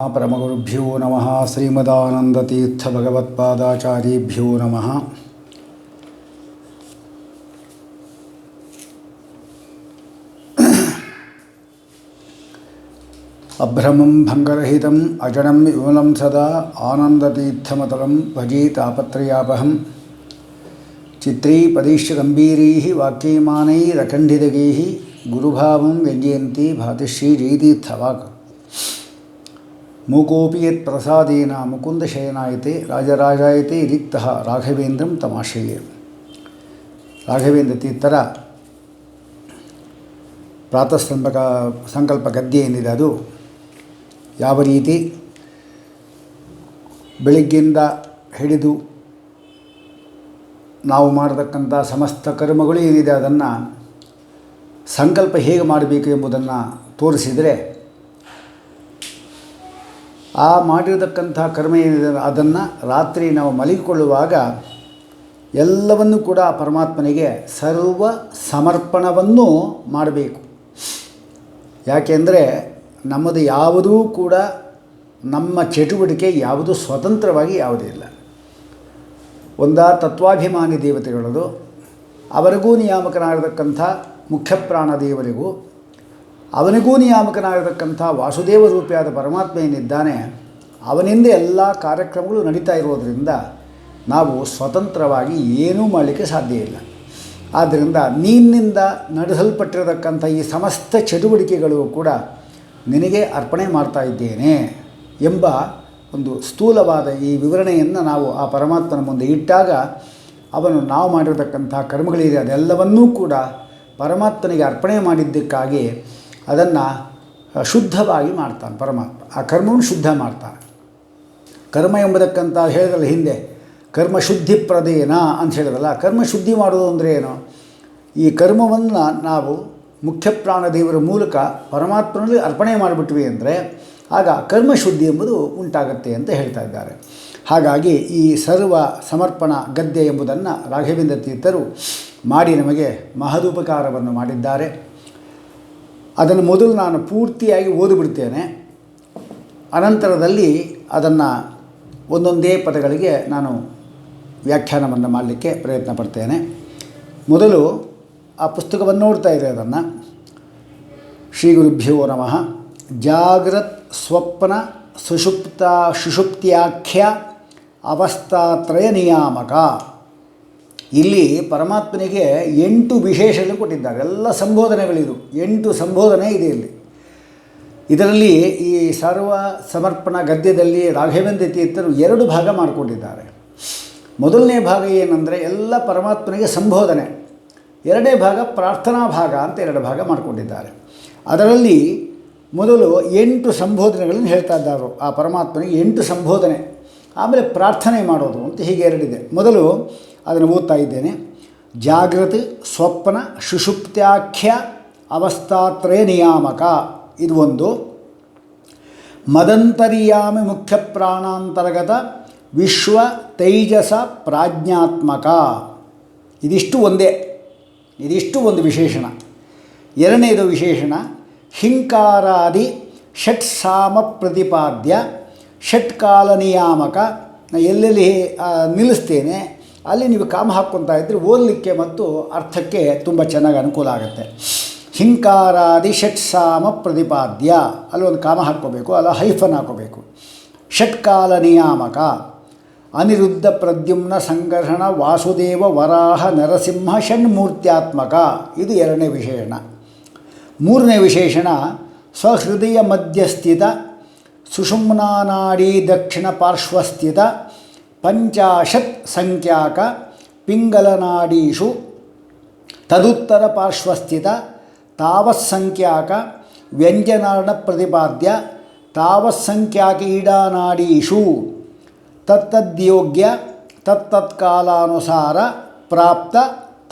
परमगुरुभ्यो नमः। श्रीमदानंदतीर्थ भगवत्पादाचार्येभ्यो नमः। अभ्रमं भंगरहितम् अजडं विमलं सदा आनंदतीर्थमतलं भजे तापत्रयापहं। चित्रैः गंभीरैः वाक्यैमानैरखण्डितगैः गुरुभावं व्यञ्जयन्ति भातिश्री जयतीर्थवाक्। मूकोऽपि यत्प्रसादेन मुकुन्दशयनायते राजराजायते रिक्तः राघवेन्द्रं तमाश्रये। ರಾಘವೇಂದ್ರ ತೀರ್ಥರ ಪ್ರಾತಃ ಸಂಕಲ್ಪ ಗದ್ಯ ಏನಿದೆ ಅದು ಯಾವ ರೀತಿ ಬೆಳಗ್ಗೆಯಿಂದ ಹಿಡಿದು ನಾವು ಮಾಡತಕ್ಕಂಥ ಸಮಸ್ತ ಕರ್ಮಗಳು ಏನಿದೆ ಅದನ್ನು ಸಂಕಲ್ಪ ಹೇಗೆ ಮಾಡಬೇಕು ಎಂಬುದನ್ನು ತೋರಿಸಿದರೆ, ಆ ಮಾಡಿರತಕ್ಕಂಥ ಕರ್ಮ ಏನಿದೆ ಅದನ್ನು ರಾತ್ರಿ ನಾವು ಮಲಗಿಕೊಳ್ಳುವಾಗ ಎಲ್ಲವನ್ನೂ ಕೂಡ ಪರಮಾತ್ಮನಿಗೆ ಸರ್ವ ಸಮರ್ಪಣವನ್ನು ಮಾಡಬೇಕು. ಯಾಕೆಂದರೆ ನಮ್ಮದು ಯಾವುದೂ ಕೂಡ ನಮ್ಮ ಚಟುವಟಿಕೆ ಯಾವುದು ಸ್ವತಂತ್ರವಾಗಿ ಯಾವುದೂ ಇಲ್ಲ. ತತ್ವಾಭಿಮಾನಿ ದೇವತೆಗಳದು, ಅವರಿಗೂ ನಿಯಾಮಕನಾಗಿರತಕ್ಕಂಥ ಮುಖ್ಯಪ್ರಾಣ ದೇವರಿಗೂ ಅವನಿಗೂ ನಿಯಾಮಕನಾಗಿರತಕ್ಕಂಥ ವಾಸುದೇವ ರೂಪಿಯಾದ ಪರಮಾತ್ಮ ಏನಿದ್ದಾನೆ ಅವನಿಂದ ಎಲ್ಲ ಕಾರ್ಯಕ್ರಮಗಳು ನಡೀತಾ ಇರೋದರಿಂದ ನಾವು ಸ್ವತಂತ್ರವಾಗಿ ಏನೂ ಮಾಡಲಿಕ್ಕೆ ಸಾಧ್ಯ ಇಲ್ಲ. ಆದ್ದರಿಂದ ನಿನ್ನಿಂದ ನಡೆಸಲ್ಪಟ್ಟಿರತಕ್ಕಂಥ ಈ ಸಮಸ್ತ ಚಟುವಟಿಕೆಗಳು ಕೂಡ ನಿನಗೆ ಅರ್ಪಣೆ ಮಾಡ್ತಾ ಇದ್ದೇನೆ ಎಂಬ ಒಂದು ಸ್ಥೂಲವಾದ ಈ ವಿವರಣೆಯನ್ನು ನಾವು ಆ ಪರಮಾತ್ಮನ ಮುಂದೆ ಇಟ್ಟಾಗ ಅವನು ನಾವು ಮಾಡಿರತಕ್ಕಂಥ ಕರ್ಮಗಳಿದೆ ಅದೆಲ್ಲವನ್ನೂ ಕೂಡ ಪರಮಾತ್ಮನಿಗೆ ಅರ್ಪಣೆ ಮಾಡಿದ್ದಕ್ಕಾಗಿ ಅದನ್ನು ಶುದ್ಧವಾಗಿ ಮಾಡ್ತಾನೆ ಪರಮಾತ್ಮ. ಆ ಕರ್ಮವನ್ನು ಶುದ್ಧ ಮಾಡ್ತಾನೆ. ಕರ್ಮ ಎಂಬುದಕ್ಕಂತ ಹೇಳಿದ್ರಲ್ಲ ಹಿಂದೆ, ಕರ್ಮ ಶುದ್ಧಿ ಪ್ರದೇನ ಅಂತ ಹೇಳಿದ್ರಲ್ಲ. ಕರ್ಮ ಶುದ್ಧಿ ಮಾಡೋದು ಅಂದರೆ ಏನು? ಈ ಕರ್ಮವನ್ನು ನಾವು ಮುಖ್ಯಪ್ರಾಣ ದೇವರ ಮೂಲಕ ಪರಮಾತ್ಮನಲ್ಲಿ ಅರ್ಪಣೆ ಮಾಡಿಬಿಟ್ವಿ ಅಂದರೆ ಆಗ ಕರ್ಮಶುದ್ಧಿ ಎಂಬುದು ಉಂಟಾಗತ್ತೆ ಅಂತ ಹೇಳ್ತಾ ಇದ್ದಾರೆ. ಹಾಗಾಗಿ ಈ ಸರ್ವ ಸಮರ್ಪಣ ಗದ್ಯ ಎಂಬುದನ್ನು ರಾಘವೇಂದ್ರ ತೀರ್ಥರು ಮಾಡಿ ನಮಗೆ ಮಹದುಪಕಾರವನ್ನು ಮಾಡಿದ್ದಾರೆ. ಅದನ್ನು ಮೊದಲು ನಾನು ಪೂರ್ತಿಯಾಗಿ ಓದಿಬಿಡ್ತೇನೆ. ಅನಂತರದಲ್ಲಿ ಅದನ್ನು ಒಂದೊಂದೇ ಪದಗಳಿಗೆ ನಾನು ವ್ಯಾಖ್ಯಾನವನ್ನು ಮಾಡಲಿಕ್ಕೆ ಪ್ರಯತ್ನ ಪಡ್ತೇನೆ. ಮೊದಲು ಆ ಪುಸ್ತಕವನ್ನು ನೋಡ್ತಾ ಇದೆ. ಅದನ್ನು ಶ್ರೀ ಗುರುಭ್ಯೋ ನಮಃ. ಜಾಗ್ರತ್ ಸ್ವಪ್ನ ಸುಷುಪ್ತ್ಯಾಖ್ಯ ಅವಸ್ಥಾತ್ರಯ ನಿಯಾಮಕ. ಇಲ್ಲಿ ಪರಮಾತ್ಮನಿಗೆ 8 ವಿಶೇಷಗಳು ಕೊಟ್ಟಿದ್ದಾರೆ. ಎಲ್ಲ ಸಂಬೋಧನೆಗಳಿದು, 8 ಸಂಬೋಧನೆ ಇದೆ ಇಲ್ಲಿ. ಇದರಲ್ಲಿ ಈ ಸರ್ವ ಸಮರ್ಪಣ ಗದ್ಯದಲ್ಲಿ ರಾಘವೇಂದ್ರ ತೀರ್ಥರು 2 ಭಾಗ ಮಾಡಿಕೊಂಡಿದ್ದಾರೆ. ಮೊದಲನೇ ಭಾಗ ಏನಂದರೆ ಎಲ್ಲ ಪರಮಾತ್ಮನಿಗೆ ಸಂಬೋಧನೆ, ಎರಡನೇ ಭಾಗ ಪ್ರಾರ್ಥನಾ ಭಾಗ ಅಂತ 2 ಭಾಗ ಮಾಡಿಕೊಂಡಿದ್ದಾರೆ. ಅದರಲ್ಲಿ ಮೊದಲು 8 ಸಂಬೋಧನೆಗಳನ್ನು ಹೇಳ್ತಾ ಇದ್ದಾರೆ. ಆ ಪರಮಾತ್ಮನಿಗೆ 8 ಸಂಬೋಧನೆ, ಆಮೇಲೆ ಪ್ರಾರ್ಥನೆ ಮಾಡೋದು ಅಂತ ಹೀಗೆ 2 ಇದೆ. ಮೊದಲು ಅದನ್ನು ಓದ್ತಾ ಇದ್ದೇನೆ. ಜಾಗೃತ ಸ್ವಪ್ನ ಸುಷುಪ್ತ್ಯಾಖ್ಯ ಅವಸ್ಥಾತ್ರಯ ನಿಯಾಮಕ, ಇದು ಒಂದು. ಮದಂತರ್ಯಾಮಿ ಮುಖ್ಯ ಪ್ರಾಣಾಂತರ್ಗತ ವಿಶ್ವ ತೈಜಸ ಪ್ರಾಜ್ಞಾತ್ಮಕ, ಇದಿಷ್ಟು ಒಂದೇ, ಇದಿಷ್ಟು ಒಂದು ವಿಶೇಷಣ. ಎರಡನೇದು ವಿಶೇಷಣ ಹಿಂಕಾರಾದಿ ಷಟ್ಸಾಮ ಪ್ರತಿಪಾದ್ಯ ಷಟ್ಕಾಲ ನಿಯಾಮಕ. ಎಲ್ಲೆಲ್ಲಿ ನಿಲ್ಲಿಸ್ತೇನೆ ಅಲ್ಲಿ ನೀವು ಕಾಮ ಹಾಕ್ಕೊತಾ ಇದ್ದರೆ ಓದಲಿಕ್ಕೆ ಮತ್ತು ಅರ್ಥಕ್ಕೆ ತುಂಬ ಚೆನ್ನಾಗಿ ಅನುಕೂಲ ಆಗುತ್ತೆ. ಹಿಂಕಾರಾದಿ ಷಟ್ಸಾಮ ಪ್ರತಿಪಾದ್ಯ, ಅಲ್ಲಿ ಒಂದು ಕಾಮ ಹಾಕ್ಕೋಬೇಕು, ಅಲ್ಲ ಹೈಫನ್ ಹಾಕೋಬೇಕು. ಷಟ್ಕಾಲ ನಿಯಾಮಕ ಅನಿರುದ್ಧ ಪ್ರದ್ಯುಮ್ನ ಸಂಘರ್ಷಣ ವಾಸುದೇವ ವರಾಹ ನರಸಿಂಹ ಷಣ್ಮೂರ್ತ್ಯಾತ್ಮಕ, ಇದು ಎರಡನೇ ವಿಶೇಷಣ. ಮೂರನೇ ವಿಶೇಷಣ ಸ್ವಹೃದಯ ಮಧ್ಯಸ್ಥಿತ ಸುಷುಮ್ನಾನಾಡಿ ದಕ್ಷಿಣ ಪಾರ್ಶ್ವಸ್ಥಿತ ಪಂಚಾಶತ್ ಸಂಖ್ಯಾಕ ಪಿಂಗಲನಾಡೀಷು ತದುತ್ತರ ಪಾರ್ಶ್ವಸ್ಥಿತ ತಾವತ್ಸಂಖ್ಯಾಕ ವ್ಯಂಜನಾರ್ಣ ಪ್ರತಿಪಾದ್ಯ ತಾವತ್ಸಂಖ್ಯಾಕ ಈಡಾನಾಡೀಷು ತತ್ತದ್ಯೋಗ್ಯ ತತ್ತತ್ಕಾಲಾನುಸಾರ ಪ್ರಾಪ್ತ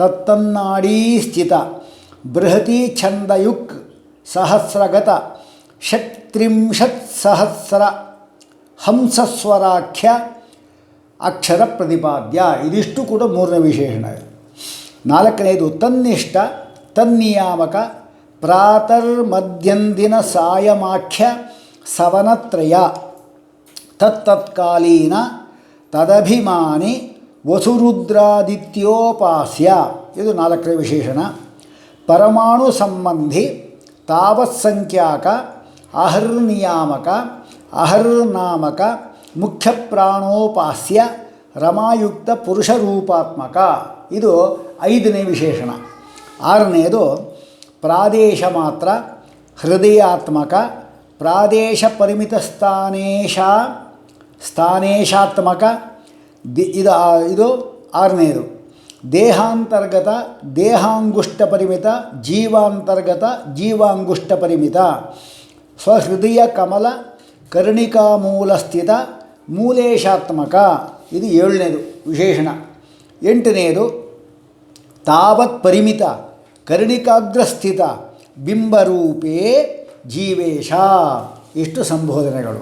ತತ್ತನ್ನಾಡೀ ಸ್ಥಿತ ಬೃಹತಿ ಛಂದಯುಕ್ ಸಹಸ್ರಗತ ಷಟ್ತ್ರಿಂಶತ್ ಸಹಸ್ರ ಹಂಸಸ್ವರಾಖ್ಯ ಅಕ್ಷರ ಪ್ರತಿಪಾದ್ಯ. ಇದಿಷ್ಟು ಕೂಡ ಮೂರನೇ ವಿಶೇಷಣ. ನಾಲ್ಕನೇದು ತನ್ನಿಷ್ಠ ತನ್ನಿಯಾಮಕ ಪ್ರಾತರ್ಮಧ್ಯಂದಿನ ಸಾಯಮಾಖ್ಯ ಸವನತ್ರಯ ತತ್ತತ್ಕಾಲೀನ ತದಭಿಮಾನಿ ವಸುರುದ್ರಾದಿತ್ಯೋಪಾಸ್ಯ. ಇದು 4ನೇ ವಿಶೇಷಣ. ಪರಮಾಣು ಸಂಬಂಧಿ ತಾವತ್ಸಂಖ್ಯಾಕ ಅಹರ್ನಿಯಾಮಕ ಅಹರ್ನಾಮಕ ಮುಖ್ಯ ಪ್ರಾಣೋಪಾಸ್ಯ ರಮಾಯುಕ್ತ ಪುರುಷರೂಪಾತ್ಮಕ. ಇದು 5ನೇ ವಿಶೇಷಣ. 6ನೇದು ಪ್ರಾದೇಶ ಮಾತ್ರ ಹೃದಯಾತ್ಮಕ ಪ್ರಾದೇಶ ಪರಿಮಿತ ಸ್ಥಾನೇಶಾತ್ಮಕ. ಇದು 6ನೇದು. ದೇಹಾಂತರ್ಗತ ದೇಹಾಂಗುಷ್ಟ ಪರಿಮಿತ ಜೀವಾಂತರ್ಗತ ಜೀವಾಂಗುಷ್ಟ ಪರಿಮಿತ ಸ್ವಹೃದಯ ಕಮಲ ಕರ್ಣಿಕಾಮೂಲ ಸ್ಥಿತ ಮೂಲೇಶಾತ್ಮಕ. ಇದು 7ನೇದು ವಿಶೇಷಣ. 8ನೇದು ತಾವತ್ ಪರಿಮಿತ ಕರ್ಣಿಕಾಗ್ರಸ್ಥಿತ ಬಿಂಬರೂಪೇ ಜೀವೇಶ. ಇಷ್ಟು ಸಂಬೋಧನೆಗಳು.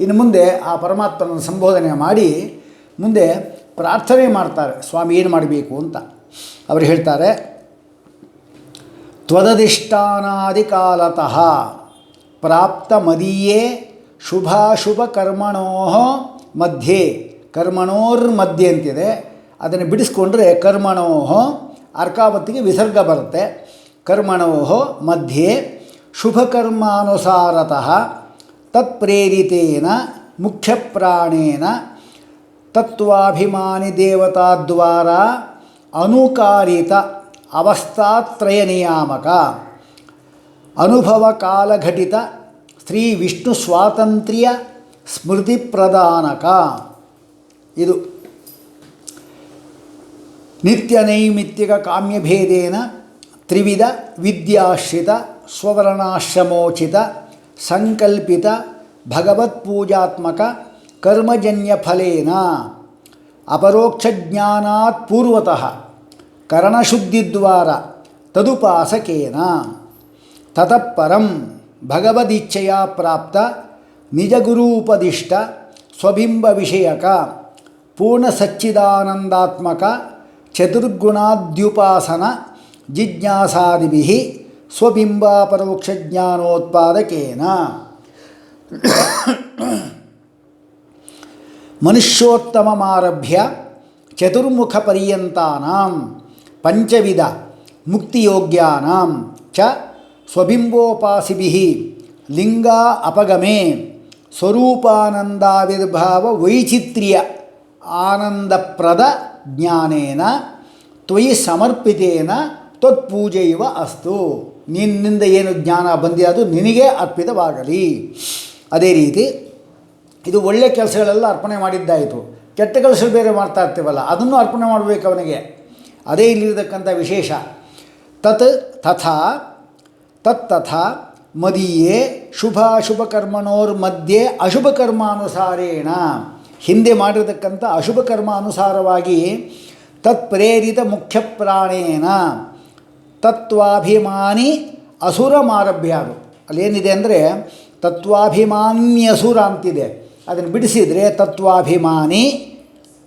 ಇನ್ನು ಮುಂದೆ ಆ ಪರಮಾತ್ಮನ ಸಂಬೋಧನೆ ಮಾಡಿ ಮುಂದೆ ಪ್ರಾರ್ಥನೆ ಮಾಡ್ತಾರೆ, ಸ್ವಾಮಿ ಏನು ಮಾಡಬೇಕು ಅಂತ. ಅವರು ಹೇಳ್ತಾರೆ, ತ್ವದಧಿಷ್ಠಾನಾದಿಕಾಲತಃ ಪ್ರಾಪ್ತ ಮದೀಯೇ ಶುಭಾಶುಭ ಕರ್ಮಣೋ ಮಧ್ಯೆ, ಕರ್ಮಣೋರ್ಮಧ್ಯೆ ಅಂತಿದೆ, ಅದನ್ನು ಬಿಡಿಸ್ಕೊಂಡ್ರೆ ಕರ್ಮಣೋ ಅರ್ಕಾವತ್ತಿಗೆ ವಿಸರ್ಗ ಬರುತ್ತೆ. ಕರ್ಮಣೋ ಮಧ್ಯೆ ಶುಭಕರ್ಮಾನುಸಾರತಃ ತತ್ಪ್ರೇರಿತೇನ ಮುಖ್ಯಪ್ರಾಣೇನ ತತ್ವಾಭಿಮಾನಿ ದೇವತಾದ್ವಾರ ಅನುಕಾರಿತ ಅವಸ್ಥಾತ್ರಯ ನಿಯಾಮಕ ಅನುಭವ ಕಾಲಘಟಿತ ಶ್ರೀ ವಿಷ್ಣು ಸ್ವಾತಂತ್ರ್ಯ ಸ್ಮೃತಿ ಪ್ರದಾನಕ. ಇದು ನಿತ್ಯ ನೈಮಿತ್ತಿಕ ಕಾಮ್ಯಭೇದೇನ ತ್ರಿವಿಧ ವಿದ್ಯಾಶ್ರಿತ ಸ್ವರ್ಣಾಶ್ರಮೋಚಿತ ಸಂಕಲ್ಪಿತ ಭಗವತ್ಪೂಜಾತ್ಮಕ ಕರ್ಮಜನ್ಯ ಫಲೇನ ಅಪರೋಕ್ಷಜ್ಞಾನಾತ್ ಪೂರ್ವತಃ ಕರಣಶುದ್ಧಿದ್ವಾರ ತದುಪಾಸಕೇನ ತತಃ ಪರಂ ಭಗವದಿಚ್ಛೆಯ ಪ್ರಾಪ್ತ ನಿಜಗುರೂಪದಿಷ್ಟ ಸ್ವಬಿಂಬ ವಿಷಯಕ ಪೂರ್ಣ ಸಚ್ಚಿದಾನಂದಾತ್ಮಕ ಚತುರ್ಗುಣಾದ್ಯುಪಾಸನ ಜಿಜ್ಞಾಸಾದಿಭಿಃ ಸ್ವಬಿಂಬಾಪರೋಕ್ಷಜ್ಞಾನೋತ್ಪಾದಕೇನ ಮನುಷ್ಯೋತ್ತಮಮಾರಭ್ಯ ಚತುರ್ಮುಖಪರ್ಯಂತಾನಾಂ ಪಂಚವಿಧ ಮುಕ್ತಿಯೋಗ್ಯಾನಾಂ ಚ ಸ್ವಬಿಂಬೋಪಾಸಿಭಿಃ ಲಿಂಗ ಅಪಗಮೇ ಸ್ವರೂಪಾನಂದಾವಿರ್ಭಾವ ವೈಚಿತ್ರ್ಯ ಆನಂದಪ್ರದ ಜ್ಞಾನೇನ ತ್ವಯಿ ಸಮರ್ಪಿತೇನ ತ್ವತ್ಪೂಜೆಯುವ ಅಸ್ತು. ನಿನ್ನಿಂದ ಏನು ಜ್ಞಾನ ಬಂದಿ ಅದು ನಿನಗೇ ಅರ್ಪಿತವಾಗಲಿ. ಅದೇ ರೀತಿ ಇದು ಒಳ್ಳೆಯ ಕೆಲಸಗಳೆಲ್ಲ ಅರ್ಪಣೆ ಮಾಡಿದ್ದಾಯಿತು, ಕೆಟ್ಟ ಕೆಲಸ ಬೇರೆ ಮಾಡ್ತಾ ಇರ್ತೀವಲ್ಲ ಅದನ್ನು ಅರ್ಪಣೆ ಮಾಡಬೇಕು ಅವನಿಗೆ. ಅದೇ ಇಲ್ಲಿರತಕ್ಕಂಥ ವಿಶೇಷ. ತತ್ತಥಾ ಮದೀಯೇ ಶುಭಾಶುಭ ಕರ್ಮಣೋರ್ಮಧ್ಯೆ ಅಶುಭ ಕರ್ಮಾನುಸಾರೇಣ, ಹಿಂದೆ ಮಾಡಿರತಕ್ಕಂಥ ಅಶುಭ ಕರ್ಮಾನುಸಾರವಾಗಿ ತತ್ಪ್ರೇರಿತ ಮುಖ್ಯ ಪ್ರಾಣೇನ ತತ್ವಾಭಿಮಾನಿ ಅಸುರಮಾರಭ್ಯ. ಅದು ಅಲ್ಲೇನಿದೆ ಅಂದರೆ ತತ್ವಾಭಿಮಾನ್ಯಸುರ ಅಂತಿದೆ, ಅದನ್ನು ಬಿಡಿಸಿದರೆ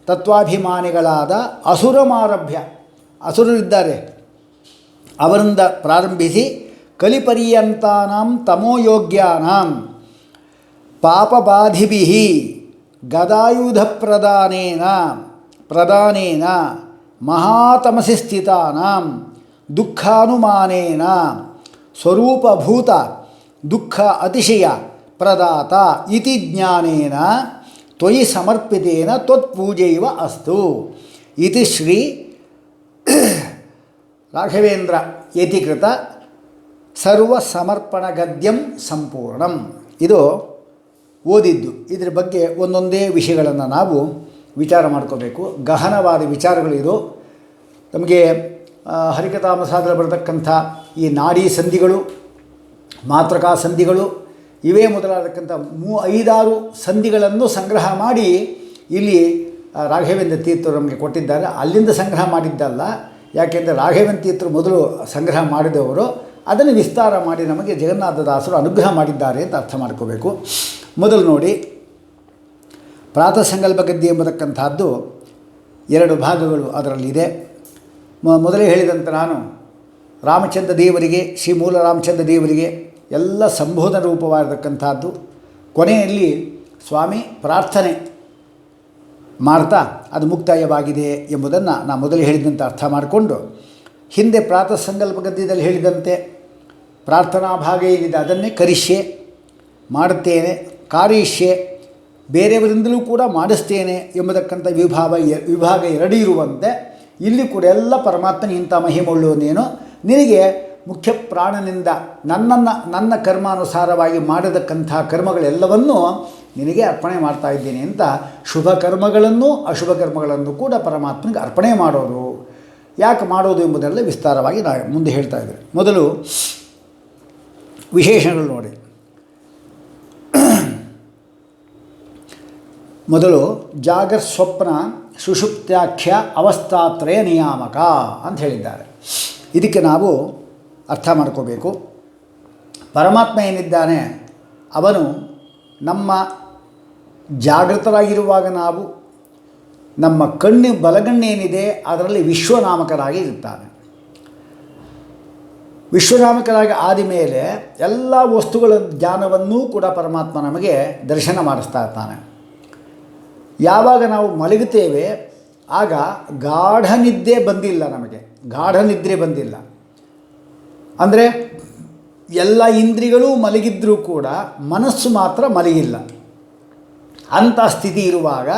ತತ್ವಾಭಿಮಾನಿಗಳಾದ ಅಸುರಮಾರಭ್ಯ, ಅಸುರರಿದ್ದಾರೆ ಅವರಿಂದ ಪ್ರಾರಂಭಿಸಿ ಕಲಿಪರ್ಯಂತಾನಾಂ ತಮೋಯೋಗ್ಯಾನಾಂ ಪಾಪಬಾಧಿಭಿಃ ಗದಾಯುಧ ಪ್ರದಾನೇನ ಮಹಾತಮಸಿ ಸ್ಥಿತಾನಾಂ ದುಃಖಾನುಮಾನೇನ ಸ್ವರೂಪಭೂತ ದುಃಖ ಅತಿಶಯ ಪ್ರದಾತ ಇತಿ ಜ್ಞಾನೇನ ತ್ವಯಿ ಸಮರ್ಪಿತೇನ ತ್ವತ್ಪೂಜೆಯುವ ಅಸ್ತು. ಇತಿ ಶ್ರೀ ರಾಘವೇಂದ್ರ ಯತಿಕೃತ ಸರ್ವಸಮರ್ಪಣ ಗದ್ಯಂ ಸಂಪೂರ್ಣಂ. ಇದು ಓದಿದ್ದು. ಇದರ ಬಗ್ಗೆ ಒಂದೊಂದೇ ವಿಷಯಗಳನ್ನು ನಾವು ವಿಚಾರ ಮಾಡ್ಕೋಬೇಕು. ಗಹನವಾದ ವಿಚಾರಗಳು ಇದು. ನಮಗೆ ಹರಿಕಥಾಮಸಾದಲ್ಲಿ ಬರತಕ್ಕಂಥ ಈ ನಾಡಿ ಸಂಧಿಗಳು, ಮಾತೃಕಾ ಸಂಧಿಗಳು, ಇವೇ ಮೊದಲಾದಕ್ಕಂಥ 5-6 ಸಂಧಿಗಳನ್ನು ಸಂಗ್ರಹ ಮಾಡಿ ಇಲ್ಲಿ ರಾಘವೇಂದ್ರ ತೀರ್ಥರು ನಮಗೆ ಕೊಟ್ಟಿದ್ದಾರೆ. ಅಲ್ಲಿಂದ ಸಂಗ್ರಹ ಮಾಡಿದ್ದಲ್ಲ, ಯಾಕೆಂದರೆ ರಾಘವೇಂದ್ರ ತೀರ್ಥರು ಮೊದಲು ಸಂಗ್ರಹ ಮಾಡಿದವರು, ಅದನ್ನು ವಿಸ್ತಾರ ಮಾಡಿ ನಮಗೆ ಜಗನ್ನಾಥದಾಸರು ಅನುಗ್ರಹ ಮಾಡಿದ್ದಾರೆ ಅಂತ ಅರ್ಥ ಮಾಡ್ಕೋಬೇಕು. ಮೊದಲು ನೋಡಿ, ಪ್ರಾತಃ ಸಂಕಲ್ಪ ಗದ್ಯ ಎಂಬತಕ್ಕಂಥದ್ದು 2 ಭಾಗಗಳು ಅದರಲ್ಲಿದೆ. ಮೊದಲೇ ಹೇಳಿದಂತೆ ನಾನು ರಾಮಚಂದ್ರ ದೇವರಿಗೆ, ಶ್ರೀ ಮೂಲ ರಾಮಚಂದ್ರ ದೇವರಿಗೆ ಎಲ್ಲ ಸಂಬೋಧನ ರೂಪವಾಗಿರತಕ್ಕಂಥದ್ದು. ಕೊನೆಯಲ್ಲಿ ಸ್ವಾಮಿ ಪ್ರಾರ್ಥನೆ ಮಾಡ್ತಾ ಅದು ಮುಕ್ತಾಯವಾಗಿದೆ ಎಂಬುದನ್ನು ನಾನು ಮೊದಲು ಹೇಳಿದಂತೆ ಅರ್ಥ ಮಾಡಿಕೊಂಡು, ಹಿಂದೆ ಪ್ರಾತಃ ಸಂಕಲ್ಪ ಗದ್ಯದಲ್ಲಿ ಹೇಳಿದಂತೆ ಪ್ರಾರ್ಥನಾ ಭಾಗ ಏನಿದೆ ಅದನ್ನೇ ಕರಿಷ್ಯೆ ಮಾಡುತ್ತೇನೆ, ಕಾರಿಷ್ಯೆ ಬೇರೆಯವರಿಂದಲೂ ಕೂಡ ಮಾಡಿಸ್ತೇನೆ ಎಂಬುದಕ್ಕಂಥ ವಿಭಾಗ ಎರಡು ಇರುವಂತೆ ಇಲ್ಲಿ ಕೂಡ ಎಲ್ಲ ಪರಮಾತ್ಮನ ಇಂಥ ಮಹಿಮುಳ್ಳುವನೇನು, ನಿನಗೆ ಮುಖ್ಯ ಪ್ರಾಣನಿಂದ ನನ್ನ ಕರ್ಮಾನುಸಾರವಾಗಿ ಮಾಡತಕ್ಕಂಥ ಕರ್ಮಗಳೆಲ್ಲವನ್ನೂ ನಿನಗೆ ಅರ್ಪಣೆ ಮಾಡ್ತಾ ಇದ್ದೀನಿ ಅಂತ ಶುಭ ಕರ್ಮಗಳನ್ನು ಅಶುಭ ಕರ್ಮಗಳನ್ನು ಕೂಡ ಪರಮಾತ್ಮನಿಗೆ ಅರ್ಪಣೆ ಮಾಡೋದು. ಯಾಕೆ ಮಾಡೋದು ಎಂಬುದೆಲ್ಲ ವಿಸ್ತಾರವಾಗಿ ನಾನು ಮುಂದೆ ಹೇಳ್ತಾ ಇದ್ದೇನೆ. ಮೊದಲು ವಿಶೇಷಗಳು ನೋಡಿ. ಮೊದಲು ಜಾಗರ್ ಸ್ವಪ್ನ ಸುಷುಪ್ತ್ಯಾಖ್ಯ ಅವಸ್ಥಾತ್ರಯ ನಿಯಾಮಕ ಅಂತ ಹೇಳಿದ್ದಾರೆ. ಇದಕ್ಕೆ ನಾವು ಅರ್ಥ ಮಾಡ್ಕೋಬೇಕು. ಪರಮಾತ್ಮ ಏನಿದ್ದಾನೆ ಅವನು ನಮ್ಮ ಜಾಗೃತರಾಗಿರುವಾಗ ನಾವು ನಮ್ಮ ಬಲಗಣ್ಣೇನಿದೆ ಅದರಲ್ಲಿ ವಿಶ್ವನಾಮಕರಾಗಿ ಇರ್ತಾನೆ. ವಿಶ್ವನಾಮಕರಾಗಿ ಆದ ಮೇಲೆ ಎಲ್ಲ ವಸ್ತುಗಳ ಜ್ಞಾನವನ್ನೂ ಕೂಡ ಪರಮಾತ್ಮ ನಮಗೆ ದರ್ಶನ ಮಾಡಿಸ್ತಾ ಇರ್ತಾನೆ. ಯಾವಾಗ ನಾವು ಮಲಗುತ್ತೇವೆ ಆಗ ಗಾಢ ನಿದ್ದೆ ಬಂದಿಲ್ಲ, ನಮಗೆ ಗಾಢ ನಿದ್ರೆ ಬಂದಿಲ್ಲ. ಅಂದರೆ ಎಲ್ಲ ಇಂದ್ರಿಯಗಳೂ ಮಲಗಿದ್ರೂ ಕೂಡ ಮನಸ್ಸು ಮಾತ್ರ ಮಲಗಿಲ್ಲ. ಅಂಥ ಸ್ಥಿತಿ ಇರುವಾಗ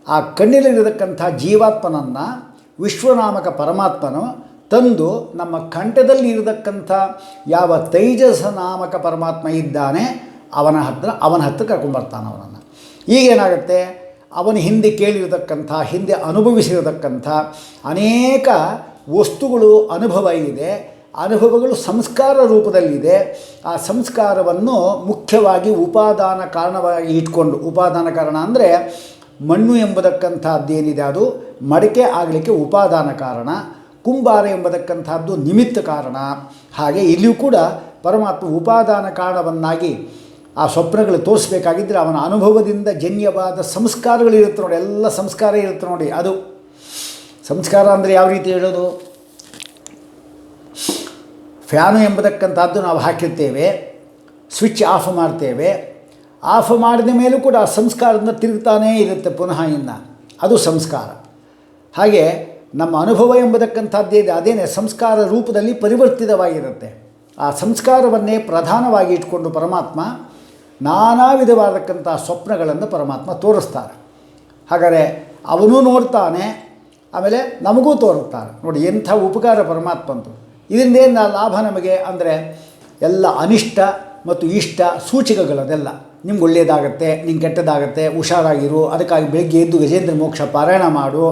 ಆ ಕಣ್ಣಿನಲ್ಲಿರತಕ್ಕಂಥ ಜೀವಾತ್ಮನನ್ನು ವಿಶ್ವನಾಮಕ ಪರಮಾತ್ಮನು ತಂದು ನಮ್ಮ ಕಂಠದಲ್ಲಿ ಇರತಕ್ಕಂಥ ಯಾವ ತೈಜಸ ನಾಮಕ ಪರಮಾತ್ಮ ಇದ್ದಾನೆ ಅವನ ಹತ್ರ ಕರ್ಕೊಂಡ್ಬರ್ತಾನೆ ಅವನನ್ನು. ಈಗೇನಾಗುತ್ತೆ, ಅವನು ಹಿಂದೆ ಕೇಳಿರತಕ್ಕಂಥ ಹಿಂದೆ ಅನುಭವಿಸಿರತಕ್ಕಂಥ ಅನೇಕ ವಸ್ತುಗಳು ಅನುಭವ ಇದೆ. ಅನುಭವಗಳು ಸಂಸ್ಕಾರ ರೂಪದಲ್ಲಿದೆ. ಆ ಸಂಸ್ಕಾರವನ್ನು ಮುಖ್ಯವಾಗಿ ಉಪಾದಾನ ಕಾರಣವಾಗಿ ಇಟ್ಕೊಂಡು, ಉಪಾದಾನ ಕಾರಣ ಅಂದರೆ ಮಣ್ಣು ಎಂಬತಕ್ಕಂಥದ್ದೇನಿದೆ ಅದು ಮಡಿಕೆ ಆಗಲಿಕ್ಕೆ ಉಪಾದಾನ ಕಾರಣ, ಕುಂಬಾರ ಎಂಬತಕ್ಕಂಥದ್ದು ನಿಮಿತ್ತ ಕಾರಣ. ಹಾಗೆ ಇಲ್ಲಿಯೂ ಕೂಡ ಪರಮಾತ್ಮ ಉಪಾದಾನ ಕಾರಣವನ್ನಾಗಿ ಆ ಸ್ವಪ್ನಗಳು ತೋರಿಸ್ಬೇಕಾಗಿದ್ದರೆ ಅವನ ಅನುಭವದಿಂದ ಜನ್ಯವಾದ ಸಂಸ್ಕಾರಗಳಿರುತ್ತೆ ನೋಡಿ, ಎಲ್ಲ ಸಂಸ್ಕಾರ ಇರುತ್ತೆ ನೋಡಿ. ಅದು ಸಂಸ್ಕಾರ ಅಂದರೆ ಯಾವ ರೀತಿ ಹೇಳೋದು, ಫ್ಯಾನು ಎಂಬತಕ್ಕಂಥದ್ದು ನಾವು ಹಾಕಿರ್ತೇವೆ, ಸ್ವಿಚ್ ಆಫ್ ಮಾಡ್ತೇವೆ, ಆಫ್ ಮಾಡಿದ ಮೇಲೂ ಕೂಡ ಆ ಸಂಸ್ಕಾರದಿಂದ ತಿರುಗ್ತಾನೇ ಇರುತ್ತೆ ಪುನಃ ಇನ್ನು, ಅದು ಸಂಸ್ಕಾರ. ಹಾಗೆ ನಮ್ಮ ಅನುಭವ ಎಂಬತಕ್ಕಂಥದ್ದೇದೆ ಅದೇನೇ ಸಂಸ್ಕಾರ ರೂಪದಲ್ಲಿ ಪರಿವರ್ತಿತವಾಗಿರುತ್ತೆ. ಆ ಸಂಸ್ಕಾರವನ್ನೇ ಪ್ರಧಾನವಾಗಿ ಇಟ್ಕೊಂಡು ಪರಮಾತ್ಮ ನಾನಾ ವಿಧವಾದಕ್ಕಂಥ ಸ್ವಪ್ನಗಳನ್ನು ಪರಮಾತ್ಮ ತೋರಿಸ್ತಾರೆ. ಹಾಗಾದರೆ ಅವನೂ ನೋಡ್ತಾನೆ, ಆಮೇಲೆ ನಮಗೂ ತೋರುತ್ತಾರೆ ನೋಡಿ. ಎಂಥ ಉಪಕಾರ ಪರಮಾತ್ಮಂತು. ಇದರಿಂದೇನು ಲಾಭ ನಮಗೆ ಅಂದರೆ ಎಲ್ಲ ಅನಿಷ್ಟ ಮತ್ತು ಇಷ್ಟ ಸೂಚಕಗಳದೆಲ್ಲ. ನಿಮ್ಗೆ ಒಳ್ಳೆಯದಾಗತ್ತೆ, ನಿಂಗೆ ಕೆಟ್ಟದಾಗತ್ತೆ, ಹುಷಾರಾಗಿರು, ಅದಕ್ಕಾಗಿ ಬೆಳಗ್ಗೆ ಎದ್ದು ಗಜೇಂದ್ರ ಮೋಕ್ಷ ಪಾರಾಯಣ ಮಾಡು,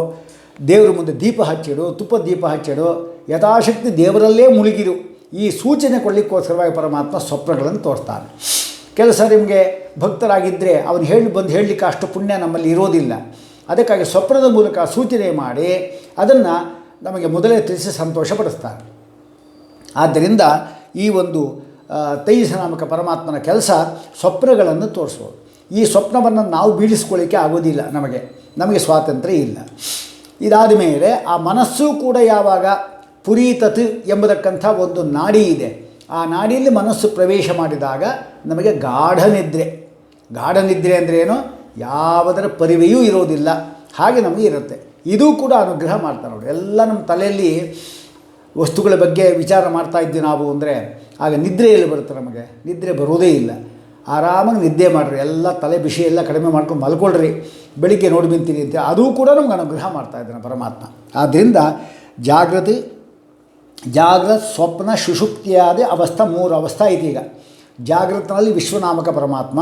ದೇವರ ಮುಂದೆ ದೀಪ ಹಚ್ಚಿಡು, ತುಪ್ಪದ ದೀಪ ಹಚ್ಚಿಡು, ಯಥಾಶಕ್ತಿ ದೇವರಲ್ಲೇ ಮುಳುಗಿರು, ಈ ಸೂಚನೆ ಕೊಡಲಿಕ್ಕೋಸ್ಕರವಾಗಿ ಪರಮಾತ್ಮ ಸ್ವಪ್ನಗಳನ್ನು ತೋರಿಸ್ತಾನೆ. ಕೆಲಸ ನಿಮಗೆ ಭಕ್ತರಾಗಿದ್ದರೆ ಅವನು ಹೇಳಲಿಕ್ಕೆ ಅಷ್ಟು ಪುಣ್ಯ ನಮ್ಮಲ್ಲಿ ಇರೋದಿಲ್ಲ. ಅದಕ್ಕಾಗಿ ಸ್ವಪ್ನದ ಮೂಲಕ ಸೂಚನೆ ಮಾಡಿ ಅದನ್ನು ನಮಗೆ ಮೊದಲೇ ತಿಳಿಸಿ ಸಂತೋಷಪಡಿಸ್ತಾರೆ. ಆದ್ದರಿಂದ ಈ ಒಂದು ತೈಜಸನಾಮಕ ಪರಮಾತ್ಮನ ಕೆಲಸ ಸ್ವಪ್ನಗಳನ್ನು ತೋರಿಸೋದು. ಈ ಸ್ವಪ್ನವನ್ನು ನಾವು ಬೀಳಿಸ್ಕೊಳ್ಳಿಕ್ಕೆ ಆಗೋದಿಲ್ಲ, ನಮಗೆ ಸ್ವಾತಂತ್ರ್ಯ ಇಲ್ಲ. ಇದಾದ ಮೇಲೆ ಆ ಮನಸ್ಸು ಕೂಡ ಯಾವಾಗ ಪುರೀತತ್ ಎಂಬತಕ್ಕಂಥ ಒಂದು ನಾಡಿ ಇದೆ, ಆ ನಾಡಿಯಲ್ಲಿ ಮನಸ್ಸು ಪ್ರವೇಶ ಮಾಡಿದಾಗ ನಮಗೆ ಗಾಢ ನಿದ್ರೆ ಅಂದರೆ ಏನು, ಯಾವುದರ ಪರಿವೆಯೂ ಇರೋದಿಲ್ಲ, ಹಾಗೆ ನಮಗೆ ಇರುತ್ತೆ. ಇದೂ ಕೂಡ ಅನುಗ್ರಹ ಮಾಡ್ತಾರೆ ನೋಡಿ. ಎಲ್ಲ ನಮ್ಮ ತಲೆಯಲ್ಲಿ ವಸ್ತುಗಳ ಬಗ್ಗೆ ವಿಚಾರ ಮಾಡ್ತಾ ಇದ್ವಿ ನಾವು ಅಂದರೆ ಆಗ ನಿದ್ರೆಯಲ್ಲಿ ಬರುತ್ತೆ, ನಮಗೆ ನಿದ್ರೆ ಬರೋದೇ ಇಲ್ಲ. ಆರಾಮಾಗಿ ನಿದ್ದೆ ಮಾಡಿರಿ, ಎಲ್ಲ ತಲೆ ಬಿಸಿ ಎಲ್ಲ ಕಡಿಮೆ ಮಾಡ್ಕೊಂಡು ಮಲ್ಕೊಳ್ರಿ, ಬೆಳಿಗ್ಗೆ ನೋಡಿ ಬಿಂತೀನಿ ಅಂತ ಅದೂ ಕೂಡ ನಮ್ಗೆ ಅನುಗ್ರಹ ಮಾಡ್ತಾಯಿದ್ದಾನೆ ಪರಮಾತ್ಮ. ಆದ್ದರಿಂದ ಜಾಗೃತ ಸ್ವಪ್ನ ಸುಷುಪ್ತಿಯಾದ ಅವಸ್ಥಾ 3 ಅವಸ್ಥಾ ಇದೆ. ಈಗ ಜಾಗೃತನಲ್ಲಿ ವಿಶ್ವನಾಮಕ ಪರಮಾತ್ಮ,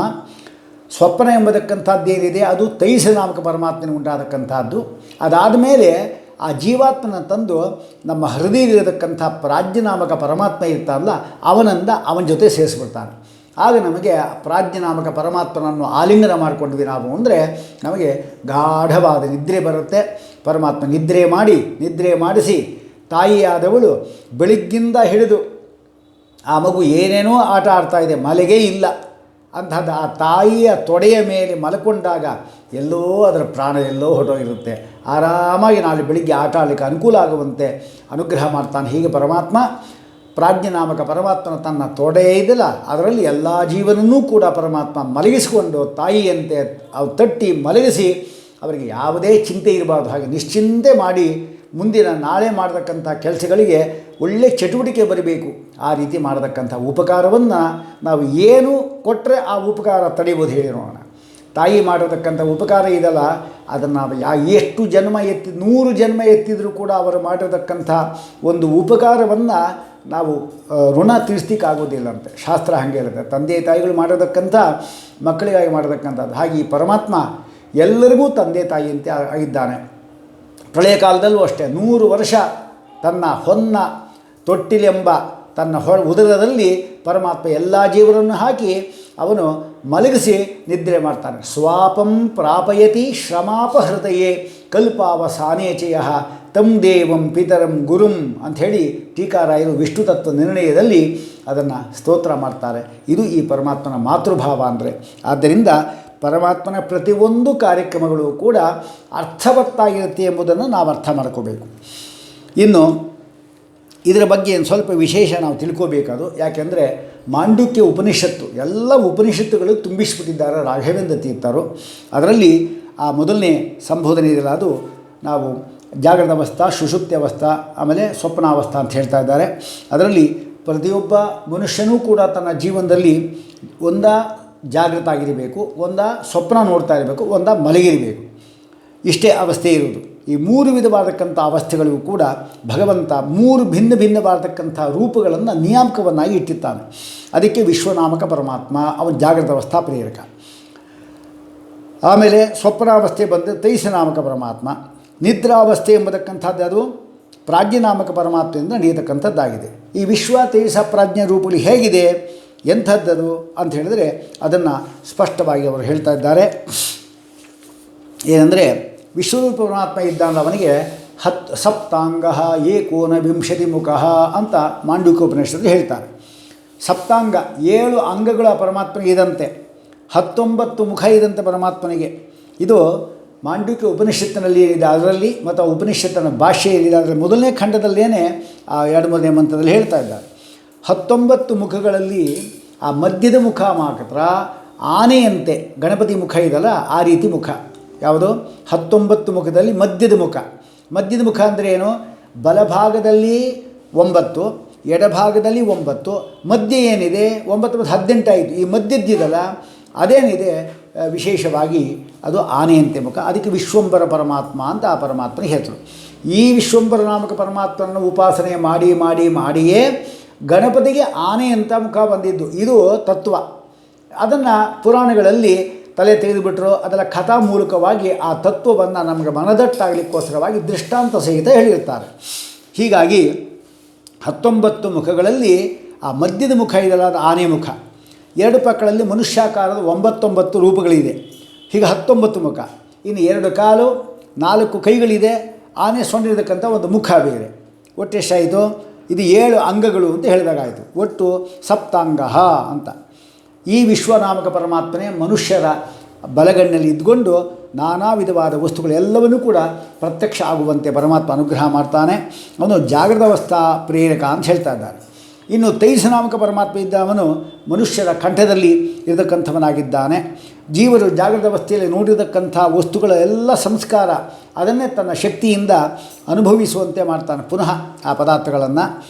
ಸ್ವಪ್ನ ಎಂಬತಕ್ಕಂಥದ್ದೇನಿದೆ ಅದು ತೈಜಸನಾಮಕ ಪರಮಾತ್ಮನಿಗೆ ಉಂಟಾದಕ್ಕಂಥದ್ದು. ಅದಾದ ಮೇಲೆ ಆ ಜೀವಾತ್ಮನ ತಂದು ನಮ್ಮ ಹೃದಯದಲ್ಲಿರತಕ್ಕಂಥ ಪ್ರಾಜ್ಞನಾಮಕ ಪರಮಾತ್ಮ ಇರ್ತಾನಲ್ಲ ಅವನ ಜೊತೆ ಸೇರಿಸ್ಬಿಡ್ತಾನೆ. ಆಗ ನಮಗೆ ಪ್ರಾಜ್ಞನಾಮಕ ಪರಮಾತ್ಮನನ್ನು ಆಲಿಂಗನ ಮಾಡಿಕೊಂಡ್ವಿ ನಾವು ಅಂದರೆ ನಮಗೆ ಗಾಢವಾದ ನಿದ್ರೆ ಬರುತ್ತೆ. ಪರಮಾತ್ಮ ನಿದ್ರೆ ಮಾಡಿಸಿ ತಾಯಿಯಾದವಳು ಬೆಳಿಗ್ಗಿಂದ ಹಿಡಿದು ಆ ಮಗು ಏನೇನೋ ಆಟ ಆಡ್ತಾಯಿದೆ, ಮಲೆಗೇ ಇಲ್ಲ ಅಂತಹದ್ದು ಆ ತಾಯಿಯ ತೊಡೆಯ ಮೇಲೆ ಮಲ್ಕೊಂಡಾಗ ಎಲ್ಲೋ ಅದರ ಪ್ರಾಣ ಎಲ್ಲೋ ಹೊರಟೋಗಿರುತ್ತೆ. ಆರಾಮಾಗಿ ನಾಳೆ ಬೆಳಿಗ್ಗೆ ಆಟ ಆಡಲಿಕ್ಕೆ ಅನುಕೂಲ ಆಗುವಂತೆ ಅನುಗ್ರಹ ಮಾಡ್ತಾನೆ. ಹೀಗೆ ಪರಮಾತ್ಮ ಪ್ರಾಜ್ಞನಾಮಕ ಪರಮಾತ್ಮನ ತನ್ನ ತೊಡೆ ಇದೆಯಲ್ಲ ಅದರಲ್ಲಿ ಎಲ್ಲ ಜೀವನನ್ನೂ ಕೂಡ ಪರಮಾತ್ಮ ಮಲಗಿಸಿಕೊಂಡು ತಾಯಿಯಂತೆ ಅವು ತಟ್ಟಿ ಮಲಗಿಸಿ ಅವರಿಗೆ ಯಾವುದೇ ಚಿಂತೆ ಇರಬಾರ್ದು, ಹಾಗೆ ನಿಶ್ಚಿಂತೆ ಮಾಡಿ ಮುಂದಿನ ನಾಳೆ ಮಾಡತಕ್ಕಂಥ ಕೆಲಸಗಳಿಗೆ ಒಳ್ಳೆಯ ಚಟುವಟಿಕೆ ಬರಬೇಕು. ಆ ರೀತಿ ಮಾಡತಕ್ಕಂಥ ಉಪಕಾರವನ್ನು ನಾವು ಏನು ಕೊಟ್ಟರೆ ಆ ಉಪಕಾರ ತಡೆಯುವುದು ಹೇಳಿ ನೋಡೋಣ. ತಾಯಿ ಮಾಡಿರತಕ್ಕಂಥ ಉಪಕಾರ ಇದಲ್ಲ, ಅದನ್ನು ನಾವು ಎಷ್ಟು ಜನ್ಮ 100 ಜನ್ಮ ಎತ್ತಿದರೂ ಕೂಡ ಅವರು ಮಾಡಿರತಕ್ಕಂಥ ಒಂದು ಉಪಕಾರವನ್ನು ನಾವು ಋಣ ತೀರಿಸ್ಲಿಕ್ಕಾಗೋದಿಲ್ಲ ಅಂತೆ ಶಾಸ್ತ್ರ ಹಾಗೆ ಇರುತ್ತೆ. ತಂದೆ ತಾಯಿಗಳು ಮಾಡಿರತಕ್ಕಂಥ ಮಕ್ಕಳಿಗಾಗಿ ಮಾಡಿರತಕ್ಕಂಥದ್ದು. ಹಾಗೆ ಈ ಪರಮಾತ್ಮ ಎಲ್ಲರಿಗೂ ತಂದೆ ತಾಯಿಯಂತೆ ಆಗಿದ್ದಾನೆ. ಪ್ರಳಯ ಕಾಲದಲ್ಲೂ ಅಷ್ಟೇ 100 ವರ್ಷ ತನ್ನ ಹೊನ್ನ ತೊಟ್ಟಿಲೆಂಬ ತನ್ನ ಉದರದಲ್ಲಿ ಪರಮಾತ್ಮ ಎಲ್ಲ ಜೀವನನ್ನು ಹಾಕಿ ಅವನು ಮಲಗಿಸಿ ನಿದ್ರೆ ಮಾಡ್ತಾನೆ. ಸ್ವಾಪಂ ಪ್ರಾಪಯತಿ ಶ್ರಮಾಪಹೃತಯೇ ಕಲ್ಪಾವಸಾನೇಚಯ ತಂ ದೇವಂ ಪಿತರಂ ಗುರುಂ ಅಂಥೇಳಿ ಟೀಕಾರಾಯರು ವಿಷ್ಣು ತತ್ವ ನಿರ್ಣಯದಲ್ಲಿ ಅದನ್ನು ಸ್ತೋತ್ರ ಮಾಡ್ತಾರೆ. ಇದು ಈ ಪರಮಾತ್ಮನ ಮಾತೃಭಾವ ಅಂದರೆ. ಆದ್ದರಿಂದ ಪರಮಾತ್ಮನ ಪ್ರತಿಯೊಂದು ಕಾರ್ಯಕ್ರಮಗಳು ಕೂಡ ಅರ್ಥವತ್ತಾಗಿರುತ್ತೆ ಎಂಬುದನ್ನು ನಾವು ಅರ್ಥ ಮಾಡ್ಕೋಬೇಕು. ಇನ್ನು ಇದರ ಬಗ್ಗೆ ಒಂದು ಸ್ವಲ್ಪ ವಿಶೇಷ ನಾವು ತಿಳ್ಕೋಬೇಕಾದು. ಯಾಕೆಂದರೆ ಮಾಂಡುಕ್ಯ ಉಪನಿಷತ್ತು ಎಲ್ಲ ಉಪನಿಷತ್ತುಗಳು ತುಂಬಿಸಿಬಿಟ್ಟಿದ್ದಾರೆ ರಾಘವೇಂದ್ರ ತೀರ್ಥರು. ಅದರಲ್ಲಿ ಆ ಮೊದಲನೇ ಸಂಬೋಧನೆ ಇದೆಯಲ್ಲ, ಅದು ನಾವು ಜಾಗೃತ ಅವಸ್ಥಾ, ಸುಷುಪ್ತಿ ಅವಸ್ಥಾ, ಆಮೇಲೆ ಸ್ವಪ್ನಾವಸ್ಥಾ ಅಂತ ಹೇಳ್ತಾ ಇದ್ದಾರೆ. ಅದರಲ್ಲಿ ಪ್ರತಿಯೊಬ್ಬ ಮನುಷ್ಯನೂ ಕೂಡ ತನ್ನ ಜೀವನದಲ್ಲಿ ಒಂದ ಜಾಗೃತ ಆಗಿರಬೇಕು, ಒಂದ ಸ್ವಪ್ನ ನೋಡ್ತಾ ಇರಬೇಕು, ಒಂದ ಮಲಗಿರಬೇಕು. ಇಷ್ಟೇ ಅವಸ್ಥೆ ಇರುವುದು. ಈ 3 ವಿಧವಾದಕ್ಕಂಥ ಅವಸ್ಥೆಗಳಿಗೂ ಕೂಡ ಭಗವಂತ 3 ಭಿನ್ನ ಭಿನ್ನವಾದಕ್ಕಂಥ ರೂಪಗಳನ್ನು ನಿಯಾಮಕವನ್ನಾಗಿ ಇಟ್ಟಿದ್ದಾನೆ. ಅದಕ್ಕೆ ವಿಶ್ವನಾಮಕ ಪರಮಾತ್ಮ ಅವನ ಜಾಗೃತ ಅವಸ್ಥಾ ಪ್ರೇರಕ. ಆಮೇಲೆ ಸ್ವಪ್ನಾವಸ್ಥೆ ಬಂದರೆ ತೈಸನಾಮಕ ಪರಮಾತ್ಮ. ನಿದ್ರಾವಸ್ಥೆ ಎಂಬತಕ್ಕಂಥದ್ದು ಅದು ಪ್ರಾಜ್ಞನಾಮಕ ಪರಮಾತ್ಮದಿಂದ ನಡೆಯತಕ್ಕಂಥದ್ದಾಗಿದೆ. ಈ ವಿಶ್ವ ತೈಸ ಪ್ರಾಜ್ಞ ರೂಪಗಳು ಹೇಗಿದೆ, ಎಂಥದ್ದದು ಅಂತ ಹೇಳಿದರೆ ಅದನ್ನು ಸ್ಪಷ್ಟವಾಗಿ ಅವರು ಹೇಳ್ತಾ ಇದ್ದಾರೆ. ಏನಂದರೆ ವಿಶ್ವರೂಪ ಪರಮಾತ್ಮ ಇದ್ದಾಗ ಅವನಿಗೆ 10 ಸಪ್ತಾಂಗ ಏಕೋನವಿಂಶತಿ ಮುಖ ಅಂತ ಮಾಂಡುಕ್ಯ ಉಪನಿಷತ್ತಲ್ಲಿ ಹೇಳ್ತಾರೆ. ಸಪ್ತಾಂಗ 7 ಅಂಗಗಳ ಪರಮಾತ್ಮನಿಗೆ ಇದಂತೆ, 19 ಮುಖ ಇದಂತೆ ಪರಮಾತ್ಮನಿಗೆ. ಇದು ಮಾಂಡುಕ್ಯ ಉಪನಿಷತ್ತಿನಲ್ಲಿ ಏನಿದೆ ಅದರಲ್ಲಿ ಮತ್ತು ಆ ಉಪನಿಷತ್ತಿನ ಭಾಷೆಯಲ್ಲಿದೆ. ಅದರ ಮೊದಲನೇ ಖಂಡದಲ್ಲೇನೆ ಆ 2-3ನೇ ಮಂತ್ರದಲ್ಲಿ ಹೇಳ್ತಾ ಇದ್ದಾರೆ. 19 ಮುಖಗಳಲ್ಲಿ ಆ ಮಧ್ಯದ ಮುಖ ಮಾತ್ರ ಆನೆಯಂತೆ ಗಣಪತಿ ಮುಖ ಇದಲ್ಲ ಆ ರೀತಿ ಮುಖ. ಯಾವುದು 19 ಮುಖದಲ್ಲಿ ಮಧ್ಯದ ಮುಖ. ಮಧ್ಯದ ಮುಖ ಅಂದರೆ ಏನು? ಬಲಭಾಗದಲ್ಲಿ 9, ಎಡಭಾಗದಲ್ಲಿ 9, ಮಧ್ಯ ಏನಿದೆ 9 ಮತ್ತು 18 ಆಯಿತು. ಈ ಮಧ್ಯದ್ದಿದಲ್ಲ ಅದೇನಿದೆ ವಿಶೇಷವಾಗಿ ಅದು ಆನೆಯಂತೆ ಮುಖ. ಅದಕ್ಕೆ ವಿಶ್ವಂಬರ ಪರಮಾತ್ಮ ಅಂತ ಆ ಪರಮಾತ್ಮನ ಹೆಸರು. ಈ ವಿಶ್ವಂಬರ ನಾಮಕ ಪರಮಾತ್ಮನನ್ನು ಉಪಾಸನೆ ಮಾಡಿ ಮಾಡಿ ಮಾಡಿಯೇ ಗಣಪತಿಗೆ ಆನೆಯಂಥ ಮುಖ ಬಂದಿದ್ದು. ಇದು ತತ್ವ. ಅದನ್ನು ಪುರಾಣಗಳಲ್ಲಿ ತಲೆ ತೆಗೆದುಬಿಟ್ರು. ಅದರ ಕಥಾ ಮೂಲಕವಾಗಿ ಆ ತತ್ವವನ್ನು ನಮಗೆ ಮನದಟ್ಟಾಗಲಿಕ್ಕೋಸ್ಕರವಾಗಿ ದೃಷ್ಟಾಂತ ಸಹಿತ ಹೇಳಿರ್ತಾರೆ. ಹೀಗಾಗಿ 19 ಮುಖಗಳಲ್ಲಿ ಆ ಮಧ್ಯದ ಮುಖ ಇದೆಲ್ಲ ಅದು ಆನೆ ಮುಖ. 2 ಪಕ್ಕಗಳಲ್ಲಿ ಮನುಷ್ಯಾಕಾರದ 9 ರೂಪಗಳಿದೆ. ಹೀಗೆ 19 ಮುಖ. ಇನ್ನು 2 ಕಾಲು 4 ಕೈಗಳಿದೆ. ಆನೆ ಸೊಂಡಿರತಕ್ಕಂಥ ಒಂದು ಮುಖ ಬೇರೆ. ಒಟ್ಟು ಎಷ್ಟಾಯಿತು? ಇದು 7 ಅಂಗಗಳು ಅಂತ ಹೇಳಿದಾಗಾಯಿತು. ಒಟ್ಟು ಸಪ್ತಾಂಗ ಅಂತ. ಈ ವಿಶ್ವನಾಮಕ ಪರಮಾತ್ಮನೇ ಮನುಷ್ಯರ ಬಲಗಣ್ಣಲ್ಲಿ ಇದ್ದುಕೊಂಡು ನಾನಾ ವಿಧವಾದ ವಸ್ತುಗಳೆಲ್ಲವನ್ನೂ ಕೂಡ ಪ್ರತ್ಯಕ್ಷ ಆಗುವಂತೆ ಪರಮಾತ್ಮ ಅನುಗ್ರಹ ಮಾಡ್ತಾನೆ. ಅವನು ಜಾಗೃತ ಅವಸ್ಥಾ ಪ್ರೇರಕ ಅಂತ ಹೇಳ್ತಾ ಇದ್ದಾರೆ. ಇನ್ನು ತೈಸನಾಮಕ ಪರಮಾತ್ಮ ಇದ್ದವನು ಮನುಷ್ಯರ ಕಂಠದಲ್ಲಿ ಇರತಕ್ಕಂಥವನಾಗಿದ್ದಾನೆ. ಜೀವರು ಜಾಗೃತ ಅವಸ್ಥೆಯಲ್ಲಿ ನೋಡಿರತಕ್ಕಂಥ ವಸ್ತುಗಳ ಎಲ್ಲ ಸಂಸ್ಕಾರ ಅದನ್ನೇ ತನ್ನ ಶಕ್ತಿಯಿಂದ ಅನುಭವಿಸುವಂತೆ ಮಾಡ್ತಾನೆ ಪುನಃ ಆ ಪದಾರ್ಥಗಳನ್ನು.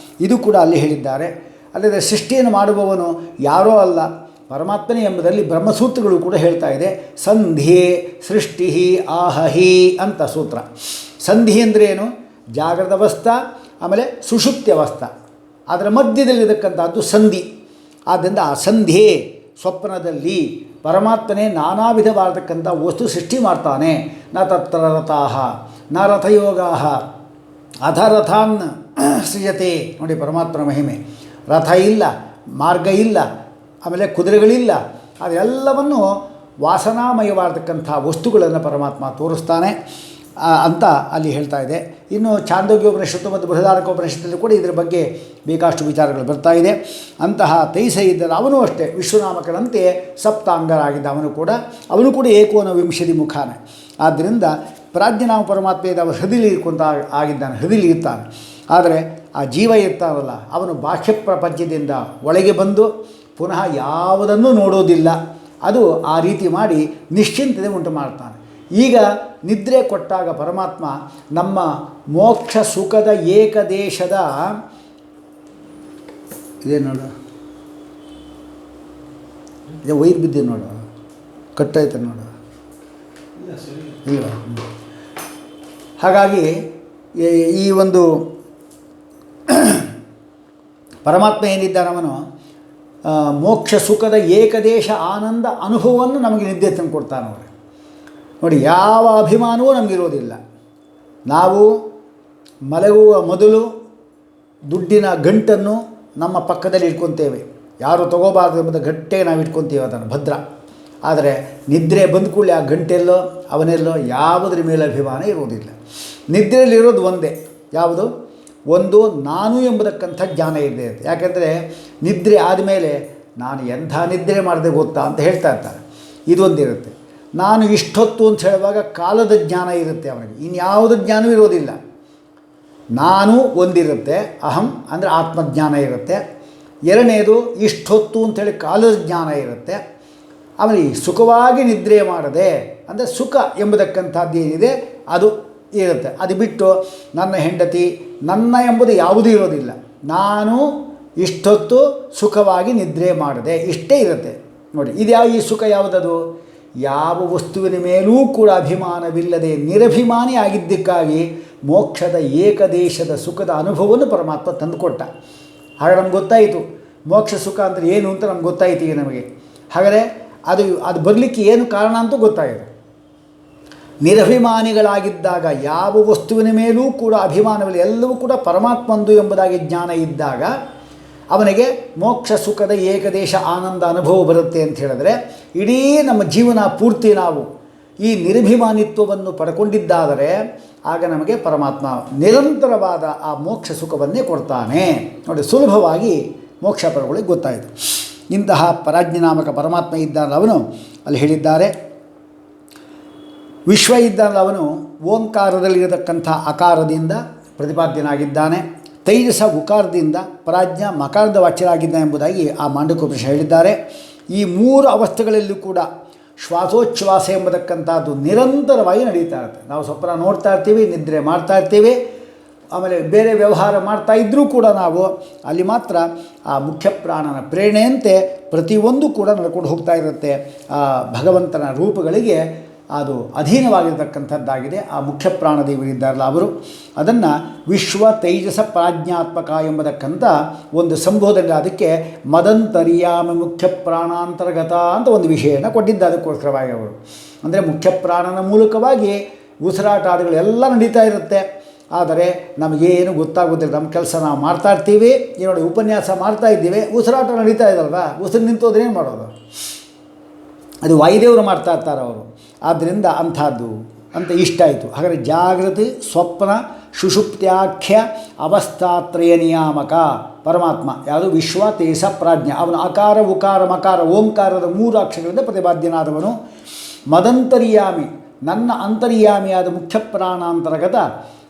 ಇದು ಕೂಡ ಅಲ್ಲಿ ಹೇಳಿದ್ದಾರೆ. ಅಲ್ಲದೆ ಸೃಷ್ಟಿಯನ್ನು ಮಾಡುವವನು ಯಾರೋ ಅಲ್ಲ, ಪರಮಾತ್ಮನೇ ಎಂಬುದರಲ್ಲಿ ಬ್ರಹ್ಮಸೂತ್ರಗಳು ಕೂಡ ಹೇಳ್ತಾ ಇದೆ. ಸಂಧಿ ಸೃಷ್ಟಿ ಆಹಹಿ ಅಂತ ಸೂತ್ರ. ಸಂಧಿ ಅಂದರೆ ಏನು? ಜಾಗೃತ ಅವಸ್ಥಾ ಆಮೇಲೆ ಸುಷುಪ್ತಿ ಅವಸ್ಥಾ, ಅದರ ಮಧ್ಯದಲ್ಲಿರತಕ್ಕಂಥದ್ದು ಸಂಧಿ. ಆದ್ದರಿಂದ ಆ ಸಂಧ್ಯೆ ಸ್ವಪ್ನದಲ್ಲಿ ಪರಮಾತ್ಮನೇ ನಾನಾ ವಿಧವಾದಕ್ಕಂಥ ವಸ್ತು ಸೃಷ್ಟಿ ಮಾಡ್ತಾನೆ. ನ ತತ್ರ ರಥಾಃ ನ ರಥಯೋಗಾಃ ಅಥ ರಥಾನ್ ಸೃಜತೆ. ನೋಡಿ ಪರಮಾತ್ಮನ ಮಹಿಮೆ. ರಥ ಇಲ್ಲ, ಮಾರ್ಗ ಇಲ್ಲ, ಆಮೇಲೆ ಕುದುರೆಗಳಿಲ್ಲ. ಅದೆಲ್ಲವನ್ನು ವಾಸನಾಮಯವಾದಕ್ಕಂಥ ವಸ್ತುಗಳನ್ನು ಪರಮಾತ್ಮ ತೋರಿಸ್ತಾನೆ ಅಂತ ಅಲ್ಲಿ ಹೇಳ್ತಾ ಇದೆ. ಇನ್ನು ಛಾಂದೋಗ್ಯೋಪನಿಷತ್ತು ಮತ್ತು ಬೃಹದಾರಕೋಪನಿಷತ್ತಲ್ಲಿ ಕೂಡ ಇದರ ಬಗ್ಗೆ ಬೇಕಷ್ಟು ವಿಚಾರಗಳು ಬರ್ತಾ ಇದೆ. ಅಂತಹ ತೈಸ ಇದ್ದ ಅವನು ಅಷ್ಟೇ ವಿಶ್ವನಾಮಕನಂತೆ ಸಪ್ತಾಂಗರಾಗಿದ್ದ ಅವನು ಕೂಡ ಏಕೋನವಿಂಶತಿ ಮುಖಾನೆ. ಆದ್ದರಿಂದ ಪ್ರಾಜ್ಞನಾಮ ಪರಮಾತ್ಮ ಇದ್ದ ಅವರ ಹೃದಯಲ್ಲಿ ಇರ್ಕೊಂತ ಆಗಿದ್ದಾನೆ, ಹೃದಯಲ್ಲಿ ಇರ್ತಾನೆ. ಆದರೆ ಆ ಜೀವ ಇರ್ತಾನಲ್ಲ ಅವನು ಬಾಹ್ಯ ಪ್ರಪಂಚದಿಂದ ಒಳಗೆ ಬಂದು ಪುನಃ ಯಾವುದನ್ನು ನೋಡೋದಿಲ್ಲ. ಅದು ಆ ರೀತಿ ಮಾಡಿ ನಿಶ್ಚಿಂತತೆ ಉಂಟು ಮಾಡ್ತಾನೆ. ಈಗ ನಿದ್ರೆ ಕೊಟ್ಟಾಗ ಪರಮಾತ್ಮ ನಮ್ಮ ಮೋಕ್ಷ ಸುಖದ ಏಕದೇಶದ ಇದೇ ನೋಡು, ಇದೇ ವೈರ್ ಬಿದ್ದಿದೆ ನೋಡು, ಕಟ್ಟೈತೆ ನೋಡು, ಇಲ್ಲ. ಹಾಗಾಗಿ ಈ ಒಂದು ಪರಮಾತ್ಮ ಏನಿದ್ದಾನೆ ಅವನು ಮೋಕ್ಷ ಸುಖದ ಏಕದೇಶ ಆನಂದ ಅನುಭವವನ್ನು ನಮಗೆ ನಿದ್ದೆ ತಂದು ಕೊಡ್ತಾನೆ. ಅವರು ನೋಡಿ, ಯಾವ ಅಭಿಮಾನವೂ ನಮಗಿರೋದಿಲ್ಲ. ನಾವು ಮಲಗುವ ಮೊದಲು ದುಡ್ಡಿನ ಗಂಟನ್ನು ನಮ್ಮ ಪಕ್ಕದಲ್ಲಿ ಇಟ್ಕೊತೇವೆ. ಯಾರು ತಗೋಬಾರ್ದು ಎಂಬುದು ಗಟ್ಟಿಗೆ ನಾವು ಇಟ್ಕೊತೀವಿ ಅದನ್ನು ಭದ್ರ. ಆದರೆ ನಿದ್ರೆ ಬಂದ ಕೂಡಲೇ ಆ ಗಂಟೆಲ್ಲೋ ಅವನೆಲ್ಲೋ ಯಾವುದರ ಮೇಲೆ ಅಭಿಮಾನ ಇರುವುದಿಲ್ಲ. ನಿದ್ರೆಯಲ್ಲಿರೋದು ಒಂದೇ, ಯಾವುದು? ಒಂದು ನಾನು ಎಂಬುದಕ್ಕಂಥ ಜ್ಞಾನ ಇದೆ. ಯಾಕೆಂದರೆ ನಿದ್ರೆ ಆದಮೇಲೆ ನಾನು ಎಂಥ ನಿದ್ರೆ ಮಾಡಿದೆ ಗೊತ್ತಾ ಅಂತ ಹೇಳ್ತಾ ಇರ್ತಾರೆ. ಇದೊಂದಿರುತ್ತೆ. ನಾನು ಇಷ್ಟೊತ್ತು ಅಂತ ಹೇಳುವಾಗ ಕಾಲದ ಜ್ಞಾನ ಇರುತ್ತೆ ಅವನಿಗೆ, ಇನ್ಯಾವುದ ಜ್ಞಾನವೂ ಇರೋದಿಲ್ಲ. ನಾನು ಒಂದಿರುತ್ತೆ, ಅಹಂ ಅಂದರೆ ಆತ್ಮಜ್ಞಾನ ಇರುತ್ತೆ. ಎರಡನೇದು ಇಷ್ಟೊತ್ತು ಅಂಥೇಳಿ ಕಾಲದ ಜ್ಞಾನ ಇರುತ್ತೆ. ಆಮೇಲೆ ಸುಖವಾಗಿ ನಿದ್ರೆ ಮಾಡದೆ ಅಂದರೆ ಸುಖ ಎಂಬುದಕ್ಕಂಥದ್ದು ಏನಿದೆ ಅದು ಇರುತ್ತೆ. ಅದು ಬಿಟ್ಟು ನನ್ನ ಹೆಂಡತಿ ನನ್ನ ಎಂಬುದು ಯಾವುದೂ ಇರೋದಿಲ್ಲ. ನಾನು ಇಷ್ಟೊತ್ತು ಸುಖವಾಗಿ ನಿದ್ರೆ ಮಾಡದೆ ಇಷ್ಟೇ ಇರುತ್ತೆ. ನೋಡಿ, ಇದು ಈ ಸುಖ ಯಾವುದದು? ಯಾವ ವಸ್ತುವಿನ ಮೇಲೂ ಕೂಡ ಅಭಿಮಾನವಿಲ್ಲದೆ ನಿರಭಿಮಾನಿ ಆಗಿದ್ದಕ್ಕಾಗಿ ಮೋಕ್ಷದ ಏಕದೇಶದ ಸುಖದ ಅನುಭವವನ್ನು ಪರಮಾತ್ಮ ತಂದುಕೊಟ್ಟ. ಹಾಗೆ ನಮ್ಗೆ ಗೊತ್ತಾಯಿತು ಮೋಕ್ಷ ಸುಖ ಅಂದರೆ ಏನು ಅಂತ ನಮ್ಗೆ ಗೊತ್ತಾಯಿತು ಈಗ ನಮಗೆ. ಹಾಗಾದರೆ ಅದು ಬರಲಿಕ್ಕೆ ಏನು ಕಾರಣ ಅಂತೂ ಗೊತ್ತಾಯಿತು. ನಿರಭಿಮಾನಿಗಳಾಗಿದ್ದಾಗ ಯಾವ ವಸ್ತುವಿನ ಮೇಲೂ ಕೂಡ ಅಭಿಮಾನವಿಲ್ಲ, ಎಲ್ಲವೂ ಕೂಡ ಪರಮಾತ್ಮಂದು ಎಂಬುದಾಗಿ ಜ್ಞಾನ ಇದ್ದಾಗ ಅವನಿಗೆ ಮೋಕ್ಷ ಸುಖದ ಏಕದೇಶ ಆನಂದ ಅನುಭವ ಬರುತ್ತೆ ಅಂತ ಹೇಳಿದ್ರೆ, ಇಡೀ ನಮ್ಮ ಜೀವನ ಪೂರ್ತಿ ನಾವು ಈ ನಿರಭಿಮಾನಿತ್ವವನ್ನು ಪಡ್ಕೊಂಡಿದ್ದಾದರೆ ಆಗ ನಮಗೆ ಪರಮಾತ್ಮ ನಿರಂತರವಾದ ಆ ಮೋಕ್ಷ ಸುಖವನ್ನೇ ಕೊಡ್ತಾನೆ. ನೋಡಿ, ಸುಲಭವಾಗಿ ಮೋಕ್ಷ ಪರಗಳಿಗೆ ಗೊತ್ತಾಯಿತು. ಇಂತಹ ಪರಾಜ್ಞನಾಮಕ ಪರಮಾತ್ಮ ಇದ್ದಾನಲ್ಲ ಅವನು ಅಲ್ಲಿ ಹೇಳಿದ್ದಾರೆ, ವಿಶ್ವ ಇದ್ದಾನಲ್ಲ ಅವನು ಓಂಕಾರದಲ್ಲಿರತಕ್ಕಂಥ ಅಕಾರದಿಂದ ಪ್ರತಿಪಾದ್ಯನಾಗಿದ್ದಾನೆ. ತೈಜಸ ಉಕಾರದಿಂದ ಪರಾಜ್ಞ ಮಕಾರದ ವಾಚ್ಯರಾಗಿದ್ದಾನೆ ಎಂಬುದಾಗಿ ಆ ಮಾಂಡಕೋಪನಿಷತ್ ಹೇಳಿದ್ದಾರೆ. ಈ ಮೂರು ಅವಸ್ಥೆಗಳಲ್ಲೂ ಕೂಡ ಶ್ವಾಸೋಚ್ಛ್ವಾಸ ಎಂಬತಕ್ಕಂಥದ್ದು ನಿರಂತರವಾಗಿ ನಡೀತಾ ಇರುತ್ತೆ. ನಾವು ಸ್ವಪ್ನ ನೋಡ್ತಾ ಇರ್ತೀವಿ, ನಿದ್ರೆ ಮಾಡ್ತಾ ಇರ್ತೀವಿ, ಆಮೇಲೆ ಬೇರೆ ವ್ಯವಹಾರ ಮಾಡ್ತಾ ಇದ್ದರೂ ಕೂಡ ನಾವು ಅಲ್ಲಿ ಮಾತ್ರ ಆ ಮುಖ್ಯ ಪ್ರಾಣನ ಪ್ರೇರಣೆಯಂತೆ ಪ್ರತಿಯೊಂದು ಕೂಡ ನಡ್ಕೊಂಡು ಹೋಗ್ತಾ ಇರುತ್ತೆ. ಆ ಭಗವಂತನ ರೂಪಗಳಿಗೆ ಅದು ಅಧೀನವಾಗಿರತಕ್ಕಂಥದ್ದಾಗಿದೆ. ಆ ಮುಖ್ಯ ಪ್ರಾಣದೇವರಿದ್ದಾರಲ್ಲ ಅವರು ಅದನ್ನು ವಿಶ್ವ ತೈಜಸ ಪ್ರಾಜ್ಞಾತ್ಮಕ ಎಂಬತಕ್ಕಂಥ ಒಂದು ಸಂಬೋಧನೆ, ಅದಕ್ಕೆ ಮದಂತರ್ಯಾಮ ಮುಖ್ಯ ಪ್ರಾಣಾಂತರ್ಗತ ಅಂತ ಒಂದು ವಿಷಯನ ಕೊಟ್ಟಿದ್ದ. ಅದಕ್ಕೋಸ್ಕರವಾಗಿ ಅವರು ಅಂದರೆ ಮುಖ್ಯ ಪ್ರಾಣನ ಮೂಲಕವಾಗಿ ಉಸಿರಾಟಾದಿಗಳೆಲ್ಲ ನಡೀತಾ ಇರುತ್ತೆ. ಆದರೆ ನಮಗೇನು ಗೊತ್ತಾಗೋದಿಲ್ಲ. ನಮ್ಮ ಕೆಲಸ ನಾವು ಮಾಡ್ತಾ ಇರ್ತೀವಿ, ನೋಡಿ ಉಪನ್ಯಾಸ ಮಾಡ್ತಾ ಇದ್ದೀವಿ, ಉಸಿರಾಟ ನಡೀತಾ ಇದ್ದಲ್ವಾ, ಉಸಿರು ನಿಂತೋದ್ರೇನು ಮಾಡೋದು? ಅದು ವಾಯುದೇವರು ಮಾಡ್ತಾ ಇರ್ತಾರೆ ಅವರು. ಆದ್ದರಿಂದ ಅಂಥದ್ದು ಅಂತ ಇಷ್ಟ ಆಯಿತು. ಹಾಗಾದರೆ ಜಾಗೃತಿ ಸ್ವಪ್ನ ಸುಷುಪ್ತ್ಯಾಖ್ಯ ಅವಸ್ಥಾತ್ರಯ ನಿಯಾಮಕ ಪರಮಾತ್ಮ ಯಾವುದು? ವಿಶ್ವ ತೇಜಸ ಪ್ರಾಜ್ಞ. ಅವನು ಅಕಾರ ಉಕಾರ ಮಕಾರ ಓಂಕಾರದ ಮೂರು ಅಕ್ಷರಗಳಿಂದ ಪ್ರತಿಪಾದ್ಯನಾದವನು. ಮದಂತರ್ಯಾಮಿ, ನನ್ನ ಅಂತರ್ಯಾಮಿಯಾದ ಮುಖ್ಯ ಪ್ರಾಣಾಂತರ್ಗತ,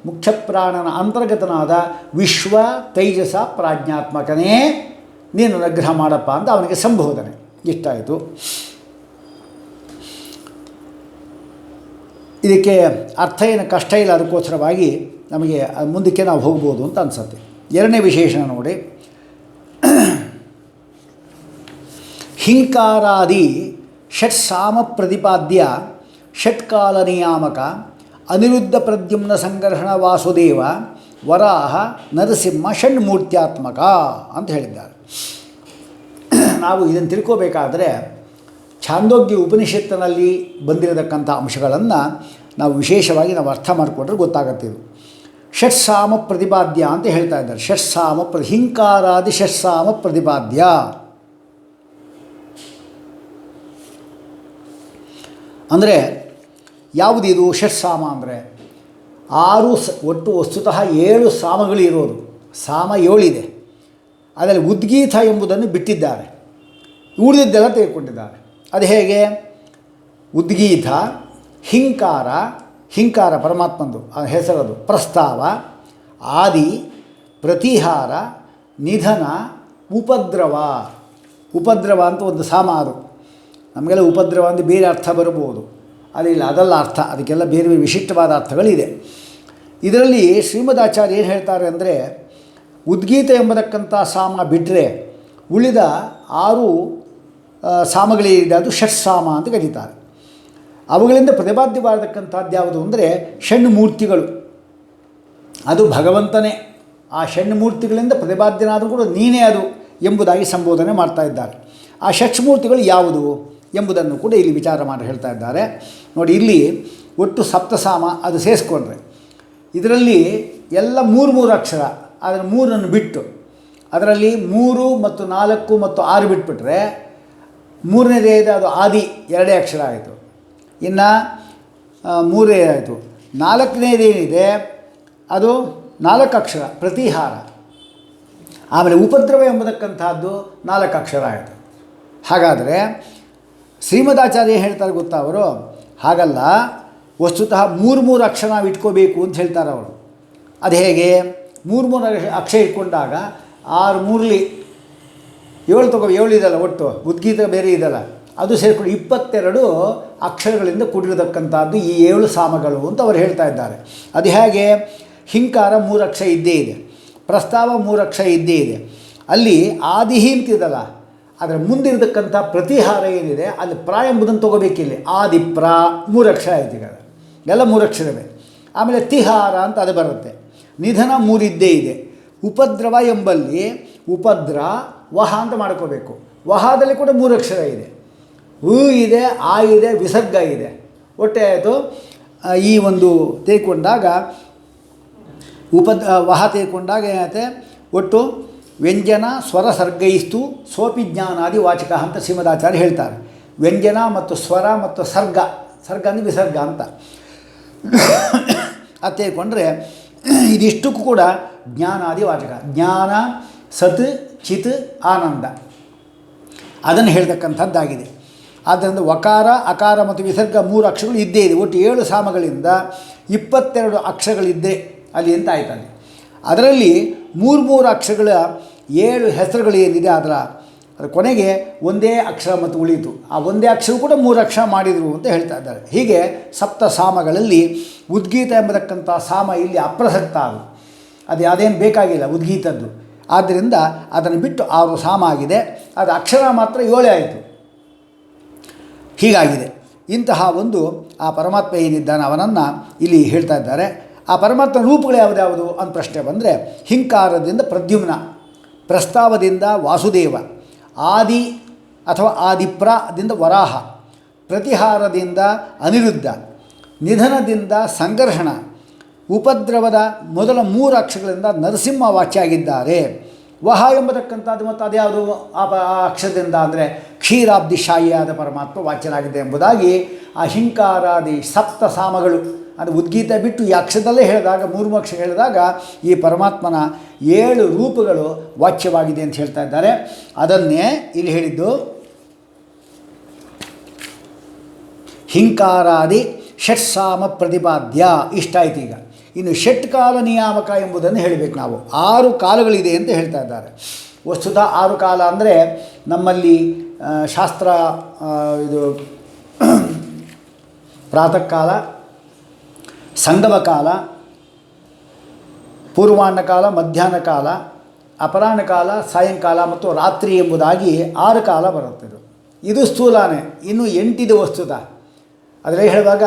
ಮುಖ್ಯ ಪ್ರಾಣನ ಅಂತರ್ಗತನಾದ ವಿಶ್ವ ತೈಜಸ ಪ್ರಾಜ್ಞಾತ್ಮಕನೇ ನೀನು ಅನುಗ್ರಹ ಮಾಡಪ್ಪ ಅಂತ ಅವನಿಗೆ ಸಂಬೋಧನೆ. ಇಷ್ಟಾಯಿತು. ಇದಕ್ಕೆ ಅರ್ಥ ಏನು ಕಷ್ಟ ಇಲ್ಲ, ಅದಕ್ಕೋಸ್ಕರವಾಗಿ ನಮಗೆ ಮುಂದಕ್ಕೆ ನಾವು ಹೋಗ್ಬೋದು ಅಂತ ಅನಿಸುತ್ತೆ. ಎರಡನೇ ವಿಶೇಷಣ ನೋಡಿ, ಹಿಂಕಾರಾದಿ ಷಟ್ಸಾಮ ಪ್ರತಿಪಾದ್ಯ ಷಟ್ಕಾಲ ನಿಯಾಮಕ ಅನಿರುದ್ಧ ಪ್ರದ್ಯುಮ್ನ ಸಂಘರ್ಷಣ ವಾಸುದೇವ ವರಾಹ ನರಸಿಂಹ ಷಣ್ಮೂರ್ತ್ಯಾತ್ಮಕ ಅಂತ ಹೇಳಿದ್ದಾರೆ. ನಾವು ಇದನ್ನು ತಿಳ್ಕೋಬೇಕಾದ್ರೆ ಛಾಂದೋಗ್ಯ ಉಪನಿಷತ್ತಿನಲ್ಲಿ ಬಂದಿರತಕ್ಕಂಥ ಅಂಶಗಳನ್ನು ನಾವು ವಿಶೇಷವಾಗಿ ನಾವು ಅರ್ಥ ಮಾಡಿಕೊಂಡ್ರೆ ಗೊತ್ತಾಗುತ್ತೆ. ಇದು ಷಟ್ಸಾಮ ಪ್ರತಿಪಾದ್ಯ ಅಂತ ಹೇಳ್ತಾ ಇದ್ದಾರೆ. ಷಟ್ಸಾಮ ಹಿಂಕಾರಾದಿ ಷಟ್ಸಾಮ ಪ್ರತಿಪಾದ್ಯ ಅಂದರೆ ಯಾವುದಿದು? ಷಟ್ಸಾಮ ಅಂದರೆ ಒಟ್ಟು ವಸ್ತುತಃ 7 ಸಾಮಗಳು ಇರೋದು. ಸಾಮ 7 ಇದೆ. ಅದರಲ್ಲಿ ಉದ್ಗೀತ ಎಂಬುದನ್ನು ಬಿಟ್ಟಿದ್ದಾರೆ, ಉಳಿದಿದ್ದೆಲ್ಲ ತೆಗೆದುಕೊಂಡಿದ್ದಾರೆ. ಅದು ಹೇಗೆ? ಉದ್ಗೀತ, ಹಿಂಕಾರ ಪರಮಾತ್ಮಂದು ಹೆಸರದು, ಪ್ರಸ್ತಾವ, ಆದಿ, ಪ್ರತಿಹಾರ, ನಿಧನ, ಉಪದ್ರವ. ಉಪದ್ರವ ಅಂತ ಒಂದು ಸಾಮ ಅದು. ನಮಗೆಲ್ಲ ಉಪದ್ರವ ಅಂದರೆ ಬೇರೆ ಅರ್ಥ ಬರ್ಬೋದು, ಅದಿಲ್ಲ, ಅದಲ್ಲ ಅರ್ಥ. ಅದಕ್ಕೆಲ್ಲ ಬೇರೆ ಬೇರೆ ವಿಶಿಷ್ಟವಾದ ಅರ್ಥಗಳಿದೆ. ಇದರಲ್ಲಿ ಶ್ರೀಮದಾಚಾರ್ಯ ಏನು ಹೇಳ್ತಾರೆ ಅಂದರೆ, ಉದ್ಗೀತ ಎಂಬತಕ್ಕಂಥ ಸಾಮ ಬಿಟ್ಟರೆ ಉಳಿದ 6 ಸಾಮಗಳೇನಿದೆ ಅದು ಷಟ್ಸಾಮ ಅಂತ ಕರೀತಾರೆ. ಅವುಗಳಿಂದ ಪ್ರತಿಪಾದ್ಯವಾಗತಕ್ಕಂಥದ್ದು ಯಾವುದು ಅಂದರೆ ಷಣ್ಮೂರ್ತಿಗಳು. ಅದು ಭಗವಂತನೇ. ಆ ಷಣ್ಮೂರ್ತಿಗಳಿಂದ ಪ್ರತಿಪಾದ್ಯನಾದರೂ ಕೂಡ ನೀನೇ ಅದು ಎಂಬುದಾಗಿ ಸಂಬೋಧನೆ ಮಾಡ್ತಾ ಇದ್ದಾರೆ. ಆ ಷಟ್ಮೂರ್ತಿಗಳು ಯಾವುದು ಎಂಬುದನ್ನು ಕೂಡ ಇಲ್ಲಿ ವಿಚಾರ ಮಾಡಿ ಹೇಳ್ತಾ ಇದ್ದಾರೆ. ನೋಡಿ, ಇಲ್ಲಿ ಒಟ್ಟು ಸಪ್ತಸಾಮ ಅದು ಸೇರಿಸ್ಕೊಂಡ್ರೆ ಇದರಲ್ಲಿ ಎಲ್ಲ 3 ಅಕ್ಷರ. ಅದನ್ನು 3 ಬಿಟ್ಟು ಅದರಲ್ಲಿ 3 ಮತ್ತು 4 ಮತ್ತು 6 ಬಿಟ್ಬಿಟ್ರೆ ಮೂರನೇದೇ ಇದೆ ಅದು ಆದಿ 2 ಅಕ್ಷರ ಆಯಿತು. ಇನ್ನು 3 ಆಯಿತು. 4ನೇದೇನಿದೆ ಅದು 4 ಅಕ್ಷರ ಪ್ರತಿಹಾರ. ಆಮೇಲೆ ಉಪದ್ರವ ಎಂಬತಕ್ಕಂಥದ್ದು 4 ಅಕ್ಷರ ಆಯಿತು. ಹಾಗಾದರೆ ಶ್ರೀಮದಾಚಾರ್ಯ ಹೇಳ್ತಾರೆ ಗೊತ್ತಾ ಅವರು, ಹಾಗಲ್ಲ, ವಸ್ತುತಃ 3 ಅಕ್ಷರ ನಾವು ಇಟ್ಕೋಬೇಕು ಅಂತ ಹೇಳ್ತಾರೆ ಅವರು. ಅದು ಹೇಗೆ? 3 ಅಕ್ಷರ ಇಟ್ಕೊಂಡಾಗ 6 3 7 ಇದಲ್ಲ, ಒಟ್ಟು ಉದ್ಗೀತ ಬೇರೆ ಇದಲ್ಲ, ಅದು ಸೇರಿಕೊಂಡು 22 ಅಕ್ಷರಗಳಿಂದ ಕೂಡಿರತಕ್ಕಂಥದ್ದು ಈ 7 ಸಾಮಗಳು ಅಂತ ಅವರು ಹೇಳ್ತಾ ಇದ್ದಾರೆ. ಅದು ಹೇಗೆ? ಹಿಂಕಾರ 3 ಅಕ್ಷರ ಇದ್ದೇ ಇದೆ, ಪ್ರಸ್ತಾವ 3 ಅಕ್ಷರ ಇದ್ದೇ ಇದೆ. ಅಲ್ಲಿ ಆದಿಹಿ ಅಂತಿದಲ್ಲ, ಅದರ ಮುಂದಿರತಕ್ಕಂಥ ಪ್ರತಿಹಾರ ಏನಿದೆ ಅಲ್ಲಿ ಪ್ರ ಎಂಬುದನ್ನು ತೊಗೋಬೇಕಿಲ್ಲಿ. ಆದಿ ಪ್ರ 3 ಅಕ್ಷರ ಆಯ್ತು. ಈಗ ಎಲ್ಲ 3 ಅಕ್ಷರವೇ. ಆಮೇಲೆ ತಿಹಾರ ಅಂತ ಅದು ಬರುತ್ತೆ. ನಿಧನ 3 ಇದ್ದೇ ಇದೆ. ಉಪದ್ರವ ಎಂಬಲ್ಲಿ ಉಪದ್ರ ವಹ ಅಂತ ಮಾಡ್ಕೋಬೇಕು. ವಹದಲ್ಲಿ ಕೂಡ 3 ಅಕ್ಷರ ಇದೆ. ಉ ಇದೆ, ಆ ಇದೆ, ವಿಸರ್ಗ ಇದೆ. ಒಟ್ಟೆ ಆಯಿತು. ಈ ಒಂದು ತೆಗೆದುಕೊಂಡಾಗ ವಹ ತೆಗೆದುಕೊಂಡಾಗ ಏನಾಗುತ್ತೆ, ಒಟ್ಟು ವ್ಯಂಜನ ಸ್ವರ ಸರ್ಗೈಸ್ತು ಸೋಪಿ ಜ್ಞಾನಾದಿ ವಾಚಕ ಅಂತ ಶ್ರೀಮದಾಚಾರ್ಯ ಹೇಳ್ತಾರೆ. ವ್ಯಂಜನ ಮತ್ತು ಸ್ವರ ಮತ್ತು ಸರ್ಗ ಅಂದರೆ ವಿಸರ್ಗ ಅಂತ ಅದು ತೆಗೆದುಕೊಂಡ್ರೆ ಇದಿಷ್ಟಕ್ಕೂ ಕೂಡ ಜ್ಞಾನಾದಿ ವಾಚಕ. ಜ್ಞಾನ, ಸತ್, ಚಿತ್, ಆನಂದ ಅದನ್ನು ಹೇಳ್ತಕ್ಕಂಥದ್ದಾಗಿದೆ. ಆದ್ದರಿಂದ ವಕಾರ, ಅಕಾರ ಮತ್ತು ವಿಸರ್ಗ 3 ಅಕ್ಷರಗಳು ಇದ್ದೇ ಇದೆ. ಒಟ್ಟು 7 ಸಾಮಗಳಿಂದ 22 ಅಕ್ಷರಗಳಿದ್ದೆ ಅಲ್ಲಿ ಅಂತ ಆಯ್ತಲ್ಲಿ. ಅದರಲ್ಲಿ 3 ಅಕ್ಷರಗಳ 7 ಹೆಸರುಗಳು ಏನಿದೆ ಅದರ ಕೊನೆಗೆ ಒಂದೇ ಅಕ್ಷರ ಮತ್ತು ಉಳಿಯಿತು. ಆ ಒಂದೇ ಅಕ್ಷರ ಕೂಡ 3 ಅಕ್ಷರ ಮಾಡಿದರು ಅಂತ ಹೇಳ್ತಾ ಇದ್ದಾರೆ. ಹೀಗೆ ಸಪ್ತ ಸಾಮಗಳಲ್ಲಿ ಉದ್ಗೀತ ಎಂಬತಕ್ಕಂಥ ಸಾಮ ಇಲ್ಲಿ ಅಪ್ರಸಕ್ತ. ಅದು ಅದೇನು ಬೇಕಾಗಿಲ್ಲ ಉದ್ಗೀತದ್ದು. ಆದ್ದರಿಂದ ಅದನ್ನು ಬಿಟ್ಟು 6 ಸಾಮ ಆಗಿದೆ. ಅದು ಅಕ್ಷರ ಮಾತ್ರ 7 ಆಯಿತು. ಹೀಗಾಗಿದೆ. ಇಂತಹ ಒಂದು ಆ ಪರಮಾತ್ಮ ಏನಿದ್ದಾನೆ ಅವನನ್ನು ಇಲ್ಲಿ ಹೇಳ್ತಾ ಇದ್ದಾರೆ. ಆ ಪರಮಾತ್ಮ ರೂಪಗಳು ಯಾವುದ್ಯಾವುದು ಅಂತ ಪ್ರಶ್ನೆ ಬಂದರೆ, ಹಿಂಕಾರದಿಂದ ಪ್ರದ್ಯುಮ್ನ, ಪ್ರಸ್ತಾವದಿಂದ ವಾಸುದೇವ, ಆದಿ ಅಥವಾ ಆದಿಪ್ರದಿಂದ ವರಾಹ, ಪ್ರತಿಹಾರದಿಂದ ಅನಿರುದ್ಧ, ನಿಧನದಿಂದ ಸಂಘರ್ಷಣ, ಉಪದ್ರವದ ಮೊದಲ 3 ಅಕ್ಷರಗಳಿಂದ ನರಸಿಂಹ ವಾಚ್ಯ ಆಗಿದ್ದಾರೆ. ವಹ ಎಂಬತಕ್ಕಂಥದ್ದು ಮತ್ತು ಅದ್ಯಾವುದು ಆ ಅಕ್ಷರದಿಂದ ಅಂದರೆ ಕ್ಷೀರಾಬ್ಧಿಶಾಹಿಯಾದ ಪರಮಾತ್ಮ ವಾಚ್ಯನಾಗಿದೆ ಎಂಬುದಾಗಿ ಆ ಹಿಂಕಾರಾದಿ ಸಪ್ತ ಸಾಮಗಳು ಅದು ಉದ್ಗೀತ ಬಿಟ್ಟು ಈ ಅಕ್ಷರದಲ್ಲೇ ಹೇಳಿದಾಗ 3 ಅಕ್ಷರ ಹೇಳಿದಾಗ ಈ ಪರಮಾತ್ಮನ 7 ರೂಪಗಳು ವಾಚ್ಯವಾಗಿದೆ ಅಂತ ಹೇಳ್ತಾ ಇದ್ದಾರೆ. ಅದನ್ನೇ ಇಲ್ಲಿ ಹೇಳಿದ್ದು ಹಿಂಕಾರಾದಿ ಷಟ್ಸಾಮ ಪ್ರತಿಪಾದ್ಯ. ಇಷ್ಟಾಯ್ತು. ಈಗ ಇನ್ನು ಷಟ್ಕಾಲ ನಿಯಾಮಕ ಎಂಬುದನ್ನು ಹೇಳಬೇಕು ನಾವು. 6 ಕಾಲಗಳಿದೆ ಅಂತ ಹೇಳ್ತಾ ಇದ್ದಾರೆ. ವಸ್ತುತಃ 6 ಕಾಲ ಅಂದರೆ ನಮ್ಮಲ್ಲಿ ಶಾಸ್ತ್ರ ಇದು ಪ್ರಾತಃ ಕಾಲ, ಸಂಗಮ ಕಾಲ, ಪೂರ್ವಾಹ್ನ ಕಾಲ, ಮಧ್ಯಾಹ್ನ ಕಾಲ, ಅಪರಾಹ್ನ ಕಾಲ, ಸಾಯಂಕಾಲ ಮತ್ತು ರಾತ್ರಿ ಎಂಬುದಾಗಿ 6 ಕಾಲ ಬರುತ್ತದೆ. ಇದು ಸ್ಥೂಲನೇ. ಇನ್ನು 8 ಇದೆ ವಸ್ತುತಃ. ಅದರಲ್ಲಿ ಹೇಳುವಾಗ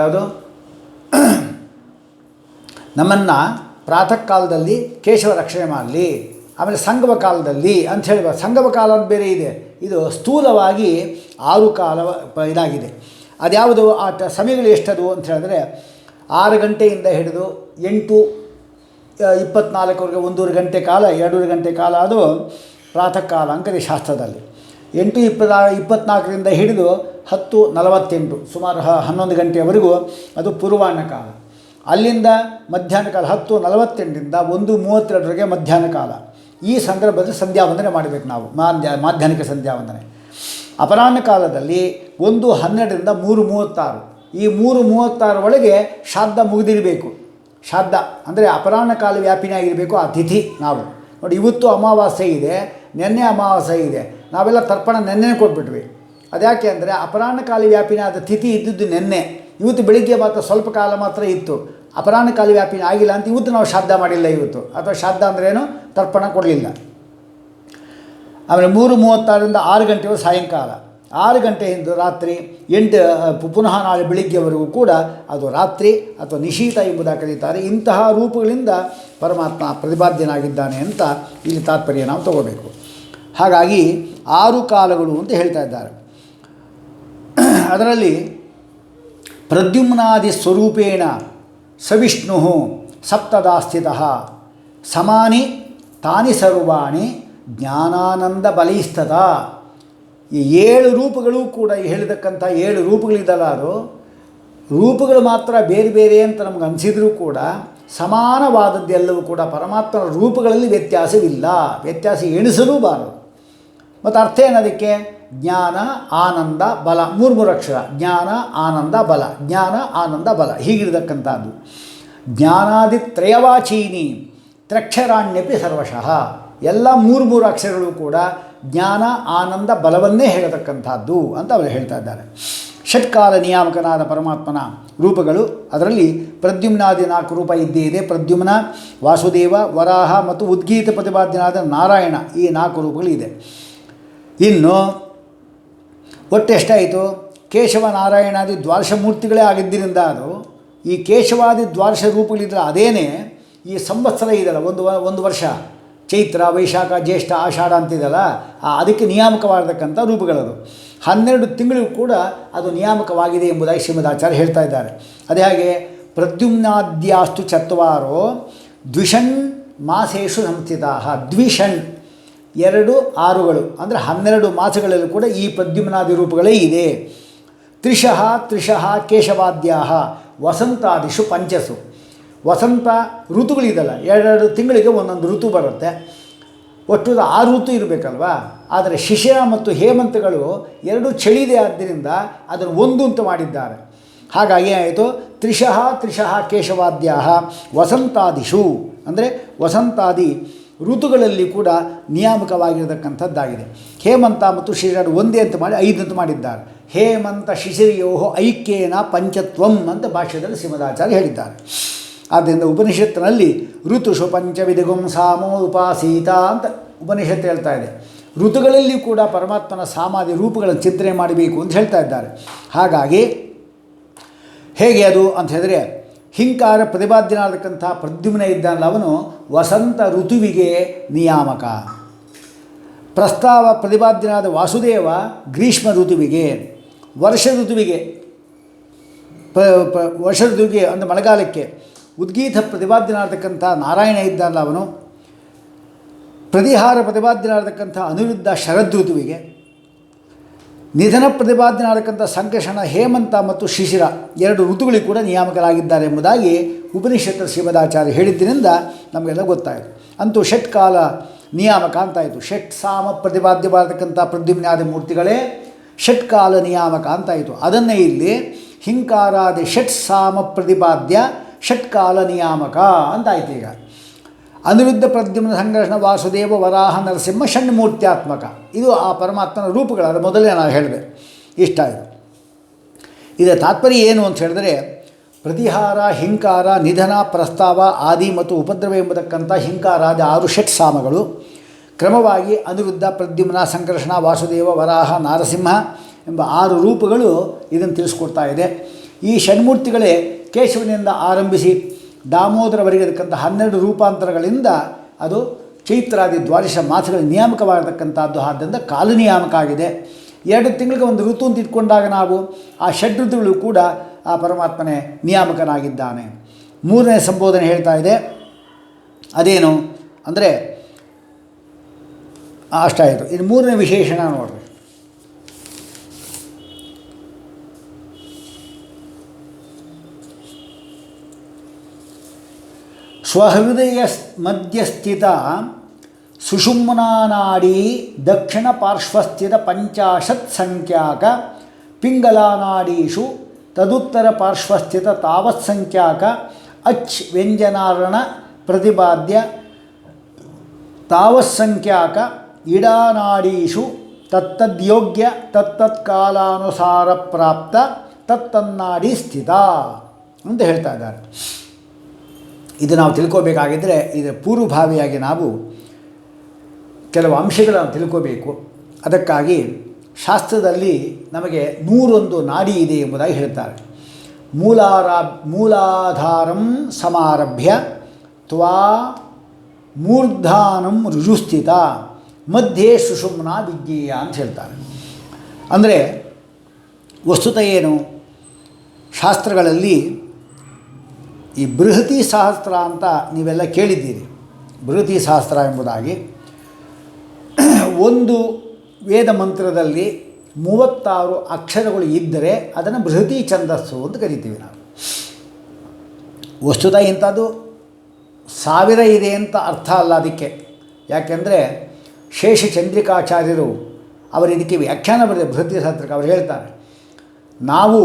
ಯಾವುದು ನಮ್ಮನ್ನು ಪ್ರಾತಃ ಕಾಲದಲ್ಲಿ ಕೇಶವ ರಕ್ಷಣೆ ಮಾಡಲಿ, ಆಮೇಲೆ ಸಂಗಮ ಕಾಲದಲ್ಲಿ ಅಂತ ಹೇಳುವ ಸಂಗಮ ಕಾಲ ಅಂತ ಬೇರೆ ಇದೆ. ಇದು ಸ್ಥೂಲವಾಗಿ 6 ಕಾಲ ಇದಾಗಿದೆ. ಅದ್ಯಾವುದು ಆ ಸಮಯಗಳು ಎಷ್ಟದು ಅಂತ ಹೇಳಿದ್ರೆ 6 ಗಂಟೆಯಿಂದ ಹಿಡಿದು 8:24ವರೆಗೆ 1.5 ಗಂಟೆ ಕಾಲ, 2.5 ಗಂಟೆ ಕಾಲ ಅದು ಪ್ರಾತಃ ಕಾಲ ಅಂಕರಿ ಶಾಸ್ತ್ರದಲ್ಲಿ. 8:24ರಿಂದ ಹಿಡಿದು 10:48 ಸುಮಾರು 11 ಗಂಟೆಯವರೆಗೂ ಅದು ಪೂರ್ವಾಹ್ನ ಕಾಲ. ಅಲ್ಲಿಂದ ಮಧ್ಯಾಹ್ನ ಕಾಲ 10:48ರಿಂದ 1:32ವರೆಗೆ ಮಧ್ಯಾಹ್ನ ಕಾಲ. ಈ ಸಂದರ್ಭದಲ್ಲಿ ಸಂಧ್ಯಾವಂದನೆ ಮಾಡಬೇಕು ನಾವು, ಮಾಧ್ಯಾಹ್ನಿಕ ಸಂಧ್ಯಾವಂದನೆ. ಅಪರಾಹ್ನ ಕಾಲದಲ್ಲಿ 1:12ರಿಂದ 3:36. ಈ 3:36 ಒಳಗೆ ಶ್ರಾದ್ದ ಮುಗಿದಿರಬೇಕು. ಶ್ರಾದ್ದ ಅಂದರೆ ಅಪರಾಹ್ನ ಕಾಲ ವ್ಯಾಪಿನಿ ಆಗಿರಬೇಕು ಆ ತಿಥಿ. ನಾವು ನೋಡಿ, ಇವತ್ತು ಅಮಾವಾಸ್ಯೆ ಇದೆ, ನೆನ್ನೆ ಅಮಾವಾಸ್ಯೆ ಇದೆ, ನಾವೆಲ್ಲ ತರ್ಪಣ ನೆನ್ನೆ ಕೊಟ್ಬಿಟ್ವಿ. ಅದ್ಯಾಕೆ ಅಂದರೆ ಅಪರಾಹ್ನ ಕಾಲ ವ್ಯಾಪಿನಿ ಆದ ತಿಥಿ ಇದ್ದದ್ದು ನೆನ್ನೆ, ಇವತ್ತು ಬೆಳಿಗ್ಗೆ ಮಾತ್ರ ಸ್ವಲ್ಪ ಕಾಲ ಮಾತ್ರ ಇತ್ತು, ಅಪರಾಹ್ನ ಕಾಲ ವ್ಯಾಪಿನಿ ಆಗಿಲ್ಲ ಅಂತ ಇವತ್ತು ನಾವು ಶ್ರಾದ್ದ ಮಾಡಿಲ್ಲ ಇವತ್ತು. ಅಥವಾ ಶ್ರಾದ್ದ ಅಂದ್ರೇನು, ತರ್ಪಣ ಕೊಡಲಿಲ್ಲ. ಆಮೇಲೆ 3:36ರಿಂದ 6 ಗಂಟೆವರೆಗೂ ಸಾಯಂಕಾಲ, 6 ಗಂಟೆಯಿಂದ ರಾತ್ರಿ 8 ಪುನಃ ನಾಳೆ ಬೆಳಿಗ್ಗೆವರೆಗೂ ಕೂಡ ಅದು ರಾತ್ರಿ ಅಥವಾ ನಿಶೀತ ಎಂಬುದಾಗಿ ಕರೀತಾರೆ. ಇಂತಹ ರೂಪಗಳಿಂದ ಪರಮಾತ್ಮ ಪ್ರತಿಪಾದ್ಯನಾಗಿದ್ದಾನೆ ಅಂತ ಇಲ್ಲಿ ತಾತ್ಪರ್ಯ ನಾವು ತಗೋಬೇಕು. ಹಾಗಾಗಿ 6 ಕಾಲಗಳು ಅಂತ ಹೇಳ್ತಾ ಇದ್ದಾರೆ. ಅದರಲ್ಲಿ ಪ್ರದ್ಯುಮ್ನಾದಿ ಸ್ವರೂಪೇಣ ಸವಿಷ್ಣು ಸಪ್ತದಾ ಸ್ಥಿತಃ ಸಮಾನಿ ತಾನಿ ಸರ್ವಾಣಿ ಜ್ಞಾನಾನಂದ ಬಲೈಸ್ತದ. ಈ 7 ರೂಪಗಳು ಕೂಡ ಹೇಳಿದಕ್ಕಂಥ 7 ರೂಪಗಳಿದ್ದಲ್ಲ, ಅದು ರೂಪಗಳು ಮಾತ್ರ ಬೇರೆ ಬೇರೆ ಅಂತ ನಮ್ಗೆ ಅನಿಸಿದರೂ ಕೂಡ ಸಮಾನವಾದದ್ದೆಲ್ಲವೂ ಕೂಡ ಪರಮಾತ್ಮನ ರೂಪಗಳಲ್ಲಿ ವ್ಯತ್ಯಾಸವಿಲ್ಲ, ವ್ಯತ್ಯಾಸ ಎಣಿಸಲೂಬಾರದು. ಮತ್ತು ಅರ್ಥ ಏನದಕ್ಕೆ? ಜ್ಞಾನ ಆನಂದ ಬಲ, 3 ಅಕ್ಷರ, ಜ್ಞಾನ ಆನಂದ ಬಲ, ಜ್ಞಾನ ಆನಂದ ಬಲ ಹೀಗಿರತಕ್ಕಂಥದ್ದು. ಜ್ಞಾನಾದಿತ್ರಯವಾಚೀನಿ ತ್ರಕ್ಷರಾಣ್ಯಪಿ ಸರ್ವಶಃ, ಎಲ್ಲ 3 ಅಕ್ಷರಗಳು ಕೂಡ ಜ್ಞಾನ ಆನಂದ ಬಲವನ್ನೇ ಹೇಳತಕ್ಕಂಥದ್ದು ಅಂತ ಅವರು ಹೇಳ್ತಾ ಇದ್ದಾರೆ. ಷಟ್ಕಾಲ ನಿಯಾಮಕನಾದ ಪರಮಾತ್ಮನ ರೂಪಗಳು, ಅದರಲ್ಲಿ ಪ್ರದ್ಯುಮ್ನಾದಿ 4 ರೂಪ ಇದ್ದೇ ಇದೆ. ಪ್ರದ್ಯುಮ್ನ, ವಾಸುದೇವ, ವರಾಹ ಮತ್ತು ಉದ್ಗೀತ ಪ್ರತಿಪಾದ್ಯನಾದ ನಾರಾಯಣ, ಈ 4 ರೂಪಗಳು ಇದೆ. ಇನ್ನು ಒಟ್ಟು ಎಷ್ಟಾಯಿತು? ಕೇಶವ ನಾರಾಯಣಾದಿ ದ್ವಾದಶ ಮೂರ್ತಿಗಳೇ ಆಗಿದ್ದರಿಂದ ಅದು ಈ ಕೇಶವಾದಿ ದ್ವಾದಶ ರೂಪಗಳಿದ್ರೆ ಅದೇನೇ ಈ ಸಂವತ್ಸರ ಇದೆಯಲ್ಲ, ಒಂದು ವರ್ಷ, ಚೈತ್ರ, ವೈಶಾಖ, ಜ್ಯೇಷ್ಠ, ಆಷಾಢ ಅಂತಿದೆಯಲ್ಲ, ಅದಕ್ಕೆ ನಿಯಾಮಕವಾಗಿರ್ತಕ್ಕಂಥ ರೂಪಗಳದು. 12 ತಿಂಗಳಿಗೂ ಕೂಡ ಅದು ನಿಯಾಮಕವಾಗಿದೆ ಎಂಬುದಾಗಿ ಶ್ರೀಮದಾಚಾರ್ಯ ಹೇಳ್ತಾ ಇದ್ದಾರೆ. ಅದೇ ಹಾಗೆ ಪ್ರದ್ಯುಮ್ನಾದ್ಯಾಸ್ತು ಚತ್ವಾರೋ ದ್ವಿಷಣ್ ಮಾಸೇಶು ಸಂಸ್ಥಿತಾ. ದ್ವಿಷಣ್ 2 6ಗಳು ಅಂದರೆ 12 ಮಾಸಗಳಲ್ಲೂ ಕೂಡ ಈ ಪ್ರದ್ಯುಮ್ನಾದಿ ರೂಪಗಳೇ ಇದೆ. ತ್ರಿಶಃ ಕೇಶವಾದ್ಯಾಹ ವಸಂತಾದಿಷು ಪಂಚಸು. ವಸಂತ ಋತುಗಳಿದಲ್ಲ, 2 ತಿಂಗಳಿಗೆ ಒಂದೊಂದು ಋತು ಬರುತ್ತೆ, ಒಟ್ಟು 6 ಋತು ಇರಬೇಕಲ್ವಾ. ಆದರೆ ಶಿಶಿರ ಮತ್ತು ಹೇಮಂತಗಳು 2 ಚಳಿದೆ, ಆದ್ದರಿಂದ ಅದನ್ನು ಒಂದು ಅಂತ ಮಾಡಿದ್ದಾರೆ. ಹಾಗಾಗಿ ಆಯಿತು ತ್ರಿಶಃ ಕೇಶವಾದ್ಯಾಹ ವಸಂತಾದಿಷು ಅಂದರೆ ವಸಂತಾದಿ ಋತುಗಳಲ್ಲಿ ಕೂಡ ನಿಯಾಮಕವಾಗಿರತಕ್ಕಂಥದ್ದಾಗಿದೆ. ಹೇಮಂತ ಮತ್ತು ಶಿಶಿರ ಒಂದೇ ಅಂತ ಮಾಡಿ 5 ಅಂತ ಮಾಡಿದ್ದಾರೆ. ಹೇಮಂತ ಶಿಶಿರಿಯೋ ಐಕ್ಯೇನ ಪಂಚತ್ವಂ ಅಂತ ಭಾಷ್ಯದಲ್ಲಿ ಶ್ರೀಮದಾಚಾರ್ಯ ಹೇಳಿದ್ದಾರೆ. ಆದ್ದರಿಂದ ಉಪನಿಷತ್ತಿನಲ್ಲಿ ಋತುಷು ಪಂಚವಿಧಿಗುಂ ಸಾಮೋ ಉಪಾಸೀತ ಅಂತ ಉಪನಿಷತ್ತು ಹೇಳ್ತಾ ಇದೆ. ಋತುಗಳಲ್ಲಿ ಕೂಡ ಪರಮಾತ್ಮನ ಸಾಮಾಧಿ ರೂಪಗಳನ್ನು ಚಿಂತನೆ ಮಾಡಬೇಕು ಅಂತ ಹೇಳ್ತಾ ಇದ್ದಾರೆ. ಹಾಗಾಗಿ ಹೇಗೆ ಅದು ಅಂತ ಹೇಳಿದ್ರೆ, ಹಿಂಕಾರ ಪ್ರತಿಪಾದ್ಯನಾದಕ್ಕಂಥ ಪ್ರದ್ಯುಮ್ನ ಇದ್ದಾನಲ್ಲ, ಅವನು ವಸಂತ ಋತುವಿಗೆ ನಿಯಾಮಕ. ಪ್ರಸ್ತಾವ ಪ್ರತಿಪಾದ್ಯನಾದ ವಾಸುದೇವ ಗ್ರೀಷ್ಮ ಋತುವಿಗೆ, ವರ್ಷ ಋತುವಿಗೆ ಅಂದರೆ ಮಳೆಗಾಲಕ್ಕೆ. ಉದ್ಗೀತ ಪ್ರತಿಪಾದ್ಯನಾದಕ್ಕಂಥ ನಾರಾಯಣ ಇದ್ದಾನಲ್ಲ, ಅವನು ಪ್ರತಿಹಾರ ಪ್ರತಿಪಾದ್ಯನಾದಕ್ಕಂಥ ಅನಿರುದ್ಧ ಶರದ್ ಋತುವಿಗೆ. ನಿಧನ ಪ್ರತಿಪಾದ್ಯನಾದಕ್ಕಂಥ ಸಂಕರ್ಷಣ ಹೇಮಂತ ಮತ್ತು ಶಿಶಿರ 2 ಋತುಗಳಿಗೆ ಕೂಡ ನಿಯಾಮಕರಾಗಿದ್ದಾರೆ ಎಂಬುದಾಗಿ ಉಪನಿಷತ್ತು ಶ್ರೀಮದಾಚಾರ್ಯ ಹೇಳಿದ್ದರಿಂದ ನಮಗೆಲ್ಲ ಗೊತ್ತಾಯಿತು. ಅಂತೂ ಷಟ್ಕಾಲ ನಿಯಾಮಕ ಅಂತಾಯಿತು. ಷಟ್ ಸಾಮ ಪ್ರತಿಪಾದ್ಯವಾದಕ್ಕಂಥ ಪ್ರದ್ಯುಮ್ನಾದಿ ಮೂರ್ತಿಗಳೇ ಷಟ್ಕಾಲ ನಿಯಾಮಕ ಅಂತಾಯಿತು. ಅದನ್ನೇ ಇಲ್ಲಿ ಹಿಂಕಾರಾದಿ ಷಟ್ ಸಾಮ ಪ್ರತಿಪಾದ್ಯ ಷಟ್ಕಾಲ ನಿಯಾಮಕ ಅಂತಾಯಿತು. ಈಗ ಅನಿರುದ್ಧ ಪ್ರದ್ಯುಮ್ನ ಸಂಘರ್ಷಣ ವಾಸುದೇವ ವರಾಹ ನರಸಿಂಹ ಷಣ್ಮೂರ್ತ್ಯಾತ್ಮಕ, ಇದು ಆ ಪರಮಾತ್ಮನ ರೂಪಗಳಾದ ಮೊದಲೇ ನಾನು ಹೇಳಿದೆ. ಇಷ್ಟ ಇದು. ಇದರ ತಾತ್ಪರ್ಯ ಏನು ಅಂತ ಹೇಳಿದ್ರೆ, ಪ್ರತಿಹಾರ, ಹಿಂಕಾರ, ನಿಧನ, ಪ್ರಸ್ತಾವ, ಆದಿ ಮತ್ತು ಉಪದ್ರವ ಎಂಬತಕ್ಕಂಥ ಹಿಂಕಾರಾದಿ 6 ಷಟ್ ಸಾಮಗಳು ಕ್ರಮವಾಗಿ ಅನಿರುದ್ಧ ಪ್ರದ್ಯುಮ್ನ ಸಂಕರ್ಷಣ ವಾಸುದೇವ ವರಾಹ ನಾರಸಿಂಹ ಎಂಬ 6 ರೂಪಗಳು ಇದನ್ನು ತಿಳಿಸ್ಕೊಡ್ತಾ ಇದೆ. ಈ ಷಣ್ಮೂರ್ತಿಗಳೇ ಕೇಶವನಿಂದ ಆರಂಭಿಸಿ ದಾಮೋದರವರೆಗೆ ಇರತಕ್ಕಂಥ 12 ರೂಪಾಂತರಗಳಿಂದ ಅದು ಚೈತ್ರಾದಿ ದ್ವಾದಶ ಮಾಸಗಳ ನಿಯಾಮಕವಾಗಿರ್ತಕ್ಕಂಥದ್ದು. ಆದ್ದರಿಂದ ಕಾಲ ನಿಯಾಮಕ ಆಗಿದೆ. 2 ತಿಂಗಳಿಗೆ ಒಂದು ಋತು ಅಂತ ಇಟ್ಕೊಂಡಾಗ ನಾವು ಆ ಷಡ್ ಋತುಗಳು ಕೂಡ ಆ ಪರಮಾತ್ಮನೇ ನಿಯಾಮಕನಾಗಿದ್ದಾನೆ. 3ನೇ ಸಂಬೋಧನೆ ಹೇಳ್ತಾ ಇದೆ. ಅದೇನು ಅಂದರೆ ಅಷ್ಟಾಯಿತು. ಇನ್ನು 3ನೇ ವಿಶೇಷಣ ನೋಡ್ರಿ. ಸ್ವಹೃದಯ ಮಧ್ಯಸ್ಥಿತ ಸುಷುಮ್ನಾನಾಡಿ ದಕ್ಷಿಣ ಪಾರ್ಶ್ವಸ್ಥಿತ 50 ಸಂಖ್ಯಾಕ ಪಿಂಗಲಾನಾಡೀಷು ತದುತ್ತರ ಪಾರ್ಶ್ವಸ್ಥಿತ ತಾವತ್ ಸಂಖ್ಯಾಕ ಅಚ್ ವ್ಯಂಜನಾರಣ ಪ್ರತಿಪಾದ್ಯ ತಾವತ್ಸಂಖ್ಯಾಕ ಇಡಾನಾಡೀಷು ತತ್ತದ್ಯೋಗ್ಯ ತತ್ತತ್ಕಾಲಾನುಸಾರ ಪ್ರಾಪ್ತ ತತ್ತನ್ನಾಡಿ ಸ್ಥಿತ ಅಂತ ಹೇಳ್ತಾ ಇದ್ದಾರೆ. ಇದು ನಾವು ತಿಳ್ಕೋಬೇಕಾಗಿದ್ದರೆ ಇದರ ಪೂರ್ವಭಾವಿಯಾಗಿ ನಾವು ಕೆಲವು ಅಂಶಗಳನ್ನು ತಿಳ್ಕೋಬೇಕು. ಅದಕ್ಕಾಗಿ ಶಾಸ್ತ್ರದಲ್ಲಿ ನಮಗೆ 101 ನಾಡಿ ಇದೆ ಎಂಬುದಾಗಿ ಹೇಳ್ತಾರೆ. ಮೂಲಾಧಾರಂ ಸಮಾರಭ್ಯ ತ್ವಾ ಮೂರ್ಧಾನಂ ರುಜುಸ್ಥಿತ ಮಧ್ಯೆ ಸುಷುಮ್ನಾ ವಿಜ್ಞೇಯ ಅಂತ ಹೇಳ್ತಾರೆ. ಅಂದರೆ ವಸ್ತುತ ಏನು, ಶಾಸ್ತ್ರಗಳಲ್ಲಿ ಈ ಬೃಹತಿ ಸಹಸ್ರ ಅಂತ ನೀವೆಲ್ಲ ಕೇಳಿದ್ದೀರಿ. ಬೃಹತಿ ಸಹಸ್ರ ಎಂಬುದಾಗಿ ಒಂದು ವೇದ ಮಂತ್ರದಲ್ಲಿ 36 ಅಕ್ಷರಗಳು ಇದ್ದರೆ ಅದನ್ನು ಬೃಹತಿ ಛಂದಸ್ಸು ಅಂತ ಕರಿತೀವಿ ನಾವು. ವಸ್ತುತ ಇಂಥದ್ದು 1000 ಇದೆ ಅಂತ ಅರ್ಥ ಅಲ್ಲ ಅದಕ್ಕೆ. ಯಾಕೆಂದರೆ ಶೇಷಚಂದ್ರಿಕಾಚಾರ್ಯರು ಅವರು ಇದಕ್ಕೆ ವ್ಯಾಖ್ಯಾನ ಬರೆದ ಬೃಹತಿ ಸಹಸ್ರಕ್ಕೆ ಅವರು ಹೇಳ್ತಾರೆ, ನಾವು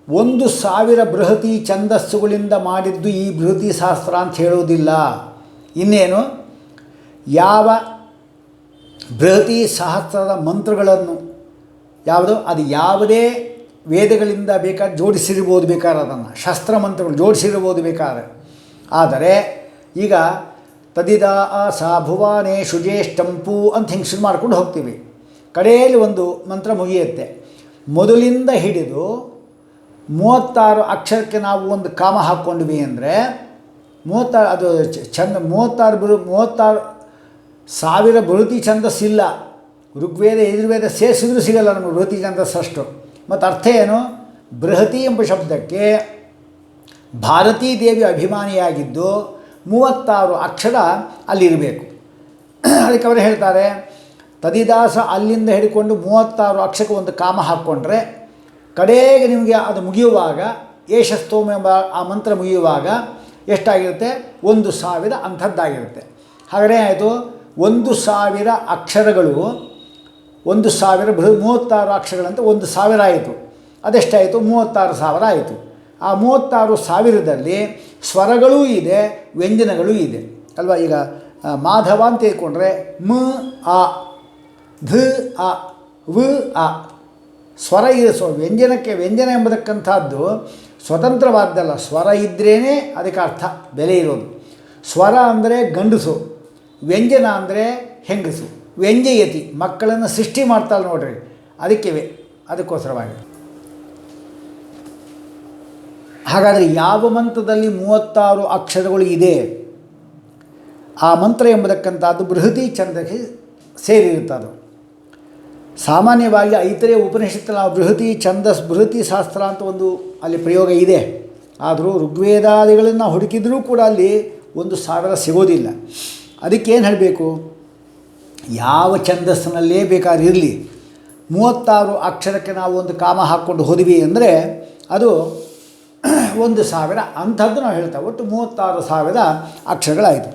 1000 ಬೃಹತಿ ಛಂದಸ್ಸುಗಳಿಂದ ಮಾಡಿದ್ದು ಈ ಬೃಹತಿ ಸಹಸ್ರ ಅಂತ ಹೇಳೋದಿಲ್ಲ. ಇನ್ನೇನು, ಯಾವ ಬೃಹತಿ ಸಹಸ್ರದ ಮಂತ್ರಗಳನ್ನು ಯಾವುದು ಅದು ಯಾವುದೇ ವೇದಗಳಿಂದ ಬೇಕಾದ್ರೆ ಜೋಡಿಸಿರ್ಬೋದು, ಬೇಕಾದ್ರೆ ಅದನ್ನು ಶಸ್ತ್ರ ಮಂತ್ರಗಳು ಜೋಡಿಸಿರ್ಬೋದು ಬೇಕಾದ್ರೆ. ಆದರೆ ಈಗ ತದಿದ ಸ ಭುವಾನೇ ಶುಜೇಷ್ಟಂಪು ಅಂತ ಹಿಂಗೆ ಶುರು ಮಾಡ್ಕೊಂಡು ಹೋಗ್ತೀವಿ. ಕಡೆಯಲ್ಲಿ ಒಂದು ಮಂತ್ರ ಮುಗಿಯುತ್ತೆ. ಮೊದಲಿಂದ ಹಿಡಿದು 36 ಅಕ್ಷರಕ್ಕೆ ನಾವು ಒಂದು ಕಾಮ ಹಾಕ್ಕೊಂಡ್ವಿ ಅಂದರೆ 36 ಅದು ಚಂದ 36,000 ಬೃಹತಿ ಛಂದಸ್ಸಿಲ್ಲ. ಋಗ್ವೇದ ಯಜುರ್ವೇದ ಸೇರಿಸಿದ್ರೂ ಸಿಗಲ್ಲ ನಮಗೆ ಬೃಹತಿ ಛಂದಸ್ಸಷ್ಟು. ಮತ್ತು ಅರ್ಥ ಏನು, ಬೃಹತಿ ಎಂಬ ಶಬ್ದಕ್ಕೆ ಭಾರತೀ ದೇವಿ ಅಭಿಮಾನಿಯಾಗಿದ್ದು 36 ಅಕ್ಷರ ಅಲ್ಲಿರಬೇಕು. ಅದಕ್ಕೆ ಅವರು ಹೇಳ್ತಾರೆ, ತದಿದಾಸ ಅಲ್ಲಿಂದ ಹಿಡ್ಕೊಂಡು 36 ಅಕ್ಷರಕ್ಕೆ ಒಂದು ಕಾಮ ಹಾಕ್ಕೊಂಡ್ರೆ ಕಡೆಗೆ ನಿಮಗೆ ಅದು ಮುಗಿಯುವಾಗ ಏಷಸ್ತೋಮ ಎಂಬ ಆ ಮಂತ್ರ ಮುಗಿಯುವಾಗ ಎಷ್ಟಾಗಿರುತ್ತೆ, 1000 ಅಂಥದ್ದಾಗಿರುತ್ತೆ. ಹಾಗಾದರೆ ಆಯಿತು, 1000 ಅಕ್ಷರಗಳು 1000 36 ಅಕ್ಷರಗಳಂತ 1000 ಆಯಿತು. ಅದೆಷ್ಟಾಯಿತು, 36,000 ಆಯಿತು. ಆ 36,000ದಲ್ಲಿ ಸ್ವರಗಳೂ ಇದೆ, ವ್ಯಂಜನಗಳೂ ಇದೆ ಅಲ್ವಾ. ಈಗ ಮಾಧವ ಅಂತ ತಿಳ್ಕೊಂಡ್ರೆ ಮ ಆ ಧ ಅ ವ ಆ ಸ್ವರ ಇದೆ. ವ್ಯಂಜನಕ್ಕೆ ವ್ಯಂಜನ ಎಂಬತಕ್ಕಂಥದ್ದು ಸ್ವತಂತ್ರವಾದ್ದಲ್ಲ, ಸ್ವರ ಇದ್ರೇ ಅದಕ್ಕೆ ಅರ್ಥ ಬೆಲೆ ಇರೋದು. ಸ್ವರ ಅಂದರೆ ಗಂಡಸು, ವ್ಯಂಜನ ಅಂದರೆ ಹೆಂಗಸು. ವ್ಯಂಜಯತಿ ಮಕ್ಕಳನ್ನು ಸೃಷ್ಟಿ ಮಾಡ್ತಾಳೆ ನೋಡ್ರಿ, ಅದಕ್ಕೋಸ್ಕರವಾಗಿ. ಹಾಗಾದರೆ ಯಾವ ಮಂತ್ರದಲ್ಲಿ 36 ಅಕ್ಷರಗಳು ಇದೆ, ಆ ಮಂತ್ರ ಎಂಬತಕ್ಕಂಥದ್ದು ಬೃಹತಿ ಛಂದಕ್ಕೆ ಸೇರಿರುತ್ತದು. ಸಾಮಾನ್ಯವಾಗಿ ಐತರೇಯ ಉಪನಿಷತ್ತಲ್ಲಿ ನಾವು ಬೃಹತಿ ಶಾಸ್ತ್ರ ಅಂತ ಒಂದು ಅಲ್ಲಿ ಪ್ರಯೋಗ ಇದೆ. ಆದರೂ ಋಗ್ವೇದಾದಿಗಳನ್ನು ಹುಡುಕಿದರೂ ಕೂಡ ಅಲ್ಲಿ 1000 ಸಿಗೋದಿಲ್ಲ. ಅದಕ್ಕೇನು ಹೇಳಬೇಕು, ಯಾವ ಛಂದಸ್ಸಿನಲ್ಲೇ ಬೇಕಾದ್ರೆ ಇರಲಿ, 36 ಅಕ್ಷರಕ್ಕೆ ನಾವು ಒಂದು ಕಾಮ ಹಾಕ್ಕೊಂಡು ಹೋದ್ವಿ ಅಂದರೆ ಅದು 1000 ಅಂಥದ್ದು ನಾವು ಹೇಳ್ತೇವೆ. ಒಟ್ಟು 36,000 ಅಕ್ಷರಗಳಾಯಿತು.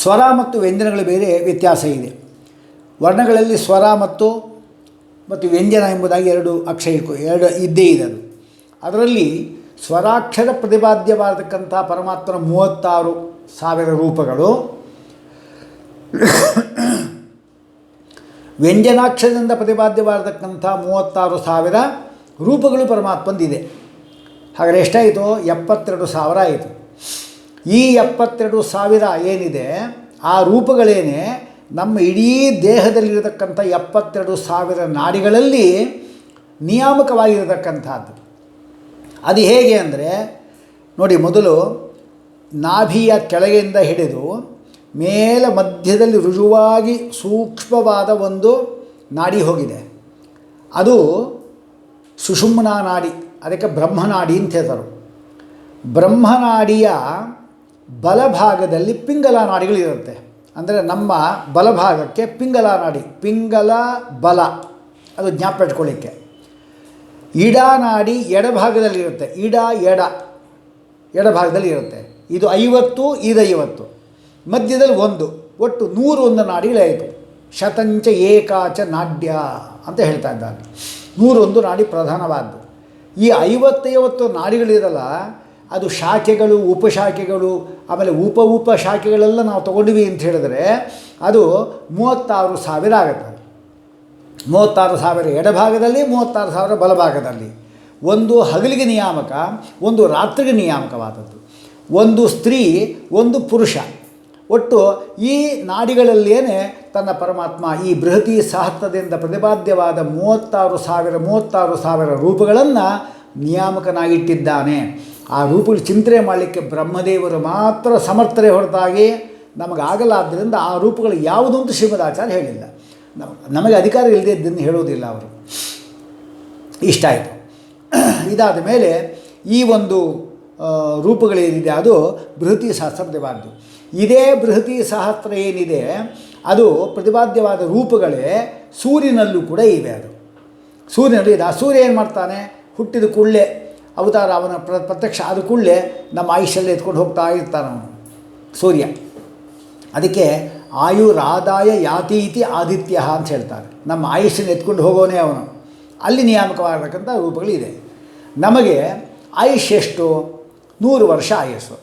ಸ್ವರ ಮತ್ತು ವ್ಯಂಜನಗಳು ಬೇರೆ ವ್ಯತ್ಯಾಸ ಇದೆ. ವರ್ಣಗಳಲ್ಲಿ ಸ್ವರ ಮತ್ತು ವ್ಯಂಜನ ಎಂಬುದಾಗಿ 2 ಅಕ್ಷರ 2 ಇದ್ದೇ ಇದೆ. ಅದರಲ್ಲಿ ಸ್ವರಾಕ್ಷರ ಪ್ರತಿಪಾದ್ಯವಾದಕ್ಕಂಥ ಪರಮಾತ್ಮನ 36,000 ರೂಪಗಳು, ವ್ಯಂಜನಾಕ್ಷರದಿಂದ ಪ್ರತಿಪಾದ್ಯವಾದಕ್ಕಂಥ 36,000 ರೂಪಗಳು ಪರಮಾತ್ಮಂದಿದೆ. ಹಾಗಾದರೆ ಎಷ್ಟಾಯಿತು, 72,000 ಆಯಿತು. ಈ 72,000 ಏನಿದೆ ಆ ರೂಪಗಳೇನೆ ನಮ್ಮ ಇಡೀ ದೇಹದಲ್ಲಿರತಕ್ಕಂಥ 72,000 ನಾಡಿಗಳಲ್ಲಿ ನಿಯಾಮಕವಾಗಿರತಕ್ಕಂಥದ್ದು. ಅದು ಹೇಗೆ ಅಂದರೆ ನೋಡಿ, ಮೊದಲು ನಾಭಿಯ ಕೆಳಗೆಯಿಂದ ಹಿಡಿದು ಮೇಲೆ ಮಧ್ಯದಲ್ಲಿ ರುಜುವಾಗಿ ಸೂಕ್ಷ್ಮವಾದ ಒಂದು ನಾಡಿ ಹೋಗಿದೆ. ಅದು ಸುಷುಮ್ನಾ ನಾಡಿ, ಅದಕ್ಕೆ ಬ್ರಹ್ಮನಾಡಿ ಅಂತ ಹೇಳ್ತಾರೆ. ಬ್ರಹ್ಮನಾಡಿಯ ಬಲಭಾಗದಲ್ಲಿ ಪಿಂಗಲ ನಾಡಿಗಳಿರುತ್ತೆ. ಅಂದರೆ ನಮ್ಮ ಬಲಭಾಗಕ್ಕೆ ಪಿಂಗಲ ನಾಡಿ, ಪಿಂಗಲ ಬಲ, ಅದು ಜ್ಞಾಪಕ ಇಟ್ಕೊಳ್ಳಿಕ್ಕೆ. ಇಡಾ ನಾಡಿ ಎಡಭಾಗದಲ್ಲಿರುತ್ತೆ, ಎಡಭಾಗದಲ್ಲಿ ಇರುತ್ತೆ. ಇದು 50, ಇದು 50, ಮಧ್ಯದಲ್ಲಿ 1, ಒಟ್ಟು 101 ನಾಡಿಗಳಾಯಿತು. ಶತಂಚ ಏಕಾಚ ನಾಡ್ಯ ಅಂತ ಹೇಳ್ತಾ ಇದ್ದಾರೆ. 101 ನಾಡಿ ಪ್ರಧಾನವಾದ್ದು. ಈ 50 ನಾಡಿಗಳಿರಲ್ಲ, ಅದು ಶಾಖೆಗಳು ಉಪಶಾಖೆಗಳು ಆಮೇಲೆ ಉಪಶಾಖೆಗಳೆಲ್ಲ ನಾವು ತೊಗೊಂಡ್ವಿ ಅಂತ ಹೇಳಿದ್ರೆ ಅದು 36,000 ಆಗುತ್ತೆ. 36,000 ಎಡಭಾಗದಲ್ಲಿ, 36,000 ಬಲಭಾಗದಲ್ಲಿ. ಒಂದು ಹಗಲಿಗೆ ನಿಯಾಮಕ, ಒಂದು ರಾತ್ರಿಗೆ ನಿಯಾಮಕವಾದದ್ದು. ಒಂದು ಸ್ತ್ರೀ, ಒಂದು ಪುರುಷ. ಒಟ್ಟು ಈ ನಾಡಿಗಳಲ್ಲೇನೆ ತನ್ನ ಪರಮಾತ್ಮ ಈ ಬೃಹತಿ ಸಹಸ್ರದಿಂದ ಪ್ರತಿಪಾದ್ಯವಾದ 36,000 ರೂಪಗಳನ್ನು ನಿಯಾಮಕನಾಗಿಟ್ಟಿದ್ದಾನೆ. ಆ ರೂಪಗಳು ಚಿಂತನೆ ಮಾಡಲಿಕ್ಕೆ ಬ್ರಹ್ಮದೇವರು ಮಾತ್ರ ಸಮರ್ಥರೇ ಹೊರತಾಗಿ ನಮಗಾಗಲಾದ್ದರಿಂದ ಆ ರೂಪಗಳು ಯಾವುದು ಅಂತ ಶ್ರೀಮದಾಚಾರ್ಯ ಹೇಳಿಲ್ಲ. ನಮಗೆ ಅಧಿಕಾರ ಇಲ್ಲದೆ ಇದ್ದನ್ನು ಹೇಳುವುದಿಲ್ಲ ಅವರು. ಇಷ್ಟ ಆಯಿತು. ಇದಾದ ಮೇಲೆ ಈ ಒಂದು ರೂಪಗಳೇನಿದೆ ಅದು ಬೃಹತಿ ಸಹಸ್ರ ಪ್ರತಿಪಾದ್ಯ. ಇದೇ ಬೃಹತಿ ಸಹಸ್ರ ಏನಿದೆ ಅದು ಪ್ರತಿಪಾದ್ಯವಾದ ರೂಪಗಳೇ ಸೂರ್ಯನಲ್ಲೂ ಕೂಡ ಇವೆ. ಅದು ಸೂರ್ಯನಲ್ಲೂ ಇದೆ. ಆ ಸೂರ್ಯ ಏನು ಮಾಡ್ತಾನೆ? ಹುಟ್ಟಿದ ಕೂಡಲೇ ಅವತಾರ, ಅವನ ಪ್ರತ್ಯಕ್ಷ ಆದ ಕೂಡಲೇ ನಮ್ಮ ಆಯುಷ್ಯಲ್ಲಿ ಎತ್ಕೊಂಡು ಹೋಗ್ತಾ ಇರ್ತಾನೆ ಅವನು ಸೂರ್ಯ. ಅದಕ್ಕೆ ಆಯುರಾದಾಯ ಯಾತೀತಿ ಆದಿತ್ಯ ಅಂತ ಹೇಳ್ತಾರೆ. ನಮ್ಮ ಆಯುಷ್ಯನ್ನು ಎತ್ಕೊಂಡು ಹೋಗೋನೇ ಅವನು. ಅಲ್ಲಿ ನಿಯಾಮಕವಾಗಿರ್ತಕ್ಕಂಥ ರೂಪಗಳಿದೆ. ನಮಗೆ ಆಯುಷ್ಯ ಎಷ್ಟು? 100 ವರ್ಷ ಆಯುಸ್ಸು.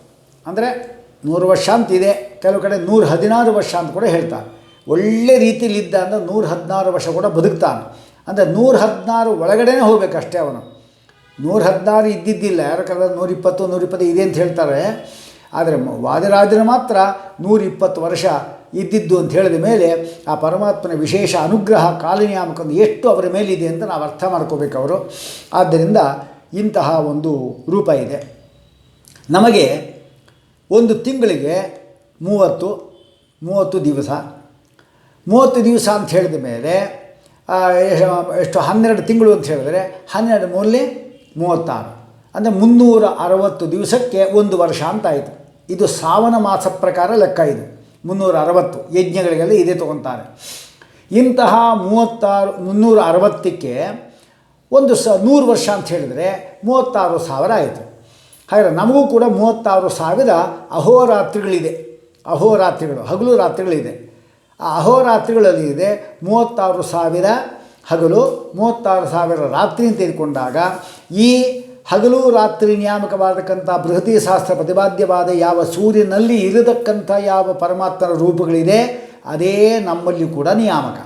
ಅಂದರೆ 100 ವರ್ಷ ಅಂತಿದೆ, ಕೆಲವು ಕಡೆ 116 ವರ್ಷ ಅಂತ ಕೂಡ ಹೇಳ್ತಾರೆ. ಒಳ್ಳೆ ರೀತಿಯಲ್ಲಿದ್ದ ಅಂದರೆ 116 ವರ್ಷ ಕೂಡ ಬದುಕ್ತಾನೆ. ಅಂದರೆ 116 ಒಳಗಡೆ ಹೋಗಬೇಕಷ್ಟೇ ಅವನು. 116 ಇದ್ದಿದ್ದಿಲ್ಲ. ಯಾರ ಕಾಲ 120 125 ಇದೆ ಅಂತ ಹೇಳ್ತಾರೆ. ಆದರೆ ವಾದಿರಾಜರು ಮಾತ್ರ 120 ವರ್ಷ ಇದ್ದಿದ್ದು ಅಂತ ಹೇಳಿದ ಮೇಲೆ ಆ ಪರಮಾತ್ಮನ ವಿಶೇಷ ಅನುಗ್ರಹ ಕಾಲನಿಯಾಮಕ ಎಷ್ಟು ಅವರ ಮೇಲಿದೆ ಅಂತ ನಾವು ಅರ್ಥ ಮಾಡ್ಕೋಬೇಕು ಅವರು. ಆದ್ದರಿಂದ ಇಂತಹ ಒಂದು ರೂಪ ಇದೆ. ನಮಗೆ ಒಂದು ತಿಂಗಳಿಗೆ 30 ದಿವಸ. 30 ದಿವಸ ಅಂತ ಹೇಳಿದ ಮೇಲೆ ಎಷ್ಟು 12 ತಿಂಗಳು ಅಂತ ಹೇಳಿದ್ರೆ 12 ಮೂಲೆ 36, ಅಂದರೆ 360 ದಿವಸಕ್ಕೆ 1 ವರ್ಷ ಅಂತಾಯಿತು. ಇದು ಸಾವನ ಮಾಸ ಪ್ರಕಾರ ಲೆಕ್ಕ. ಇದು 360 ಯಜ್ಞಗಳಿಗೆಲ್ಲ ಇದೇ ತೊಗೊತಾರೆ. ಇಂತಹ 360ಕ್ಕೆ ಒಂದು 100 ವರ್ಷ ಅಂತ ಹೇಳಿದರೆ 36,000 ಆಯಿತು. ಹಾಗಾದರೆ ನಮಗೂ ಕೂಡ 36,000 ಅಹೋರಾತ್ರಿಗಳಿದೆ. ಅಹೋರಾತ್ರಿಗಳು, ಹಗಲು ರಾತ್ರಿಗಳಿದೆ. ಆ ಅಹೋರಾತ್ರಿಗಳಲ್ಲಿ ಇದೆ 36,000 ಹಗಲು, 36,000 ರಾತ್ರಿ ಅಂತ ತೆಗೆದುಕೊಂಡಾಗ ಈ ಹಗಲು ರಾತ್ರಿ ನಿಯಾಮಕವಾದಕ್ಕಂಥ ಬೃಹತಿ ಶಾಸ್ತ್ರ ಪ್ರತಿಪಾದ್ಯವಾದ ಯಾವ ಸೂರ್ಯನಲ್ಲಿ ಇರತಕ್ಕಂಥ ಯಾವ ಪರಮಾತ್ಮನ ರೂಪಗಳಿದೆ ಅದೇ ನಮ್ಮಲ್ಲಿ ಕೂಡ ನಿಯಾಮಕ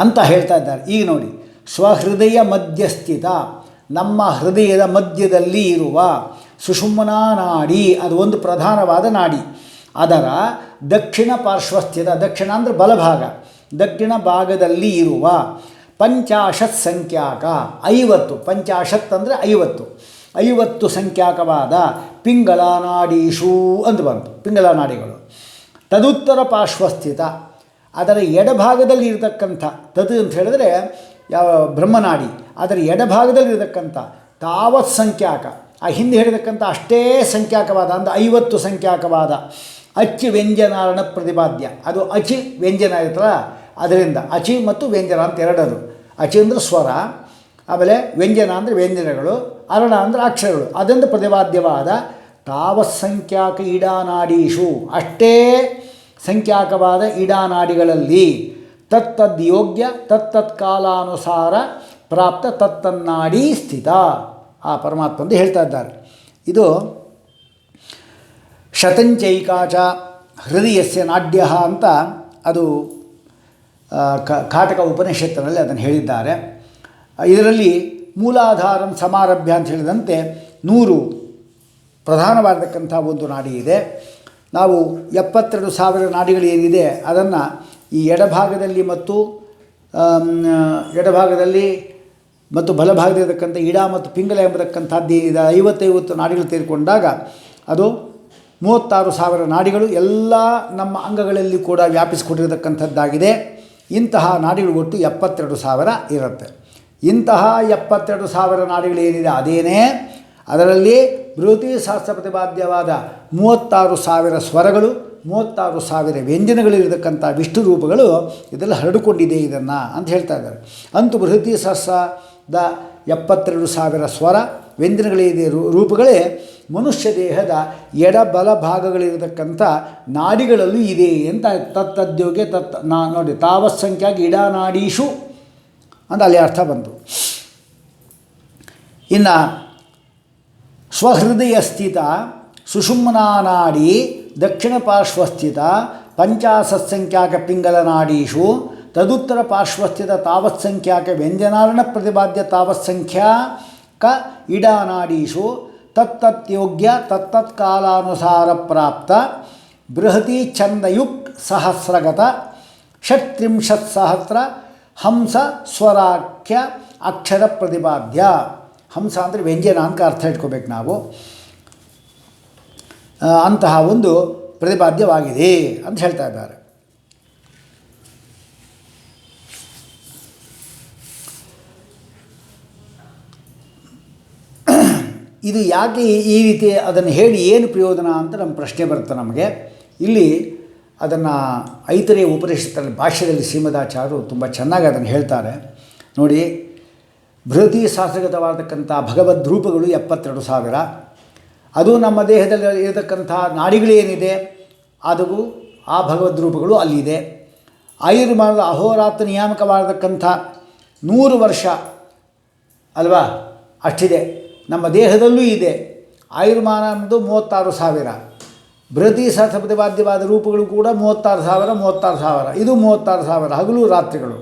ಅಂತ ಹೇಳ್ತಾ ಇದ್ದಾರೆ. ಈಗ ನೋಡಿ, ಸ್ವಹೃದಯ ಮಧ್ಯಸ್ಥಿತ, ನಮ್ಮ ಹೃದಯದ ಮಧ್ಯದಲ್ಲಿ ಇರುವ ಸುಷುಮ್ನಾ ನಾಡಿ, ಅದು ಒಂದು ಪ್ರಧಾನವಾದ ನಾಡಿ. ಅದರ ದಕ್ಷಿಣ ಪಾರ್ಶ್ವಸ್ಥಿತ, ದಕ್ಷಿಣ ಅಂದರೆ ಬಲಭಾಗ, ದಕ್ಷಿಣ ಭಾಗದಲ್ಲಿ ಇರುವ 50 ಸಂಖ್ಯಾಕ 50, 50 ಅಂದರೆ 50 ಸಂಖ್ಯಾಕವಾದ ಪಿಂಗಲ ನಾಡೀಶು ಅಂತ ಬಂತು. ಪಿಂಗಲ ನಾಡಿಗಳು. ತದುತ್ತರ ಪಾರ್ಶ್ವಸ್ಥಿತ, ಅದರ ಎಡಭಾಗದಲ್ಲಿ ಇರತಕ್ಕಂಥ, ತದು ಅಂತ ಹೇಳಿದ್ರೆ ಯಾವ ಬ್ರಹ್ಮನಾಡಿ, ಅದರ ಎಡಭಾಗದಲ್ಲಿರತಕ್ಕಂಥ ತಾವತ್ ಸಂಖ್ಯಾಕ, ಆ ಹಿಂದೆ ಹೇಳಿರ್ತಕ್ಕಂಥ ಅಷ್ಟೇ ಸಂಖ್ಯಾಕವಾದ, ಅಂದರೆ 50 ಸಂಖ್ಯಾಕವಾದ ಅಚಿ ವ್ಯಂಜನಾರಣ ಪ್ರತಿಪಾದ್ಯ. ಅದು ಅಚಿ ವ್ಯಂಜನ ಇರ್ತಲ್ಲ, ಅದರಿಂದ ಅಚಿ ಮತ್ತು ವ್ಯಂಜನ ಅಂತ ಎರಡದು. ಅಚಿ ಅಂದರೆ ಸ್ವರ, ಆಮೇಲೆ ವ್ಯಂಜನ ಅಂದರೆ ವ್ಯಂಜನಗಳು, ಅರಣ ಅಂದರೆ ಅಕ್ಷರಗಳು, ಅದರಿಂದ ಪ್ರತಿಪಾದ್ಯವಾದ ತಾವತ್ ಸಂಖ್ಯಾಕ ಇಡಾನಾಡೀಶು, ಅಷ್ಟೇ ಸಂಖ್ಯಾಕವಾದ ಇಡಾನಾಡಿಗಳಲ್ಲಿ ತತ್ತದ್ ಯೋಗ್ಯ ತತ್ತತ್ ಕಾಲಾನುಸಾರ ಪ್ರಾಪ್ತ ತತ್ತನ್ನಾಡಿ ಸ್ಥಿತ ಆ ಪರಮಾತ್ಮ ಅಂತ ಹೇಳ್ತಾ ಇದ್ದಾರೆ. ಇದು ಶತಂಚೈಕಾಚ ಹೃದಯಸ್ಯ ನಾಡ್ಯ ಅಂತ ಅದು ಕಾಟಕ ಉಪನಿಷತ್ತಿನಲ್ಲಿ ಅದನ್ನು ಹೇಳಿದ್ದಾರೆ. ಇದರಲ್ಲಿ ಮೂಲಾಧಾರಂ ಸಮಾರಭ್ಯ ಅಂತ ಹೇಳಿದಂತೆ 100 ಪ್ರಧಾನವಾಗಿರ್ತಕ್ಕಂಥ ಒಂದು ನಾಡಿ ಇದೆ. ನಾವು 72,000 ನಾಡಿಗಳು ಏನಿದೆ ಅದನ್ನು ಈ ಎಡಭಾಗದಲ್ಲಿ ಮತ್ತು ಬಲಭಾಗದಲ್ಲಿರತಕ್ಕಂಥ ಇಡ ಮತ್ತು ಪಿಂಗಲ ಎಂಬತಕ್ಕಂಥದ್ದು 50 ನಾಡಿಗಳು ತೆಗೆದುಕೊಂಡಾಗ ಅದು 36,000 ನಾಡಿಗಳು ಎಲ್ಲ ನಮ್ಮ ಅಂಗಗಳಲ್ಲಿ ಕೂಡ ವ್ಯಾಪಿಸಿಕೊಟ್ಟಿರತಕ್ಕಂಥದ್ದಾಗಿದೆ. ಇಂತಹ ನಾಡಿಗಳು ಒಟ್ಟು 72,000 ಇರುತ್ತೆ. ಇಂತಹ 72,000 ನಾಡಿಗಳು ಏನಿದೆ ಅದೇನೇ ಅದರಲ್ಲಿ ಬೃಹತಿ ಶಾಸ್ತ್ರ ಪ್ರತಿಪಾದ್ಯವಾದ 36,000 ಸ್ವರಗಳು, 36,000 ವ್ಯಂಜನಗಳಿರತಕ್ಕಂಥ ವಿಷ್ಣು ರೂಪಗಳು ಇದೆಲ್ಲ ಹರಡಿಕೊಂಡಿದೆ ಇದನ್ನು ಅಂತ ಹೇಳ್ತಾ ಇದ್ದಾರೆ. ಅಂತೂ ಬೃಹತಿ ಶಾಸ್ತ್ರದ 72,000 ಸ್ವರ ವ್ಯಂಜನಗಳಿದೆ ರೂಪಗಳೇ ಮನುಷ್ಯ ದೇಹದ ಎಡಬಲ ಭಾಗಗಳಿರತಕ್ಕಂಥ ನಾಡಿಗಳಲ್ಲೂ ಇದೆ ಅಂತ ತತ್ತದ್ಯೋಗೆ ನೋಡಿ ತಾವತ್ ಸಂಖ್ಯಾಗಿ ಇಡಾನಾಡೀಶು ಅಂತ ಅಲ್ಲಿ ಅರ್ಥ ಬಂತು. ಇನ್ನು ಸ್ವಹೃದಯ ಸ್ಥಿತ ಸುಷುಮ್ನಾ ನಾಡಿ ದಕ್ಷಿಣ ಪಾರ್ಶ್ವಸ್ಥಿತ ಪಂಚಾಶತ್ಸಂಖ್ಯಾಕ ಪಿಂಗಲನಾಡೀಷು ತದುತ್ತರ ಪಾರ್ಶ್ವಸ್ಥಿತ ತಾವತ್ಸಂಖ್ಯಾಕ ವ್ಯಂಜನಾರ್ಣ ಪ್ರತಿಪಾದ್ಯ ತಾವತ್ಸಂಖ್ಯಾಕ ಇಡಾನಾಡೀಷು ತತ್ತತ್ಯೋಗ್ಯ ತತ್ತತ್ಕಾಲಾನುಸಾರ ಪ್ರಾಪ್ತ ಬೃಹತಿ ಛಂದಯುಕ್ ಸಹಸ್ರಗತ ಷಟ್ತ್ರಿಂಶತ್ಸಹಸ್ರ ಹಂಸ ಸ್ವರಾಖ್ಯ ಅಕ್ಷರ ಪ್ರತಿಪಾದ್ಯ. ಹಂಸ ಅಂದರೆ ವ್ಯಂಜನ ಅಂತ ಅರ್ಥ ಇಟ್ಕೋಬೇಕು ನಾವು. ಅಂತಹ ಒಂದು ಪ್ರತಿಪಾದ್ಯವಾಗಿದೆ ಅಂತ ಹೇಳ್ತಾ ಇದ್ದಾರೆ. ಇದು ಯಾಕೆ ಈ ರೀತಿ ಅದನ್ನು ಹೇಳಿ ಏನು ಪ್ರಯೋಜನ ಅಂತ ನಮ್ಮ ಪ್ರಶ್ನೆ ಬರುತ್ತೆ ನಮಗೆ. ಇಲ್ಲಿ ಅದನ್ನು ಐತರೇಯ ಉಪನಿಷತ್ತಲ್ಲಿ ಭಾಷ್ಯದಲ್ಲಿ ಶ್ರೀಮದಾಚಾರ್ಯರು ತುಂಬ ಚೆನ್ನಾಗಿ ಅದನ್ನು ಹೇಳ್ತಾರೆ ನೋಡಿ. ಬೃಹತಿ ಶಾಸ್ತ್ರಗತವಾದಕ್ಕಂಥ ಭಗವದ್ ರೂಪಗಳು 72,000. ಅದು ನಮ್ಮ ದೇಹದಲ್ಲಿ ಇರತಕ್ಕಂಥ ನಾಡಿಗಳೇನಿದೆ ಅದು ಆ ಭಗವದ್ ರೂಪಗಳು ಅಲ್ಲಿದೆ. ಆಯುರ್ಮಾನದ ಅಹೋರಾತ್ರ ನಿಯಾಮಕವಾದಕ್ಕಂಥ 100 ವರ್ಷ ಅಲ್ವಾ ಅಷ್ಟಿದೆ. ನಮ್ಮ ದೇಹದಲ್ಲೂ ಇದೆ. ಆಯುರ್ಮಾನ ಅನ್ನೋದು 36,000. ಬೃಹತಿ ಶಾಸ್ತ್ರ ಪ್ರತಿಪಾದ್ಯವಾದ ರೂಪಗಳು ಕೂಡ 36,000 ಇದು 36,000 ಹಗಲು ರಾತ್ರಿಗಳು.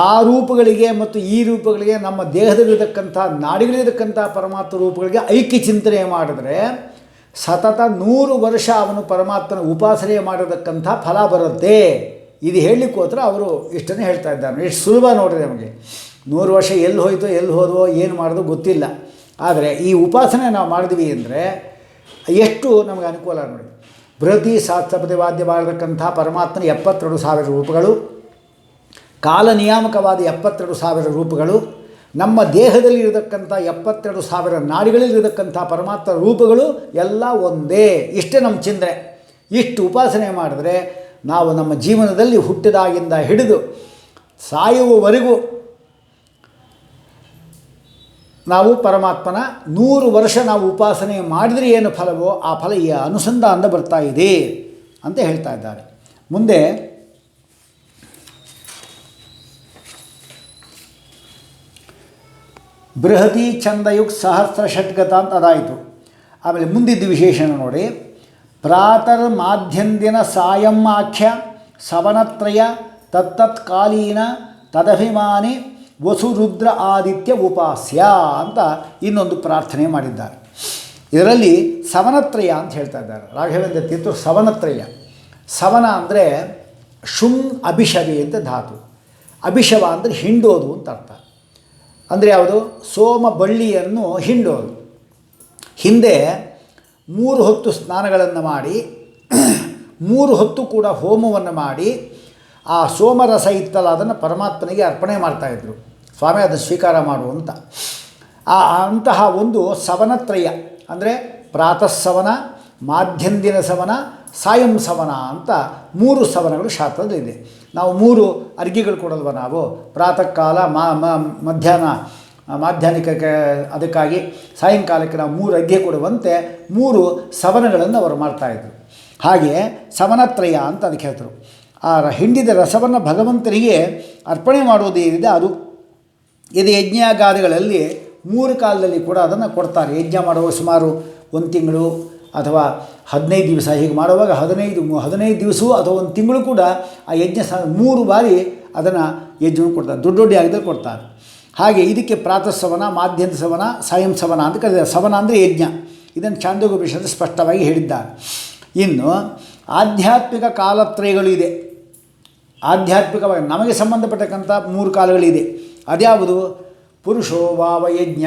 ಆ ರೂಪಗಳಿಗೆ ಮತ್ತು ಈ ರೂಪಗಳಿಗೆ ನಮ್ಮ ದೇಹದಲ್ಲಿರತಕ್ಕಂಥ ನಾಡಿಗಳಿರತಕ್ಕಂಥ ಪರಮಾತ್ಮ ರೂಪಗಳಿಗೆ ಐಕ್ಯ ಚಿಂತನೆ ಮಾಡಿದ್ರೆ ಸತತ 100 ವರ್ಷ ಅವನು ಪರಮಾತ್ಮನ ಉಪಾಸನೆ ಮಾಡಿರತಕ್ಕಂಥ ಫಲ ಬರುತ್ತೆ. ಇದು ಹೇಳಲಿಕ್ಕೋಸ್ಕರ ಅವರು ಇಷ್ಟನ್ನೇ ಹೇಳ್ತಾ ಇದ್ದಾರೆ. ಎಷ್ಟು ಸುಲಭ ನೋಡಿರಿ ನಮಗೆ. 100 ವರ್ಷ ಎಲ್ಲಿ ಹೋಯ್ತೋ ಎಲ್ಲಿ ಹೋದೋ ಏನು ಮಾಡೋದು ಗೊತ್ತಿಲ್ಲ. ಆದರೆ ಈ ಉಪಾಸನೆ ನಾವು ಮಾಡಿದ್ವಿ ಅಂದರೆ ಎಷ್ಟು ನಮಗೆ ಅನುಕೂಲ ನೋಡಿ. ಬೃಹತಿ ಶಾಸ್ತ್ರ ಪ್ರತಿಪಾದ್ಯವಾಗಿರತಕ್ಕಂಥ ಪರಮಾತ್ಮನ 72,000 ರೂಪಗಳು, ಕಾಲ ನಿಯಾಮಕವಾದ 72,000 ರೂಪಗಳು, ನಮ್ಮ ದೇಹದಲ್ಲಿ ಇರತಕ್ಕಂಥ 72,000 ನಾಡಿಗಳಲ್ಲಿರತಕ್ಕಂಥ ಪರಮಾತ್ಮ ರೂಪಗಳು ಎಲ್ಲ ಒಂದೇ. ಇಷ್ಟೇ ನಮ್ಮ ಚಿಂತನೆ. ಇಷ್ಟು ಉಪಾಸನೆ ಮಾಡಿದ್ರೆ ನಾವು ನಮ್ಮ ಜೀವನದಲ್ಲಿ ಹುಟ್ಟಿದಾಗಿಂದ ಹಿಡಿದು ಸಾಯುವವರೆಗೂ ನಾವು ಪರಮಾತ್ಮನ 100 ವರ್ಷ ನಾವು ಉಪಾಸನೆ ಮಾಡಿದರೆ ಏನು ಫಲವೋ ಆ ಫಲ ಈ ಅನುಸಂಧಾನದ ಬರ್ತಾ ಇದೆ ಅಂತ ಹೇಳ್ತಾ ಇದ್ದಾರೆ. ಮುಂದೆ ಬೃಹತಿ ಛಂದಯುಕ್ ಸಹಸ್ರ ಷಟ್ಗತ ಅಂತ ಅದಾಯಿತು. ಆಮೇಲೆ ಮುಂದಿದ್ದು ವಿಶೇಷಣ ನೋಡಿ. ಪ್ರಾತರ್ ಮಾಧ್ಯಂದಿನ ಸಾಯಂ ಆಖ್ಯ ಸವನತ್ರಯ ತತ್ತತ್ಕಾಲೀನ ತದಭಿಮಾನಿ ವಸುರುದ್ರ ಆದಿತ್ಯ ಉಪಾಸ್ಯ ಅಂತ ಇನ್ನೊಂದು ಪ್ರಾರ್ಥನೆ ಮಾಡಿದ್ದಾರೆ. ಇದರಲ್ಲಿ ಸವನತ್ರಯ ಅಂತ ಹೇಳ್ತಾ ಇದ್ದಾರೆ ರಾಘವೇಂದ್ರ ತೀರ್ಥರು. ಸವನತ್ರಯ, ಸವನ ಅಂದರೆ ಶುಂ ಅಭಿಷವಿ ಅಂತ ಧಾತು. ಅಭಿಷವ ಅಂದರೆ ಹಿಂಡೋದು ಅಂತ ಅರ್ಥ. ಅಂದರೆ ಯಾವುದು? ಸೋಮ ಬಳ್ಳಿಯನ್ನು ಹಿಂಡೋದು. ಹಿಂದೆ 3 ಹೊತ್ತು ಸ್ನಾನಗಳನ್ನು ಮಾಡಿ 3 ಹೊತ್ತು ಕೂಡ ಹೋಮವನ್ನು ಮಾಡಿ ಆ ಸೋಮರಸ ಇತ್ತಲ್ಲ ಅದನ್ನು ಪರಮಾತ್ಮನಿಗೆ ಅರ್ಪಣೆ ಮಾಡ್ತಾಯಿದ್ರು. ಸ್ವಾಮಿ ಅದನ್ನು ಸ್ವೀಕಾರ ಮಾಡು ಅಂತ. ಅಂತಹ ಒಂದು ಸವನತ್ರಯ ಅಂದರೆ ಪ್ರಾತಃ ಸವನ, ಮಾಧ್ಯಂದಿನ ಸವನ, ಸಾಯಂ ಸವನ ಅಂತ 3 ಸವನಗಳು ಶಾಸ್ತ್ರದಲ್ಲಿದೆ. ನಾವು 3 ಅರ್ಘ್ಯಗಳು ಕೊಡಲ್ವ ನಾವು. ಪ್ರಾತಃ ಕಾಲ, ಮಧ್ಯಾಹ್ನ ಮಾಧ್ಯಾಹ್ನಿಕಕ್ಕೆ, ಅದಕ್ಕಾಗಿ ಸಾಯಂಕಾಲಕ್ಕೆ ನಾವು 3 ಅರ್ಘ್ಯ ಕೊಡುವಂತೆ 3 ಸವನಗಳನ್ನು ಅವರು ಮಾಡ್ತಾಯಿದ್ರು. ಹಾಗೆ ಸವನತ್ರಯ ಅಂತ ಅದಕ್ಕೆ ಹೇಳ್ತಾರೆ. ಆ ಹಿಂಡಿದ ರಸವನ್ನು ಭಗವಂತನಿಗೆ ಅರ್ಪಣೆ ಮಾಡೋದೇನಿದೆ ಅದು. ಇದು ಯಜ್ಞಾಗಾದಿಗಳಲ್ಲಿ 3 ಕಾಲದಲ್ಲಿ ಕೂಡ ಅದನ್ನು ಕೊಡ್ತಾರೆ. ಯಜ್ಞ ಮಾಡುವಾಗ ಸುಮಾರು 1 ತಿಂಗಳು ಅಥವಾ 15 ದಿವಸ ಹೀಗೆ ಮಾಡುವಾಗ 15 ದಿವಸವೂ ಅಥವಾ 1 ತಿಂಗಳು ಕೂಡ ಆ ಯಜ್ಞ 3 ಬಾರಿ ಅದನ್ನು ಯಜ್ಞವನ್ನು ಕೊಡ್ತಾರೆ. ದೊಡ್ಡ ದೊಡ್ಡ ಯಾಗದಲ್ಲಿ ಕೊಡ್ತಾರೆ. ಹಾಗೆ ಇದಕ್ಕೆ ಪ್ರಾತಃ ಸವನ, ಮಾಧ್ಯಂತ ಸವನ, ಸಾಯಂ ಸವನ ಅಂತ ಕರೀತಾರೆ. ಸವನ ಅಂದರೆ ಯಜ್ಞ. ಇದನ್ನು ಛಾಂದೋಗ್ಯೋಪನಿಷತ್ತು ಸ್ಪಷ್ಟವಾಗಿ ಹೇಳಿದ್ದಾರೆ. ಇನ್ನು ಆಧ್ಯಾತ್ಮಿಕ ಕಾಲತ್ರಯಗಳು ಇದೆ. ಆಧ್ಯಾತ್ಮಿಕವಾಗಿ ನಮಗೆ ಸಂಬಂಧಪಟ್ಟಕ್ಕಂಥ 3 ಕಾಲಗಳಿದೆ. ಅದ್ಯಾವುದು? ಪುರುಷೋ ವಾವ ಯಜ್ಞ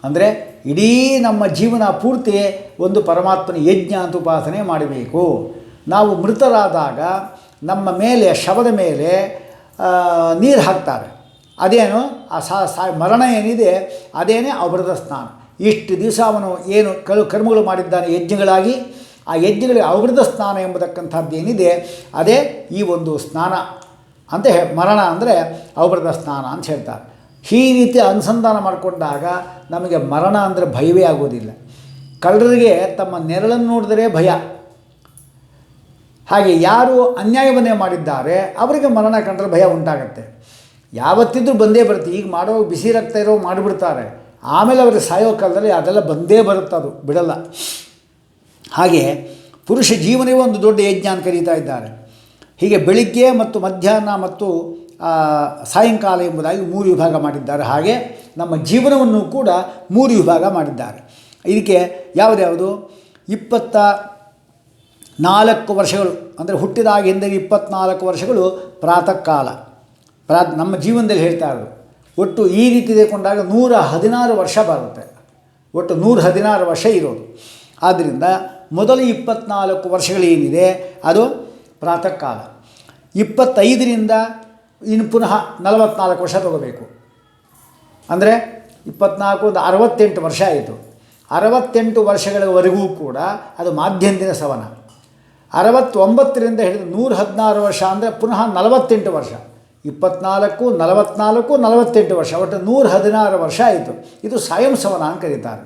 ಅಂದರೆ ಇಡೀ ನಮ್ಮ ಜೀವನ ಪೂರ್ತಿ ಒಂದು ಪರಮಾತ್ಮನ ಯಜ್ಞ ಅಂತ ಉಪಾಸನೆ ಮಾಡಬೇಕು. ನಾವು ಮೃತರಾದಾಗ ನಮ್ಮ ಮೇಲೆ, ಶವದ ಮೇಲೆ ನೀರು ಹಾಕ್ತಾರೆ. ಅದೇನು ಆ ಮರಣ ಏನಿದೆ ಅದೇನೇ ಅವೃತ ಸ್ನಾನ. ಇಷ್ಟು ದಿವಸ ಅವನು ಏನು ಕರ್ಮಗಳು ಮಾಡಿದ್ದಾನೆ ಯಜ್ಞಗಳಾಗಿ, ಆ ಯಜ್ಞಗಳಿಗೆ ಅವೃತ ಸ್ನಾನ ಎಂಬತಕ್ಕಂಥದ್ದು ಏನಿದೆ ಅದೇ ಈ ಒಂದು ಸ್ನಾನ ಅಂತ ಮರಣ ಅಂದರೆ ಅವೃತ ಸ್ನಾನ ಅಂತ ಹೇಳ್ತಾರೆ. ಈ ರೀತಿ ಅನುಸಂಧಾನ ಮಾಡಿಕೊಂಡಾಗ ನಮಗೆ ಮರಣ ಅಂದರೆ ಭಯವೇ ಆಗೋದಿಲ್ಲ. ಕಳ್ಳರಿಗೆ ತಮ್ಮ ನೆರಳನ್ನು ನೋಡಿದರೆ ಭಯ. ಹಾಗೆ ಯಾರು ಅನ್ಯಾಯವನ್ನೇ ಮಾಡಿದ್ದಾರೆ ಅವರಿಗೆ ಮರಣ ಕಂಡ್ರೆ ಭಯ ಉಂಟಾಗತ್ತೆ. ಯಾವತ್ತಿದ್ರೂ ಬಂದೇ ಬರುತ್ತೆ. ಈಗ ಮಾಡೋ ಬಿಸಿ ರಕ್ತ ಇರೋ ಮಾಡಿಬಿಡ್ತಾರೆ. ಆಮೇಲೆ ಅವರು ಸಾಯೋ ಕಾಲದಲ್ಲಿ ಅದೆಲ್ಲ ಬಂದೇ ಬರುತ್ತೆ, ಅದು ಬಿಡಲ್ಲ. ಹಾಗೆ ಪುರುಷ ಜೀವನವೇ ಒಂದು ದೊಡ್ಡ ಯಜ್ಞ ಅಂತ ಕರೀತಾ ಇದ್ದಾರೆ. ಹೀಗೆ ಬೆಳಿಗ್ಗೆ ಮತ್ತು ಮಧ್ಯಾಹ್ನ ಮತ್ತು ಸಾಯಂಕಾಲ ಎಂಬುದಾಗಿ 3 ವಿಭಾಗ ಮಾಡಿದ್ದಾರೆ. ಹಾಗೆ ನಮ್ಮ ಜೀವನವನ್ನು ಕೂಡ 3 ವಿಭಾಗ ಮಾಡಿದ್ದಾರೆ. ಇದಕ್ಕೆ ಯಾವುದ್ಯಾವುದು 24 ವರ್ಷಗಳು ಅಂದರೆ ಹುಟ್ಟಿದಾಗಿಂದ 24 ವರ್ಷಗಳು ಪ್ರಾತಃ ಕಾಲ. ನಮ್ಮ ಜೀವನದಲ್ಲಿ ಹೇಳ್ತಾ ಇರೋದು ಒಟ್ಟು ಈ ರೀತಿ ತೆಗೆದುಕೊಂಡಾಗ 116 ವರ್ಷ ಬರುತ್ತೆ. ಒಟ್ಟು 116 ವರ್ಷ ಇರೋದು. ಆದ್ದರಿಂದ ಮೊದಲ 24 ವರ್ಷಗಳೇನಿದೆ ಅದು ಪ್ರಾತಃ ಕಾಲ. 25ರಿಂದ ಇನ್ನು ಪುನಃ 44 ವರ್ಷ ತಗೋಬೇಕು. ಅಂದರೆ 24 ಒಂದು 68 ವರ್ಷ ಆಯಿತು. 68 ವರ್ಷಗಳವರೆಗೂ ಕೂಡ ಅದು ಮಾಧ್ಯಂದಿನ ಸವನ. 69ರಿಂದ ಹಿಡಿದು 116 ವರ್ಷ ಅಂದರೆ ಪುನಃ 48 ವರ್ಷ. 24, 44, 48 ವರ್ಷ, ಒಟ್ಟು 116 ವರ್ಷ ಆಯಿತು. ಇದು ಸಾಯಂ ಸವನ ಅಂತ ಕರೀತಾರೆ.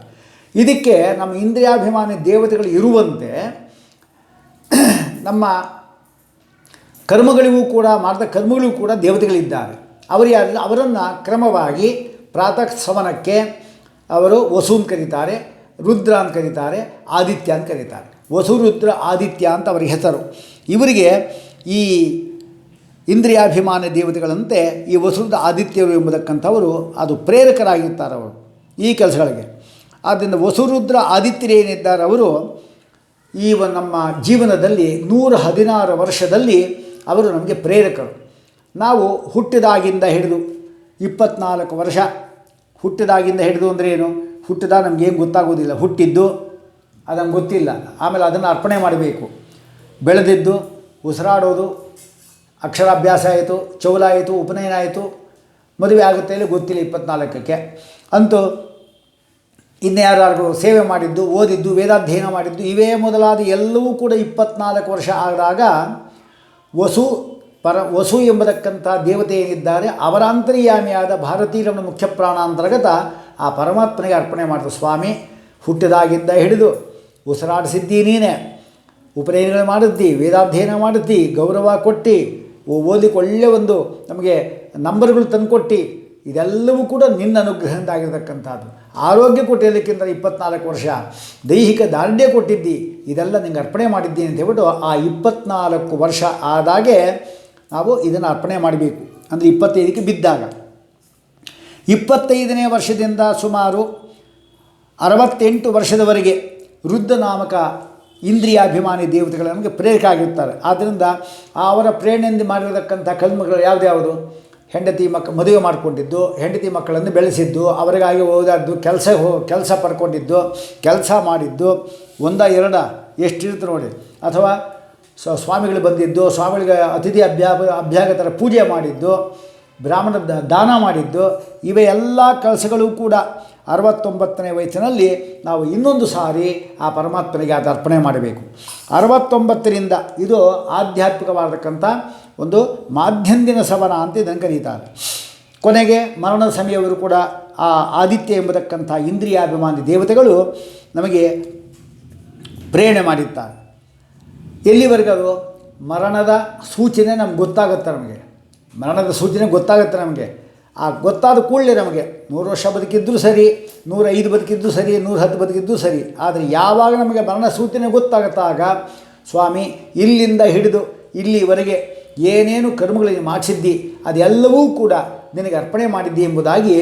ಇದಕ್ಕೆ ನಮ್ಮ ಇಂದ್ರಿಯಾಭಿಮಾನಿ ದೇವತೆಗಳು ಇರುವಂತೆ ನಮ್ಮ ಕರ್ಮಗಳಿಗೂ ಕೂಡ ಮಾಡಿದ ಕರ್ಮಗಳಿಗೂ ಕೂಡ ದೇವತೆಗಳಿದ್ದಾರೆ. ಅವರನ್ನು ಕ್ರಮವಾಗಿ ಪ್ರಾತಃ ಸವನಕ್ಕೆ ಅವರು ವಸು ಅಂತ ಕರೀತಾರೆ, ರುದ್ರ ಅಂತ ಕರೀತಾರೆ, ಆದಿತ್ಯ ಅಂತ ಕರೀತಾರೆ. ವಸು, ರುದ್ರ, ಆದಿತ್ಯ ಅಂತ ಅವರ ಹೆಸರು. ಇವರಿಗೆ ಈ ಇಂದ್ರಿಯಾಭಿಮಾನ ದೇವತೆಗಳಂತೆ ಈ ವಸುರುದ್ರ ಆದಿತ್ಯರು ಎಂಬುದಕ್ಕಂಥವರು ಅದು ಪ್ರೇರಕರಾಗಿರ್ತಾರೆ ಅವರು ಈ ಕೆಲಸಗಳಿಗೆ. ಆದ್ದರಿಂದ ವಸುರುದ್ರ ಆದಿತ್ಯರೇನಿದ್ದಾರೆ ಅವರು ಈ ನಮ್ಮ ಜೀವನದಲ್ಲಿ 116 ವರ್ಷದಲ್ಲಿ ಅವರು ನಮಗೆ ಪ್ರೇರಕರು. ನಾವು ಹುಟ್ಟಿದಾಗಿಂದ ಹಿಡಿದು 24 ವರ್ಷ, ಹುಟ್ಟಿದಾಗಿಂದ ಹಿಡಿದು ಅಂದರೆ ಏನು? ಹುಟ್ಟಿದಾಗ ನಮಗೇನು ಗೊತ್ತಾಗೋದಿಲ್ಲ. ಹುಟ್ಟಿದ್ದು ಅದನ್ನು ಗೊತ್ತಿಲ್ಲ. ಆಮೇಲೆ ಅದನ್ನು ಅರ್ಪಣೆ ಮಾಡಬೇಕು. ಬೆಳೆದಿದ್ದು, ಉಸಿರಾಡೋದು, ಅಕ್ಷರಾಭ್ಯಾಸ ಆಯಿತು, ಚೌಲ ಆಯಿತು, ಉಪನಯನ ಆಯಿತು, ಮದುವೆ ಆಗುತ್ತೆ ಇಲ್ಲಿ ಗೊತ್ತಿಲ್ಲ 24ಕ್ಕೆ. ಅಂತೂ ಇನ್ನು ಯಾರು ಸೇವೆ ಮಾಡಿದ್ದು, ಓದಿದ್ದು, ವೇದಾಧ್ಯಯನ ಮಾಡಿದ್ದು ಇವೇ ಮೊದಲಾದ ಎಲ್ಲವೂ ಕೂಡ 24 ವರ್ಷ ಆದಾಗ ವಸು ಎಂಬತಕ್ಕಂಥ ದೇವತೆ ಏನಿದ್ದಾರೆ ಅವರ ಅಂತರ್ಯಾಮಿಯಾದ ಭಾರತೀರಮಣ ಮುಖ್ಯ ಪ್ರಾಣಾಂತರ್ಗತ ಆ ಪರಮಾತ್ಮನಿಗೆ ಅರ್ಪಣೆ ಮಾಡಿದ. ಸ್ವಾಮಿ, ಹುಟ್ಟಿದಾಗಿಂದ ಹಿಡಿದು ಉಸಿರಾಡಿಸಿದ್ದಿ ನೀನೇ, ಉಪನಯನಗಳು ಮಾಡಿದ್ದಿ, ವೇದಾಧ್ಯಯನ ಮಾಡಿದ್ದಿ, ಗೌರವ ಕೊಟ್ಟು, ಓದಲಿಕ್ಕೆ ಒಳ್ಳೆಯ ಒಂದು ನಮಗೆ ನಂಬರ್ಗಳು ತಂದುಕೊಟ್ಟು, ಇದೆಲ್ಲವೂ ಕೂಡ ನಿನ್ನ ಅನುಗ್ರಹದಿಂದ ಆಗಿರತಕ್ಕಂಥದ್ದು. ಆರೋಗ್ಯ ಕೊಟ್ಟಿದ್ದಕ್ಕಿಂತ 24 ವರ್ಷ, ದೈಹಿಕ ದಾರ್ಢ್ಯ ಕೊಟ್ಟಿದ್ದಿ, ಇದೆಲ್ಲ ನಿಂಗೆ ಅರ್ಪಣೆ ಮಾಡಿದ್ದೀನಿ ಅಂತ ಹೇಳ್ಬಿಟ್ಟು ಆ 24 ವರ್ಷ ಆದಾಗೆ ನಾವು ಇದನ್ನು ಅರ್ಪಣೆ ಮಾಡಬೇಕು. ಅಂದರೆ 25ಕ್ಕೆ ಬಿದ್ದಾಗ 25ನೇ ವರ್ಷದಿಂದ ಸುಮಾರು 68 ವರ್ಷದವರೆಗೆ ರುದ್ರನಾಮಕ ಇಂದ್ರಿಯಾಭಿಮಾನಿ ದೇವತೆಗಳು ನಮಗೆ ಪ್ರೇರಕ ಆಗಿರ್ತಾರೆ. ಆದ್ದರಿಂದ ಅವರ ಪ್ರೇರಣೆಯಿಂದ ಮಾಡಿರತಕ್ಕಂಥ ಕರ್ಮಗಳು ಯಾವುದ್ಯಾವುದು? ಹೆಂಡತಿ ಮದುವೆ ಮಾಡಿಕೊಂಡಿದ್ದು, ಹೆಂಡತಿ ಮಕ್ಕಳನ್ನು ಬೆಳೆಸಿದ್ದು, ಅವರಿಗಾಗಿ ಓದಾದ್ದು, ಕೆಲಸ ಪಡ್ಕೊಂಡಿದ್ದು, ಕೆಲಸ ಮಾಡಿದ್ದು, 1 2 ಎಷ್ಟಿರುತ್ತೆ ನೋಡಿ. ಅಥವಾ ಸ್ವಾಮಿಗಳು ಬಂದಿದ್ದು, ಸ್ವಾಮಿಗಳಿಗೆ ಅತಿಥಿ ಅಭ್ಯಾಗತರ ಪೂಜೆ ಮಾಡಿದ್ದು, ಬ್ರಾಹ್ಮಣ ದಾನ ಮಾಡಿದ್ದು, ಇವೇ ಎಲ್ಲ ಕೆಲಸಗಳು ಕೂಡ 69ನೇ ವಯಸ್ಸಿನಲ್ಲಿ ನಾವು ಇನ್ನೊಂದು ಸಾರಿ ಆ ಪರಮಾತ್ಮನಿಗೆ ಅದು ಅರ್ಪಣೆ ಮಾಡಬೇಕು. 69ರಿಂದ ಇದು ಆಧ್ಯಾತ್ಮಿಕವಾದಕ್ಕಂಥ ಒಂದು ಮಾಧ್ಯಂದಿನ ಸವನ ಅಂತ ಇದನ್ನು ಕರೀತಾರೆ. ಕೊನೆಗೆ ಮರಣದ ಸಮಯವರು ಕೂಡ ಆ ಆದಿತ್ಯ ಎಂಬತಕ್ಕಂಥ ಇಂದ್ರಿಯಾಭಿಮಾನಿ ದೇವತೆಗಳು ನಮಗೆ ಪ್ರೇರಣೆ ಮಾಡಿರ್ತಾರೆ. ಎಲ್ಲಿವರೆಗೂ? ಮರಣದ ಸೂಚನೆ ನಮ್ಗೆ ಗೊತ್ತಾಗುತ್ತೆ. ಮರಣದ ಸೂಚನೆ ಗೊತ್ತಾಗುತ್ತೆ ನಮಗೆ. ಆ ಗೊತ್ತಾದ ಕೂಡಲೇ ನಮಗೆ 100 ವರ್ಷ ಬದುಕಿದ್ದರೂ ಸರಿ, 105 ಬದುಕಿದ್ದು ಸರಿ, 110 ಬದುಕಿದ್ದು ಸರಿ. ಆದರೆ ಯಾವಾಗ ನಮಗೆ ಮರಣ ಸೂಚನೆ ಗೊತ್ತಾಗುತ್ತಾಗ ಸ್ವಾಮಿ, ಇಲ್ಲಿಂದ ಹಿಡಿದು ಇಲ್ಲಿವರೆಗೆ ಏನೇನು ಕರ್ಮಗಳನ್ನು ಮಾಡಿಸಿದ್ದಿ ಅದೆಲ್ಲವೂ ಕೂಡ ನಿನಗೆ ಅರ್ಪಣೆ ಮಾಡಿದ್ದಿ ಎಂಬುದಾಗಿ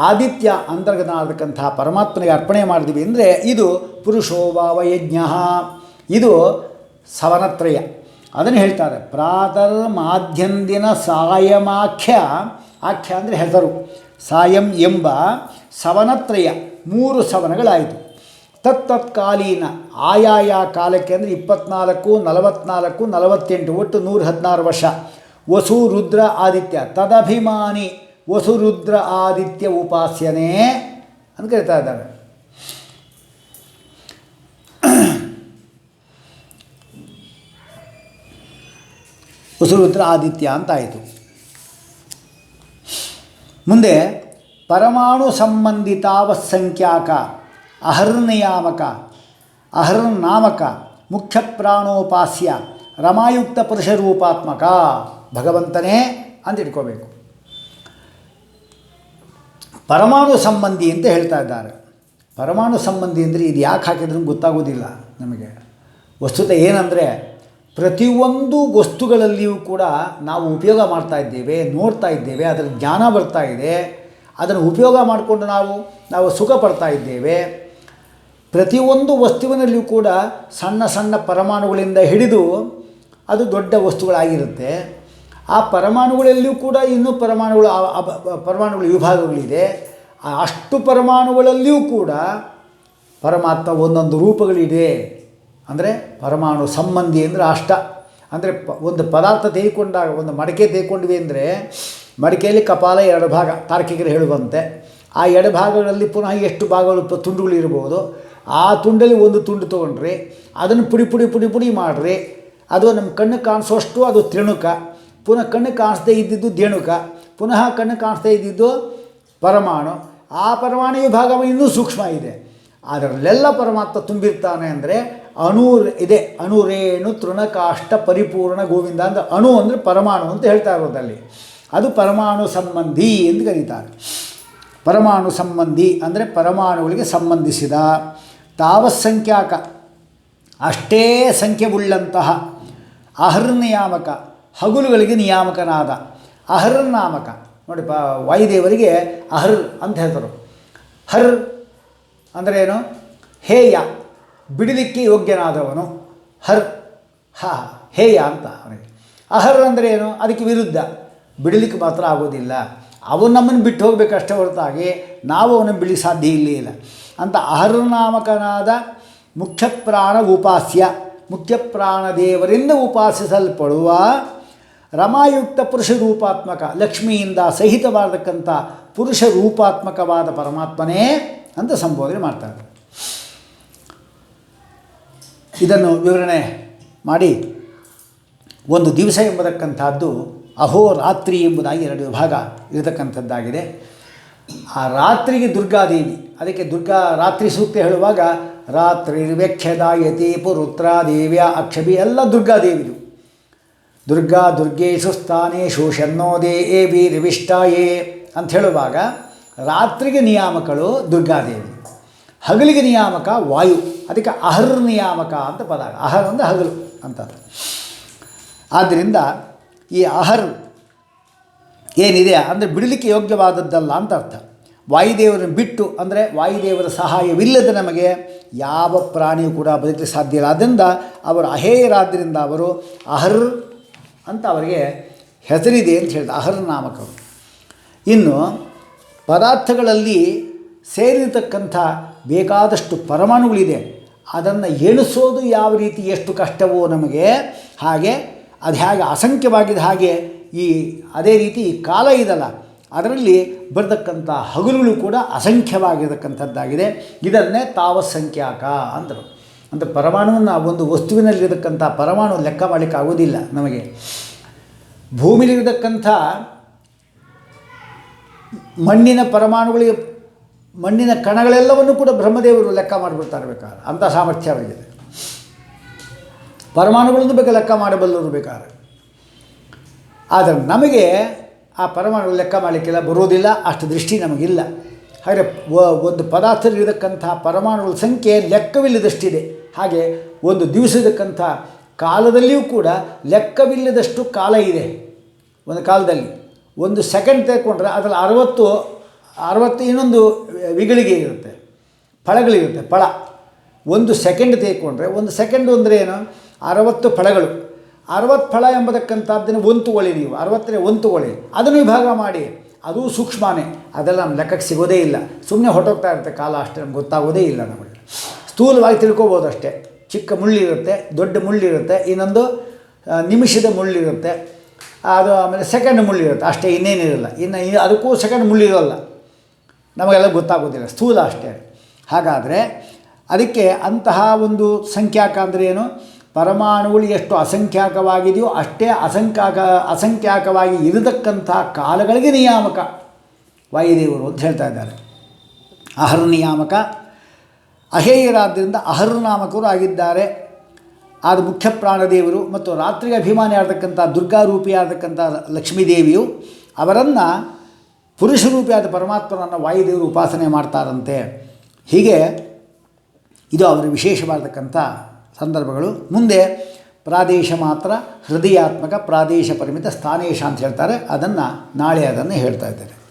ಆದಿತ್ಯ ಅಂತರ್ಗತನಾಗತಕ್ಕಂಥ ಪರಮಾತ್ಮನಿಗೆ ಅರ್ಪಣೆ ಮಾಡಿದ್ವಿ ಅಂದರೆ ಇದು ಪುರುಷೋಭಾವ ಯಜ್ಞ. ಇದು ಸವನತ್ರಯ. ಅದನ್ನು ಹೇಳ್ತಾರೆ. ಪ್ರಾತರ್ ಮಾಧ್ಯಂದಿನ ಸಾಯಮಾಖ್ಯ. ಆಖ್ಯ ಅಂದರೆ ಹೆಸರು. ಸಾಯಂ ಎಂಬ ಸವನತ್ರಯ 3 ಸವನಗಳಾಯಿತು. ತತ್ತತ್ಕಾಲೀನ ಆಯಾಯ ಕಾಲಕ್ಕೆ ಅಂದರೆ 24, 44, 48 ಒಟ್ಟು 116 ವರ್ಷ. ವಸು ರುದ್ರ ಆದಿತ್ಯ ತದಭಿಮಾನಿ ವಸು ರುದ್ರ ಆದಿತ್ಯ ಉಪಾಸ್ಯನೇ ಅಂತ ಕರೀತಾ ಇದ್ದಾರೆ. ವಸುರುದ್ರ ಆದಿತ್ಯ ಅಂತಾಯಿತು. ಮುಂದೆ ಪರಮಾಣು ಸಂಬಂಧಿತಾವಸಂಖ್ಯಾಕ ಅಹರ್ನಿಯಾಮಕ ಅಹರ್ನಾಮಕ ಮುಖ್ಯ ಪ್ರಾಣೋಪಾಸ್ಯ ರಮಾಯುಕ್ತ ಪುರುಷರೂಪಾತ್ಮಕ ಭಗವಂತನೇ ಅಂತ ಇಟ್ಕೋಬೇಕು. ಪರಮಾಣು ಸಂಬಂಧಿ ಅಂತ ಹೇಳ್ತಾ ಇದ್ದಾರೆ. ಪರಮಾಣು ಸಂಬಂಧಿ ಅಂದರೆ ಇದು ಯಾಕೆ ಹಾಕಿದ್ರೂ ಗೊತ್ತಾಗೋದಿಲ್ಲ ನಮಗೆ. ವಸ್ತುತ ಏನಂದರೆ ಪ್ರತಿಯೊಂದು ವಸ್ತುಗಳಲ್ಲಿಯೂ ಕೂಡ ನಾವು ಉಪಯೋಗ ಮಾಡ್ತಾ ಇದ್ದೇವೆ, ನೋಡ್ತಾ ಇದ್ದೇವೆ, ಅದರ ಜ್ಞಾನ ಬರ್ತಾ ಇದೆ, ಅದನ್ನು ಉಪಯೋಗ ಮಾಡಿಕೊಂಡು ನಾವು ಸುಖ ಪಡ್ತಾ ಇದ್ದೇವೆ. ಪ್ರತಿಯೊಂದು ವಸ್ತುವಿನಲ್ಲಿಯೂ ಕೂಡ ಸಣ್ಣ ಸಣ್ಣ ಪರಮಾಣುಗಳಿಂದ ಹಿಡಿದು ಅದು ದೊಡ್ಡ ವಸ್ತುಗಳಾಗಿರುತ್ತೆ. ಆ ಪರಮಾಣುಗಳಲ್ಲಿಯೂ ಕೂಡ ಇನ್ನೂ ಪರಮಾಣುಗಳ ವಿಭಾಗಗಳಿದೆ. ಅಷ್ಟು ಪರಮಾಣುಗಳಲ್ಲಿಯೂ ಕೂಡ ಪರಮಾತ್ಮ ಒಂದೊಂದು ರೂಪಗಳಿದೆ. ಅಂದರೆ ಪರಮಾಣು ಸಂಬಂಧಿ ಅಂದರೆ ಅಷ್ಟ. ಅಂದರೆ ಒಂದು ಪದಾರ್ಥ ತೆಗೆದುಕೊಂಡಾಗ, ಒಂದು ಮಡಿಕೆ ತೆಗೆದುಕೊಂಡ್ವಿ ಅಂದರೆ ಮಡಿಕೆಯಲ್ಲಿ ಕಪಾಲ 2 ಭಾಗ ತಾರ್ಕಿಕರು ಹೇಳುವಂತೆ. ಆ ಎಡಭಾಗಗಳಲ್ಲಿ ಪುನಃ ಎಷ್ಟು ಭಾಗಗಳು ತುಂಡುಗಳು ಇರ್ಬೋದು. ಆ ತುಂಡಲ್ಲಿ ಒಂದು ತುಂಡು ತೊಗೊಂಡ್ರಿ, ಅದನ್ನು ಪುಡಿ ಮಾಡಿರಿ, ಅದು ನಮ್ಮ ಕಣ್ಣು ಕಾಣಿಸೋಷ್ಟು ಅದು ತ್ರಿಣುಕ, ಪುನಃ ಕಣ್ಣು ಕಾಣಿಸದೇ ಇದ್ದಿದ್ದು ದೇಣುಕ, ಪುನಃ ಕಣ್ಣು ಕಾಣಿಸದೇ ಇದ್ದಿದ್ದು ಪರಮಾಣು. ಆ ಪರಮಾಣು ವಿಭಾಗ ಇನ್ನೂ ಸೂಕ್ಷ್ಮ ಇದೆ. ಅದರಲ್ಲೆಲ್ಲ ಪರಮಾತ್ಮ ತುಂಬಿರ್ತಾನೆ. ಅಂದರೆ ಅಣು ಇದೆ, ಅಣುರೇಣು ತೃಣಕಾಷ್ಟ ಪರಿಪೂರ್ಣ ಗೋವಿಂದ ಅಂತ. ಅಣು ಅಂದರೆ ಪರಮಾಣು ಅಂತ ಹೇಳ್ತಾ ಇರೋದಲ್ಲಿ, ಅದು ಪರಮಾಣು ಸಂಬಂಧಿ ಎಂದು ಕರೀತಾರೆ. ಪರಮಾಣು ಸಂಬಂಧಿ ಅಂದರೆ ಪರಮಾಣುಗಳಿಗೆ ಸಂಬಂಧಿಸಿದ. ತಾವತ್ಸಂಖ್ಯಾಕ ಅಷ್ಟೇ ಸಂಖ್ಯೆವುಳ್ಳಂತಹ. ಅಹರ್ನಿಯಾಮಕ ಹಗಲುಗಳಿಗೆ ನಿಯಾಮಕನಾದ. ಅಹರ್ನಾಮಕ ನೋಡಿ, ವಾಯುದೇವರಿಗೆ ಅಹರ್ ಅಂತ ಹೇಳ್ತಾರೆ. ಹರ್ ಅಂದರೆ ಏನು? ಹೇಯ, ಬಿಡಲಿಕ್ಕೆ ಯೋಗ್ಯನಾದವನು ಹರ್. ಹೇಯ ಅಂತ ಅವನಿಗೆ. ಅಹರ್ ಅಂದರೆ ಏನು? ಅದಕ್ಕೆ ವಿರುದ್ಧ, ಬಿಡಲಿಕ್ಕೆ ಮಾತ್ರ ಆಗೋದಿಲ್ಲ. ಅವನು ನಮ್ಮನ್ನು ಬಿಟ್ಟು ಹೋಗಬೇಕಷ್ಟೇ ಹೊರತಾಗಿ ನಾವು ಅವನನ್ನು ಬಿಡಲಿಕ್ಕೆ ಸಾಧ್ಯ ಇಲ್ಲ ಅಂತ. ಅಹರ್ನಾಮಕನಾದ ಮುಖ್ಯಪ್ರಾಣ ಉಪಾಸ್ಯ, ಮುಖ್ಯಪ್ರಾಣ ದೇವರಿಂದ ಉಪಾಸಿಸಲ್ಪಡುವ ರಮಾಯುಕ್ತ ಪುರುಷ ರೂಪಾತ್ಮಕ, ಲಕ್ಷ್ಮಿಯಿಂದ ಸಹಿತವಾದಕ್ಕಂಥ ಪುರುಷ ರೂಪಾತ್ಮಕವಾದ ಪರಮಾತ್ಮನೇ ಅಂತ ಸಂಬೋಧನೆ ಮಾಡ್ತಾರೆ. ಇದನ್ನು ವಿವರಣೆ ಮಾಡಿ ಒಂದು ದಿವಸ ಎಂಬತಕ್ಕಂಥದ್ದು ಅಹೋರಾತ್ರಿ ಎಂಬುದಾಗಿ 2 ವಿಭಾಗ ಇರತಕ್ಕಂಥದ್ದಾಗಿದೆ. ಆ ರಾತ್ರಿಗೆ ದುರ್ಗಾದೇವಿ, ಅದಕ್ಕೆ ರಾತ್ರಿ ಸೂಕ್ತ ಹೇಳುವಾಗ ರಾತ್ರಿರ್ವ್ಯಖ್ಯದಾಯತಿ ಪುರುತ್ರಾದೇವ್ಯ ಅಕ್ಷಭಿ ಎಲ್ಲ ದುರ್ಗಾದೇವಿದು. ದುರ್ಗೇಶು ಸ್ಥಾನೇಶು ಶನ್ನೋದೇ ಏ ವೀರ್ವಿಷ್ಟಾಯೇ ಅಂತ ಹೇಳುವಾಗ ರಾತ್ರಿಗೆ ನಿಯಾಮಕಳು ದುರ್ಗಾದೇವಿ, ಹಗಲಿಗೆ ನಿಯಾಮಕ ವಾಯು. ಅದಕ್ಕೆ ಅಹರ್ ನಿಯಾಮಕ ಅಂತ ಪದ. ಅಹರ್ ಅಂದರೆ ಹಗಲು ಅಂತ. ಆದ್ದರಿಂದ ಈ ಅಹರ್ ಏನಿದೆ ಅಂದರೆ ಬಿಡಲಿಕ್ಕೆ ಯೋಗ್ಯವಾದದ್ದಲ್ಲ ಅಂತ ಅರ್ಥ. ವಾಯುದೇವರನ್ನು ಬಿಟ್ಟು ಅಂದರೆ ವಾಯುದೇವರ ಸಹಾಯವಿಲ್ಲದೆ ನಮಗೆ ಯಾವ ಪ್ರಾಣಿಯೂ ಕೂಡ ಬದುಕಲಿಕ್ಕೆ ಸಾಧ್ಯ ಇಲ್ಲ. ಆದ್ದರಿಂದ ಅವರು ಅಹೇಯರಾದ್ದರಿಂದ ಅವರು ಅಹರ್ ಅಂತ ಅವರಿಗೆ ಹೆಸರಿದೆ ಅಂತ ಹೇಳಿದ ಅಹರ್ ನಾಮಕರು. ಇನ್ನು ಪದಾರ್ಥಗಳಲ್ಲಿ ಸೇರಿರತಕ್ಕಂಥ ಬೇಕಾದಷ್ಟು ಪರಮಾಣುಗಳಿದೆ. ಅದನ್ನು ಎಣಿಸೋದು ಯಾವ ರೀತಿ ಎಷ್ಟು ಕಷ್ಟವೋ ನಮಗೆ, ಹಾಗೆ ಅದು ಹೇಗೆ ಅಸಂಖ್ಯವಾಗಿದೆ, ಹಾಗೆ ಅದೇ ರೀತಿ ಈ ಕಾಲ ಇದಲ್ಲ, ಅದರಲ್ಲಿ ಬರತಕ್ಕಂಥ ಹಗಲುಗಳು ಕೂಡ ಅಸಂಖ್ಯವಾಗಿರತಕ್ಕಂಥದ್ದಾಗಿದೆ. ಇದನ್ನೇ ತಾವತ್ಸಂಖ್ಯಾಕ ಅಂದರು. ಅಂದರೆ ಪರಮಾಣುವನ್ನು ಒಂದು ವಸ್ತುವಿನಲ್ಲಿರತಕ್ಕಂಥ ಪರಮಾಣು ಲೆಕ್ಕ ಮಾಡಲಿಕ್ಕೆ ಆಗೋದಿಲ್ಲ ನಮಗೆ. ಭೂಮಿಲಿರತಕ್ಕಂಥ ಮಣ್ಣಿನ ಪರಮಾಣುಗಳಿಗೆ, ಮಣ್ಣಿನ ಕಣಗಳೆಲ್ಲವನ್ನು ಕೂಡ ಬ್ರಹ್ಮದೇವರು ಲೆಕ್ಕ ಮಾಡಿಬಿಡ್ತಾರೆ ಬೇಕಾದ್ರೆ, ಅಂಥ ಸಾಮರ್ಥ್ಯ ಅವರಿಗಿದೆ. ಪರಮಾಣುಗಳನ್ನು ಬೇಕಾದ್ರೆ ಲೆಕ್ಕ ಮಾಡಬಲ್ಲರು ಬೇಕಾದ್ರೆ. ಆದರೆ ನಮಗೆ ಆ ಪರಮಾಣು ಲೆಕ್ಕ ಮಾಡಲಿಕ್ಕೆಲ್ಲ ಬರೋದಿಲ್ಲ, ಅಷ್ಟು ದೃಷ್ಟಿ ನಮಗಿಲ್ಲ. ಹಾಗೆ ಒಂದು ಪದಾರ್ಥದಲ್ಲಿರತಕ್ಕಂಥ ಪರಮಾಣುಗಳ ಸಂಖ್ಯೆ ಲೆಕ್ಕವಿಲ್ಲದಷ್ಟಿದೆ. ಹಾಗೆ ಒಂದು ದಿವಸದಕ್ಕಂಥ ಕಾಲದಲ್ಲಿಯೂ ಕೂಡ ಲೆಕ್ಕವಿಲ್ಲದಷ್ಟು ಕಾಲ ಇದೆ. ಒಂದು ಕಾಲದಲ್ಲಿ ಒಂದು ಸೆಕೆಂಡ್ ತೆಗೆದುಕೊಂಡ್ರೆ ಅದರಲ್ಲಿ 60 ಇನ್ನೊಂದು ವಿಗಳಿಗೆ ಇರುತ್ತೆ, ಫಳಗಳಿರುತ್ತೆ. ಫಳ ಒಂದು ಸೆಕೆಂಡ್ ತೆಗೆದುಕೊಂಡ್ರೆ, ಒಂದು ಸೆಕೆಂಡು ಅಂದರೆ ಏನು? 60 ಫಳಗಳು. 60 ಫಳ ಎಂಬತಕ್ಕಂಥದ್ದನ್ನು ಒಂತುಗೊಳ್ಳಿ, ನೀವು 60 ಒಂತುಗೊಳ್ಳಿ, ಅದನ್ನು ವಿಭಾಗ ಮಾಡಿ, ಅದು ಸೂಕ್ಷ್ಮನೇ. ಅದೆಲ್ಲ ನಮ್ಮ ಲೆಕ್ಕಕ್ಕೆ ಸಿಗೋದೇ ಇಲ್ಲ. ಸುಮ್ಮನೆ ಹೊರಟೋಗ್ತಾ ಇರುತ್ತೆ ಕಾಲ, ಅಷ್ಟೇ ನಮ್ಗೆ ಗೊತ್ತಾಗೋದೇ ಇಲ್ಲ. ನಮಗೆ ಸ್ಥೂಲವಾಗಿ ತಿಳ್ಕೊಬೋದು ಅಷ್ಟೇ. ಚಿಕ್ಕ ಮುಳ್ಳಿರುತ್ತೆ, ದೊಡ್ಡ ಮುಳ್ಳಿರುತ್ತೆ, ಇನ್ನೊಂದು ನಿಮಿಷದ ಮುಳ್ಳಿರುತ್ತೆ, ಅದು ಆಮೇಲೆ ಸೆಕೆಂಡ್ ಮುಳ್ಳಿರುತ್ತೆ, ಅಷ್ಟೇ, ಇನ್ನೇನಿರಲ್ಲ. ಇನ್ನು ಅದಕ್ಕೂ ಸೆಕೆಂಡ್ ಮುಳ್ಳಿರೋಲ್ಲ, ನಮಗೆಲ್ಲ ಗೊತ್ತಾಗೋದಿಲ್ಲ, ಸ್ಥೂಲ ಅಷ್ಟೇ. ಹಾಗಾದರೆ ಅದಕ್ಕೆ ಅಂತಹ ಒಂದು ಸಂಖ್ಯಾಕ ಅಂದರೆ ಏನು? ಪರಮಾಣುಗಳು ಎಷ್ಟು ಅಸಂಖ್ಯಾಕವಾಗಿದೆಯೋ ಅಷ್ಟೇ ಅಸಂಖ್ಯಾಕವಾಗಿ ಇರತಕ್ಕಂಥ ಕಾಲಗಳಿಗೆ ನಿಯಾಮಕ ವಾಯುದೇವರು ಅಂತ ಹೇಳ್ತಾ ಇದ್ದಾರೆ. ಅಹರ್ ನಿಯಾಮಕ, ಅಹೇಯರಾದ್ದರಿಂದ ಅಹರ್ ನಾಮಕರು ಆಗಿದ್ದಾರೆ. ಅದು ಮುಖ್ಯ ಪ್ರಾಣದೇವರು ಮತ್ತು ರಾತ್ರಿಗೆ ಅಭಿಮಾನಿ ಆಗತಕ್ಕಂಥ ದುರ್ಗಾರೂಪಿಯಾಗತಕ್ಕಂಥ ಲಕ್ಷ್ಮೀದೇವಿಯು ಅವರನ್ನು ಪುರುಷರೂಪಿಯಾದ ಪರಮಾತ್ಮನನ್ನು ವಾಯುದೇವರು ಉಪಾಸನೆ ಮಾಡ್ತಾರಂತೆ. ಹೀಗೆ ಇದು ಅವರ ವಿಶೇಷವಾದಕ್ಕಂಥ ಸಂದರ್ಭಗಳು. ಮುಂದೆ ಪ್ರಾದೇಶ ಮಾತ್ರ ಹೃದಯಾತ್ಮಕ ಪ್ರಾದೇಶ ಪರಿಮಿತ ಸ್ಥಾನೇಶ ಅಂತ ಹೇಳ್ತಾರೆ. ಅದನ್ನು ನಾಳೆ ಅದನ್ನು ಹೇಳ್ತಾ ಇದ್ದಾರೆ.